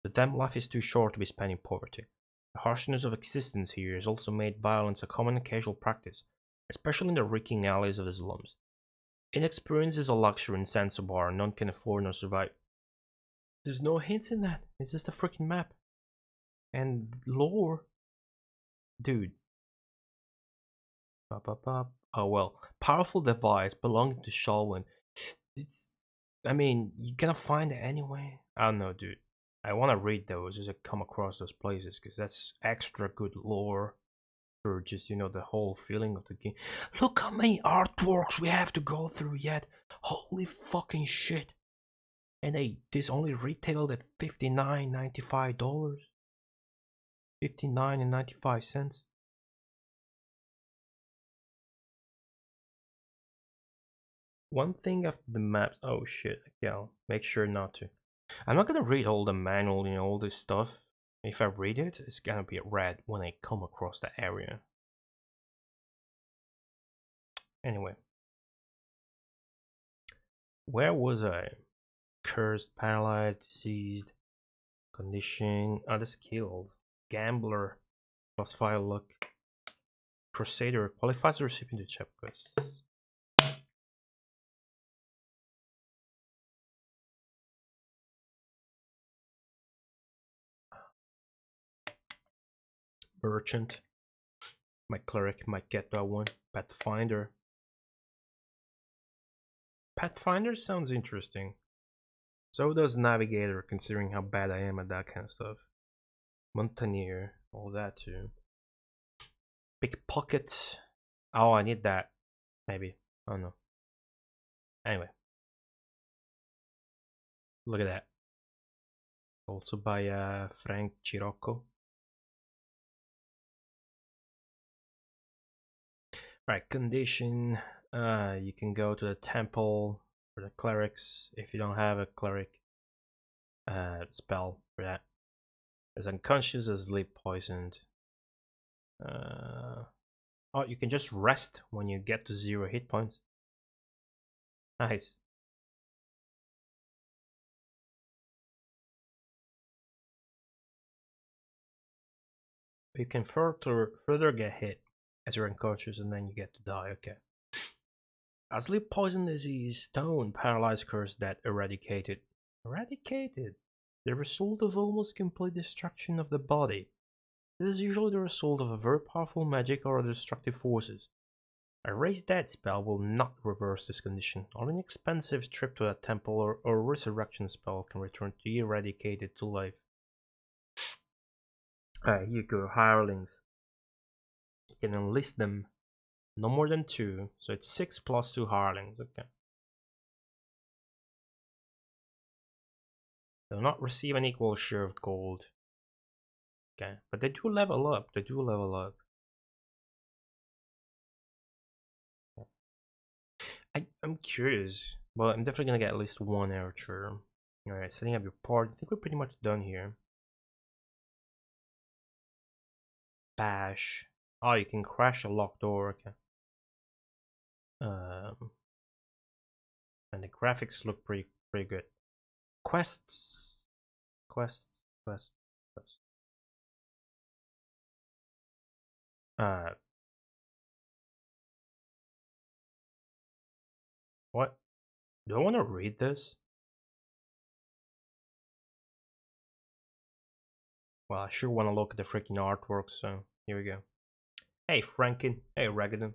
The damn life is too short to be spent in poverty. The harshness of existence here has also made violence a common and casual practice, especially in the reeking alleys of the slums. Inexperience is a luxury in Zanzibar, and none can afford nor survive. There's no hints in that. It's just a freaking map. And lore. Dude. Oh well. Powerful device belonging to Shalwyn. It's... I mean, you're gonna find it anyway. I don't know, dude. I want to read those as I come across those places, because that's extra good lore for just, you know, the whole feeling of the game. Look how many artworks we have to go through yet. Holy fucking shit. And this only retailed at $59.95. $59.95. One thing after the maps. Oh shit. Okay, I'll make sure not to. I'm not gonna read all the manual, you know, all this stuff. If I read it, it's gonna be red when I come across the area. Anyway. Where was I? Cursed, paralyzed, diseased, condition, other skills, gambler, +5 luck, crusader, qualifies the recipient to checklist. Merchant. My cleric might get that one. Pathfinder. Pathfinder sounds interesting. So does Navigator, considering how bad I am at that kind of stuff. Mountaineer, all that too. Pickpocket. Oh, I need that. Maybe. I don't know. Anyway. Look at that. Also by Frank Chirocco. Right, condition. You can go to the temple for the clerics if you don't have a cleric spell for that. As unconscious, as sleep poisoned. Oh, you can just rest when you get to 0 hit points. Nice. You can further get hit as you're unconscious and then you get to die, okay. A sleep poison disease, stone, paralyzed curse that eradicated. Eradicated? The result of almost complete destruction of the body. This is usually the result of a very powerful magic or destructive forces. A raise dead spell will not reverse this condition. Only an expensive trip to a temple or resurrection spell can return the eradicated to life. Here you go, hirelings. You can enlist them no more than 2, so it's 6 plus 2 hirelings, okay. They'll not receive an equal share of gold. Okay, but they do level up, I'm curious. Well, I'm definitely gonna get at least 1 archer. Alright, setting up your part. I think we're pretty much done here. Bash. Oh, you can crash a locked door, okay. And the graphics look pretty good. Quests. What? Do I want to read this? Well, I sure want to look at the freaking artwork, so here we go. Hey, Franken. Hey, Ragadan.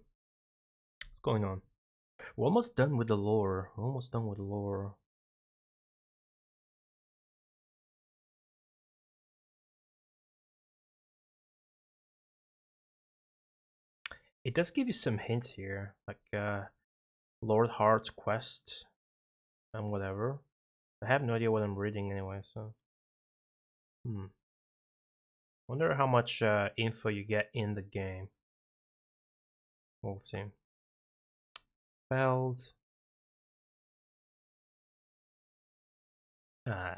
What's going on? We're almost done with the lore. It does give you some hints here, like Lord Heart's quest and whatever. I have no idea what I'm reading anyway, so. Wonder how much info you get in the game. We'll see. Spells. Oh,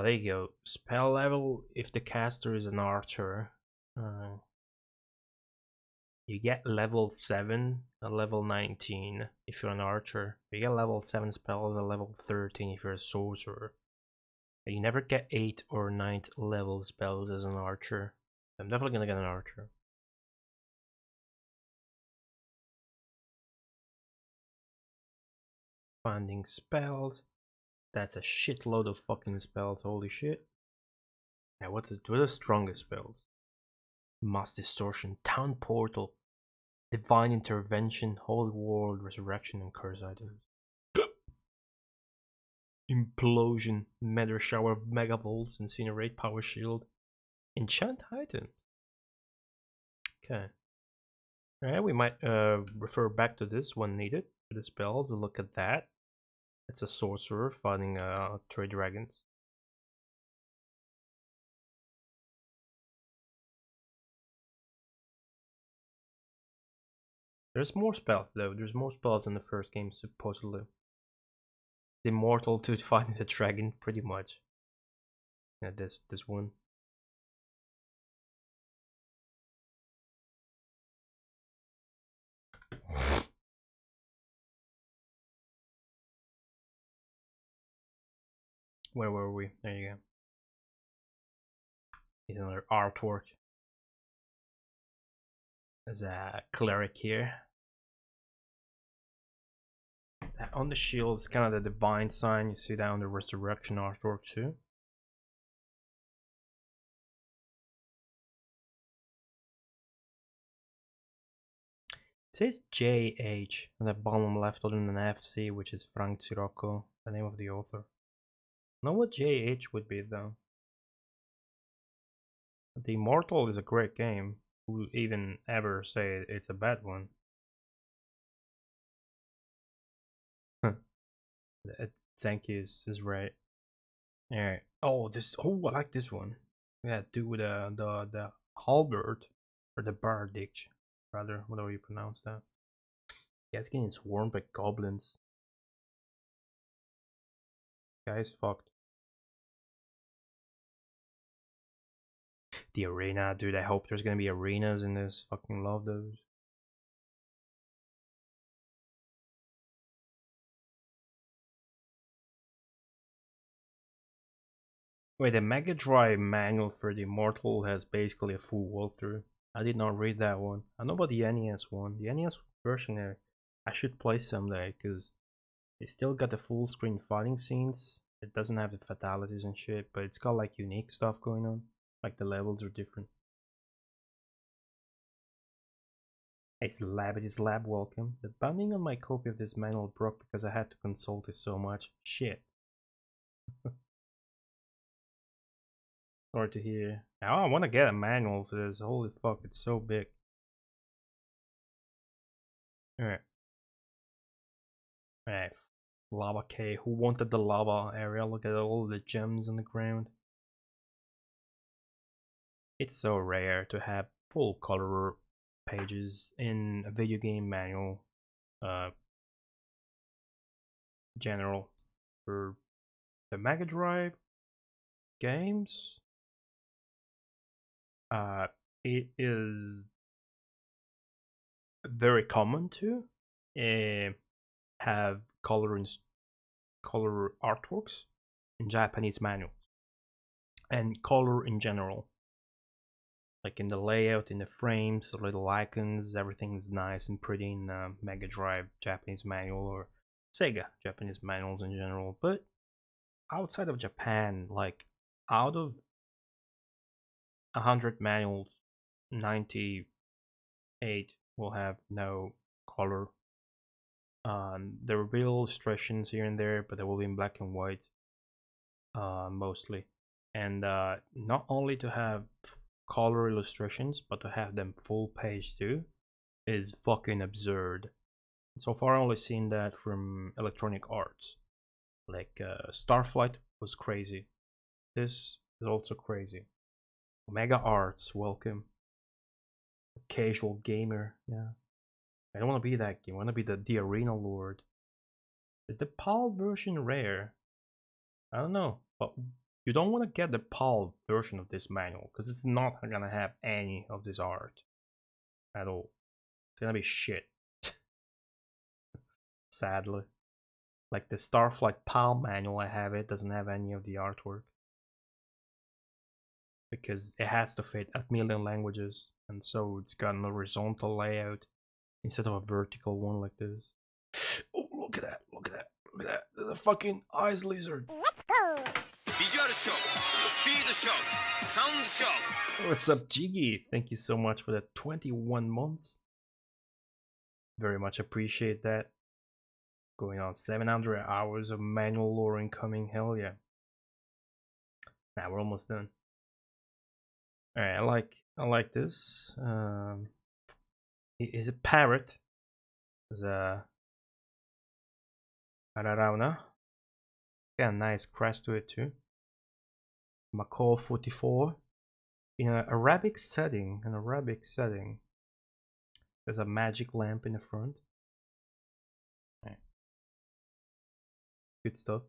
there you go. Spell level, if the caster is an archer. You get level 7 and level 19 if you're an archer. You get level 7 spells and level 13 if you're a sorcerer. You never get 8 or 9th level spells as an archer. I'm definitely gonna get an archer. Finding spells. That's a shitload of fucking spells, holy shit. Yeah, what are the strongest spells? Mass Distortion, Town Portal, Divine Intervention, Holy World, Resurrection, and Curse items. Implosion, Meteor Shower, Megavolts, Incinerate, Power Shield, Enchant item. Okay. Alright, we might refer back to this when needed for the spells. Look at that. It's a sorcerer fighting 3 dragons. There's more spells though. There's more spells in the first game supposedly. Immortal to fight the dragon, pretty much. Yeah, this one. Where were we? There you go. Here's another artwork. There's a cleric here. On the shield, it's kind of the divine sign. You see that on the resurrection artwork too. It says JH on the bottom left, other than FC, which is Frank Sirocco, the name of the author. I don't know what JH would be though. The Immortal is a great game. Who even ever say it's a bad one? Thank you is right. Alright. Oh, I like this one. Yeah, do with the halberd. Or the Bardich, rather, whatever you pronounce that. Yeah, it's getting swarmed by goblins. Guy's fucked. The arena, dude, I hope there's gonna be arenas in this. Fucking love those. Wait, the Mega Drive manual for the Immortal has basically a full walkthrough. I did not read that one. I know about the NES one. The NES version there, I should play someday, because it still got the full screen fighting scenes. It doesn't have the fatalities and shit, but it's got like unique stuff going on. Like the levels are different. It's lab, welcome. The binding on my copy of this manual broke because I had to consult it so much. Shit. Sorry to hear. Now I want to get a manual for this. Holy fuck, it's so big. Alright. Alright. Lava cave. Who wanted the lava area? Look at all the gems on the ground. It's so rare to have full color pages in a video game manual. General. For the Mega Drive games. It is very common to have color artworks in Japanese manuals and color in general, like in the layout, in the frames, the little icons, everything's nice and pretty in Mega Drive Japanese manual or Sega Japanese manuals in general. But outside of Japan, like out of 100 manuals, 98 will have no color. There will be illustrations here and there, but they will be in black and white, mostly. And not only to have color illustrations, but to have them full page too, is fucking absurd. So far, I've only seen that from Electronic Arts. Like Starflight was crazy. This is also crazy. Omega Arts, welcome. Casual gamer, yeah. I don't want to be that game. I want to be the Arena Lord. Is the PAL version rare? I don't know, but you don't want to get the PAL version of this manual because it's not gonna have any of this art at all. It's gonna be shit. Sadly. Like the Starflight PAL manual, I have it, doesn't have any of the artwork. Because it has to fit a million languages, and so it's got an horizontal layout instead of a vertical one like this. Oh, look at that, look at that, look at that. There's a fucking ice lizard. What's up, Jiggy? Thank you so much for the 21 months. Very much appreciate that. Going on 700 hours of manual lore incoming, hell yeah. Now we're almost done. Alright, I like this. Is a parrot. Is a Ararauna. Got a nice crest to it too. Macaw 44. In an Arabic setting, there's a magic lamp in the front. Right. Good stuff.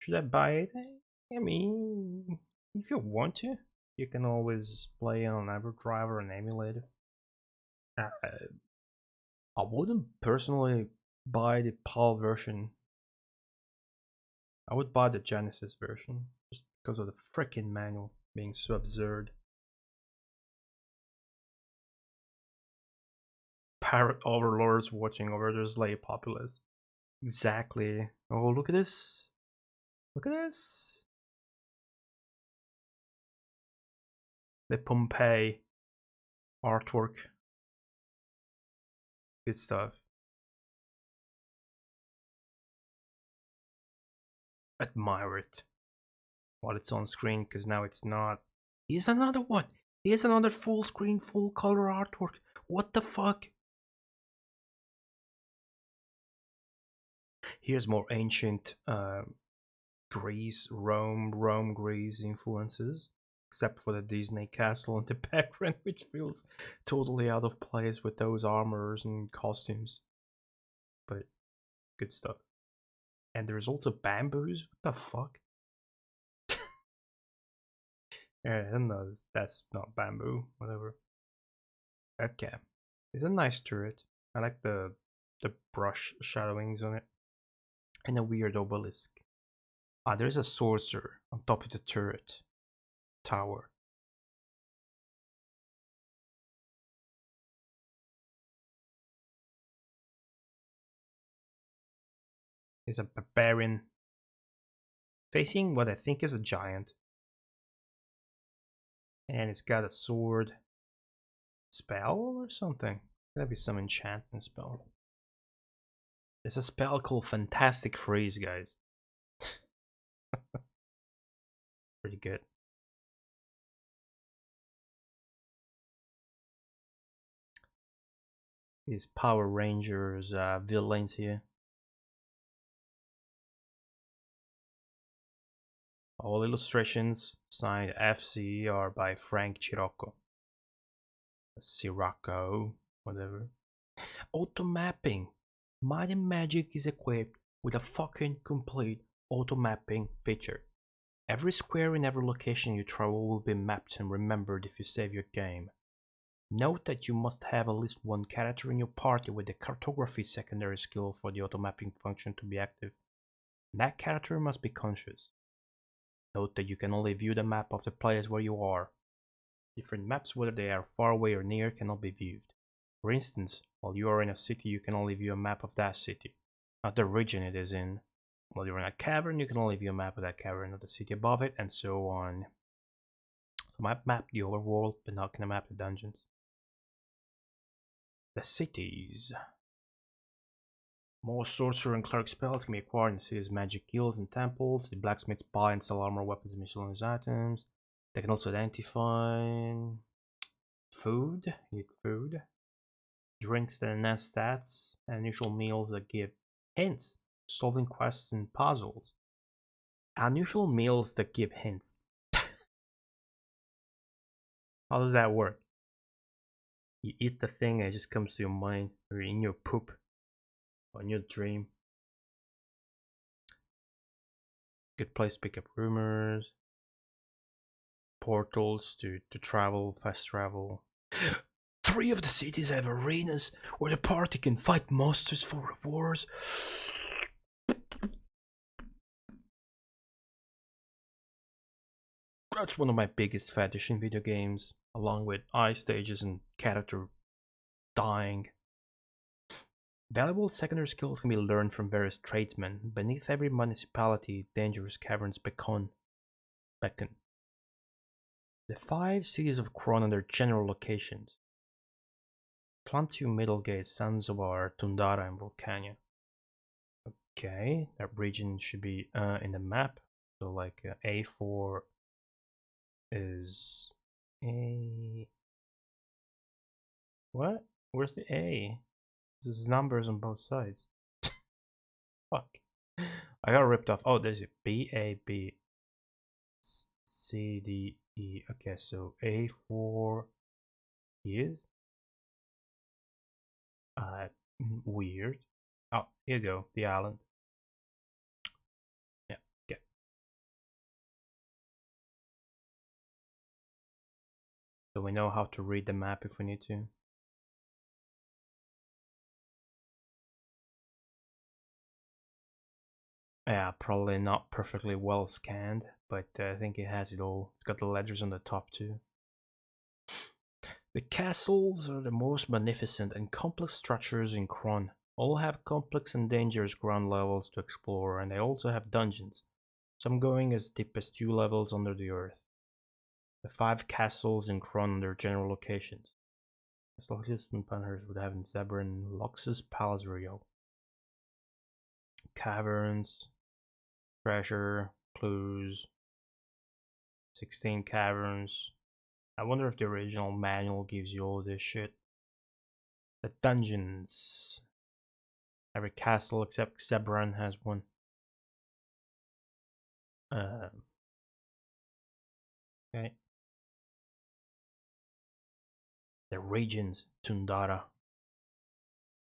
Should I buy it? I mean, if you want to, you can always play on an EverDrive or an emulator. I wouldn't personally buy the PAL version. I would buy the Genesis version just because of the freaking manual being so absurd. Parrot overlords watching over their slave populace. Exactly. Oh, look at this. Look at this. The Pompeii artwork. Good stuff. Admire it while it's on screen, because now it's not. Here's another one. Here's another full screen, full color artwork. What the fuck? Here's more ancient Greece, Rome, Greece influences. except for the Disney castle in the background, which feels totally out of place with those armors and costumes. But good stuff. And there's also bamboos. What the fuck? Yeah, I don't know. That's not bamboo. Whatever. Okay. It's a nice turret. I like the brush shadowings on it. And a weird obelisk. Ah, there's a sorcerer on top of the turret tower. There's a barbarian facing what I think is a giant. And it's got a sword spell or something. Gotta be some enchantment spell. There's a spell called Fantastic Freeze, guys. Pretty good. These Power Rangers villains here. All illustrations signed FC are by Frank Sirocco, whatever. Auto mapping. Might and Magic is equipped with a fucking complete auto mapping feature. Every square in every location you travel will be mapped and remembered if you save your game. Note that you must have at least one character in your party with the cartography secondary skill for the auto mapping function to be active. That character must be conscious. Note that you can only view the map of the place where you are. Different maps, whether they are far away or near, cannot be viewed. For instance, while you are in a city, you can only view a map of that city, not the region it is in. While you're in a cavern, you can only view a map of that cavern, not the city above it, and so on. So map the overworld, but not gonna map the dungeons. The cities. More sorcerer and cleric spells can be acquired in the city's magic guilds and temples. The blacksmiths buy and sell armor, weapons, and miscellaneous items. They can also identify food, eat food, drinks that enhance stats, and unusual meals that give hints, solving quests and puzzles. Unusual meals that give hints. How does that work? You eat the thing and it just comes to your mind, or in your poop, or in your dream. Good place to pick up rumors. Portals to travel, fast travel. 3 of the cities have arenas where the party can fight monsters for rewards. That's one of my biggest fetish in video games, along with eye stages and character dying. Valuable secondary skills can be learned from various tradesmen. Beneath every municipality, dangerous caverns beckon. The 5 cities of Kron and their general locations. Clantiu, Middlegate, Zanzibar, Tundara, and Vulcania. Okay, that region should be in the map. So like A4 is A. What? Where's the A? There's numbers on both sides. Fuck. I got ripped off. Oh, there's a B, A, B, C, D, E. Okay, so A4 is weird. Oh, here you go, the island. Yeah, okay. So we know how to read the map if we need to. Yeah, probably not perfectly well scanned, but I think it has it all. It's got the letters on the top too. The castles are the most magnificent and complex structures in Kron. All have complex and dangerous ground levels to explore, and they also have dungeons, some going as deep as 2 levels under the earth. The 5 castles in Kron are their general locations. As Luxus and Panhers would have in Zebra and Luxus Palace Rio. Caverns, treasure, clues, 16 caverns. I wonder if the original manual gives you all this shit. The dungeons. Every castle except Zebran has one. Okay. The regions, Tundara,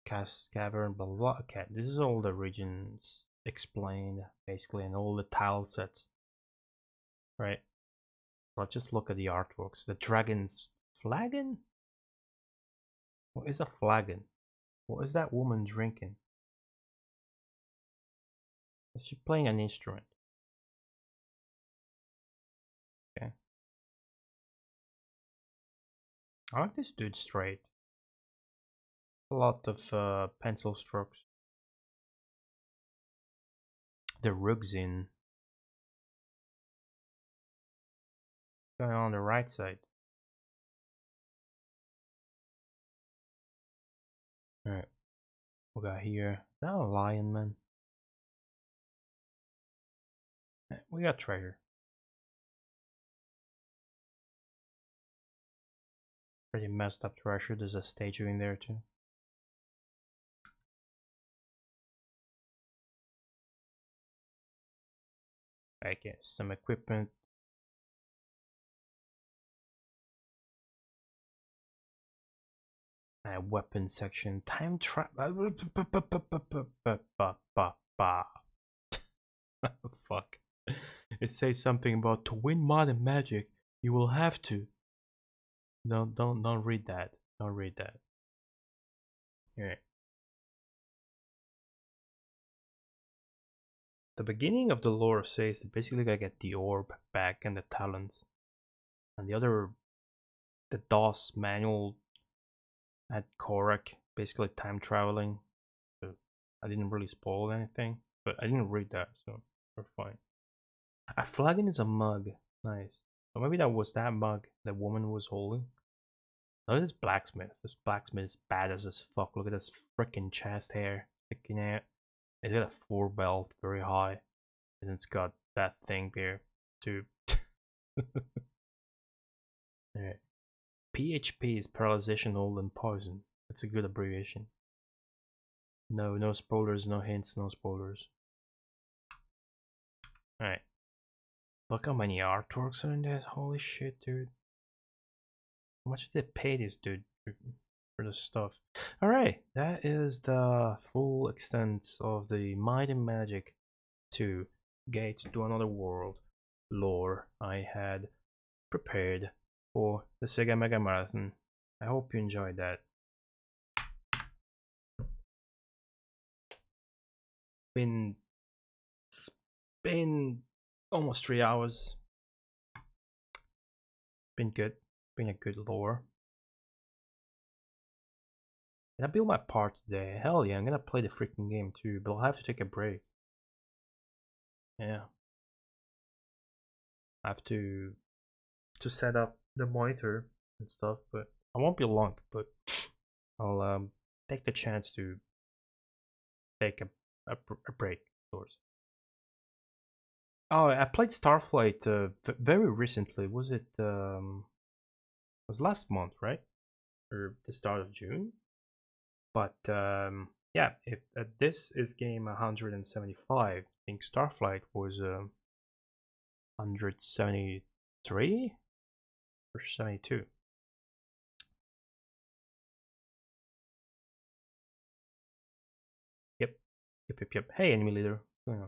Cavern, blah, blah, blah. Okay, this is all the regions explained, basically, and all the tile sets. Right? Let's just look at the artworks. The dragon's flagon? What is a flagon? What is that woman drinking? Is she playing an instrument? Okay. I like this dude straight. A lot of pencil strokes. The rugs in. Going on the right side. Alright. We got here. Is that a lion, man? We got treasure. Pretty messed up treasure. There's a statue in there too. Okay, some equipment. Weapon section. Time trap. Fuck. It says something about to win modern magic, you will have to. Don't read that. Don't read that. Alright. The beginning of the lore says that basically I get the orb back and the talents. And the other, the DOS manual had Korak, basically time traveling. So I didn't really spoil anything, but I didn't read that, so we're fine. A flagon is a mug. Nice. So maybe that was that mug that woman was holding. Look at this blacksmith. This blacksmith is badass as fuck. Look at this freaking chest hair sticking out. It's got a 4 belt, very high. And it's got that thing there too. Alright. PHP is paralyzation, hold, and poison. That's a good abbreviation. No spoilers, no hints, no spoilers. Alright. Look how many artworks are in this. Holy shit, dude. How much did they pay this dude for the stuff? Alright, that is the full extent of the Might and Magic 2 Gates to Another World lore I had prepared for the Sega Megamarathon. I hope you enjoyed that. It's been almost 3 hours. Been good. Been a good lore. Did I build my part today? Hell yeah, I'm gonna play the freaking game too, but I'll have to take a break. Yeah. I have to set up the monitor and stuff, but I won't be long, but I'll take the chance to take a break, of course. Oh, I played Starflight very recently. Was it was last month, right? Or the start of June? But yeah, if this is game 175, I think Starflight was 173 or 72. Yep. Hey, enemy leader.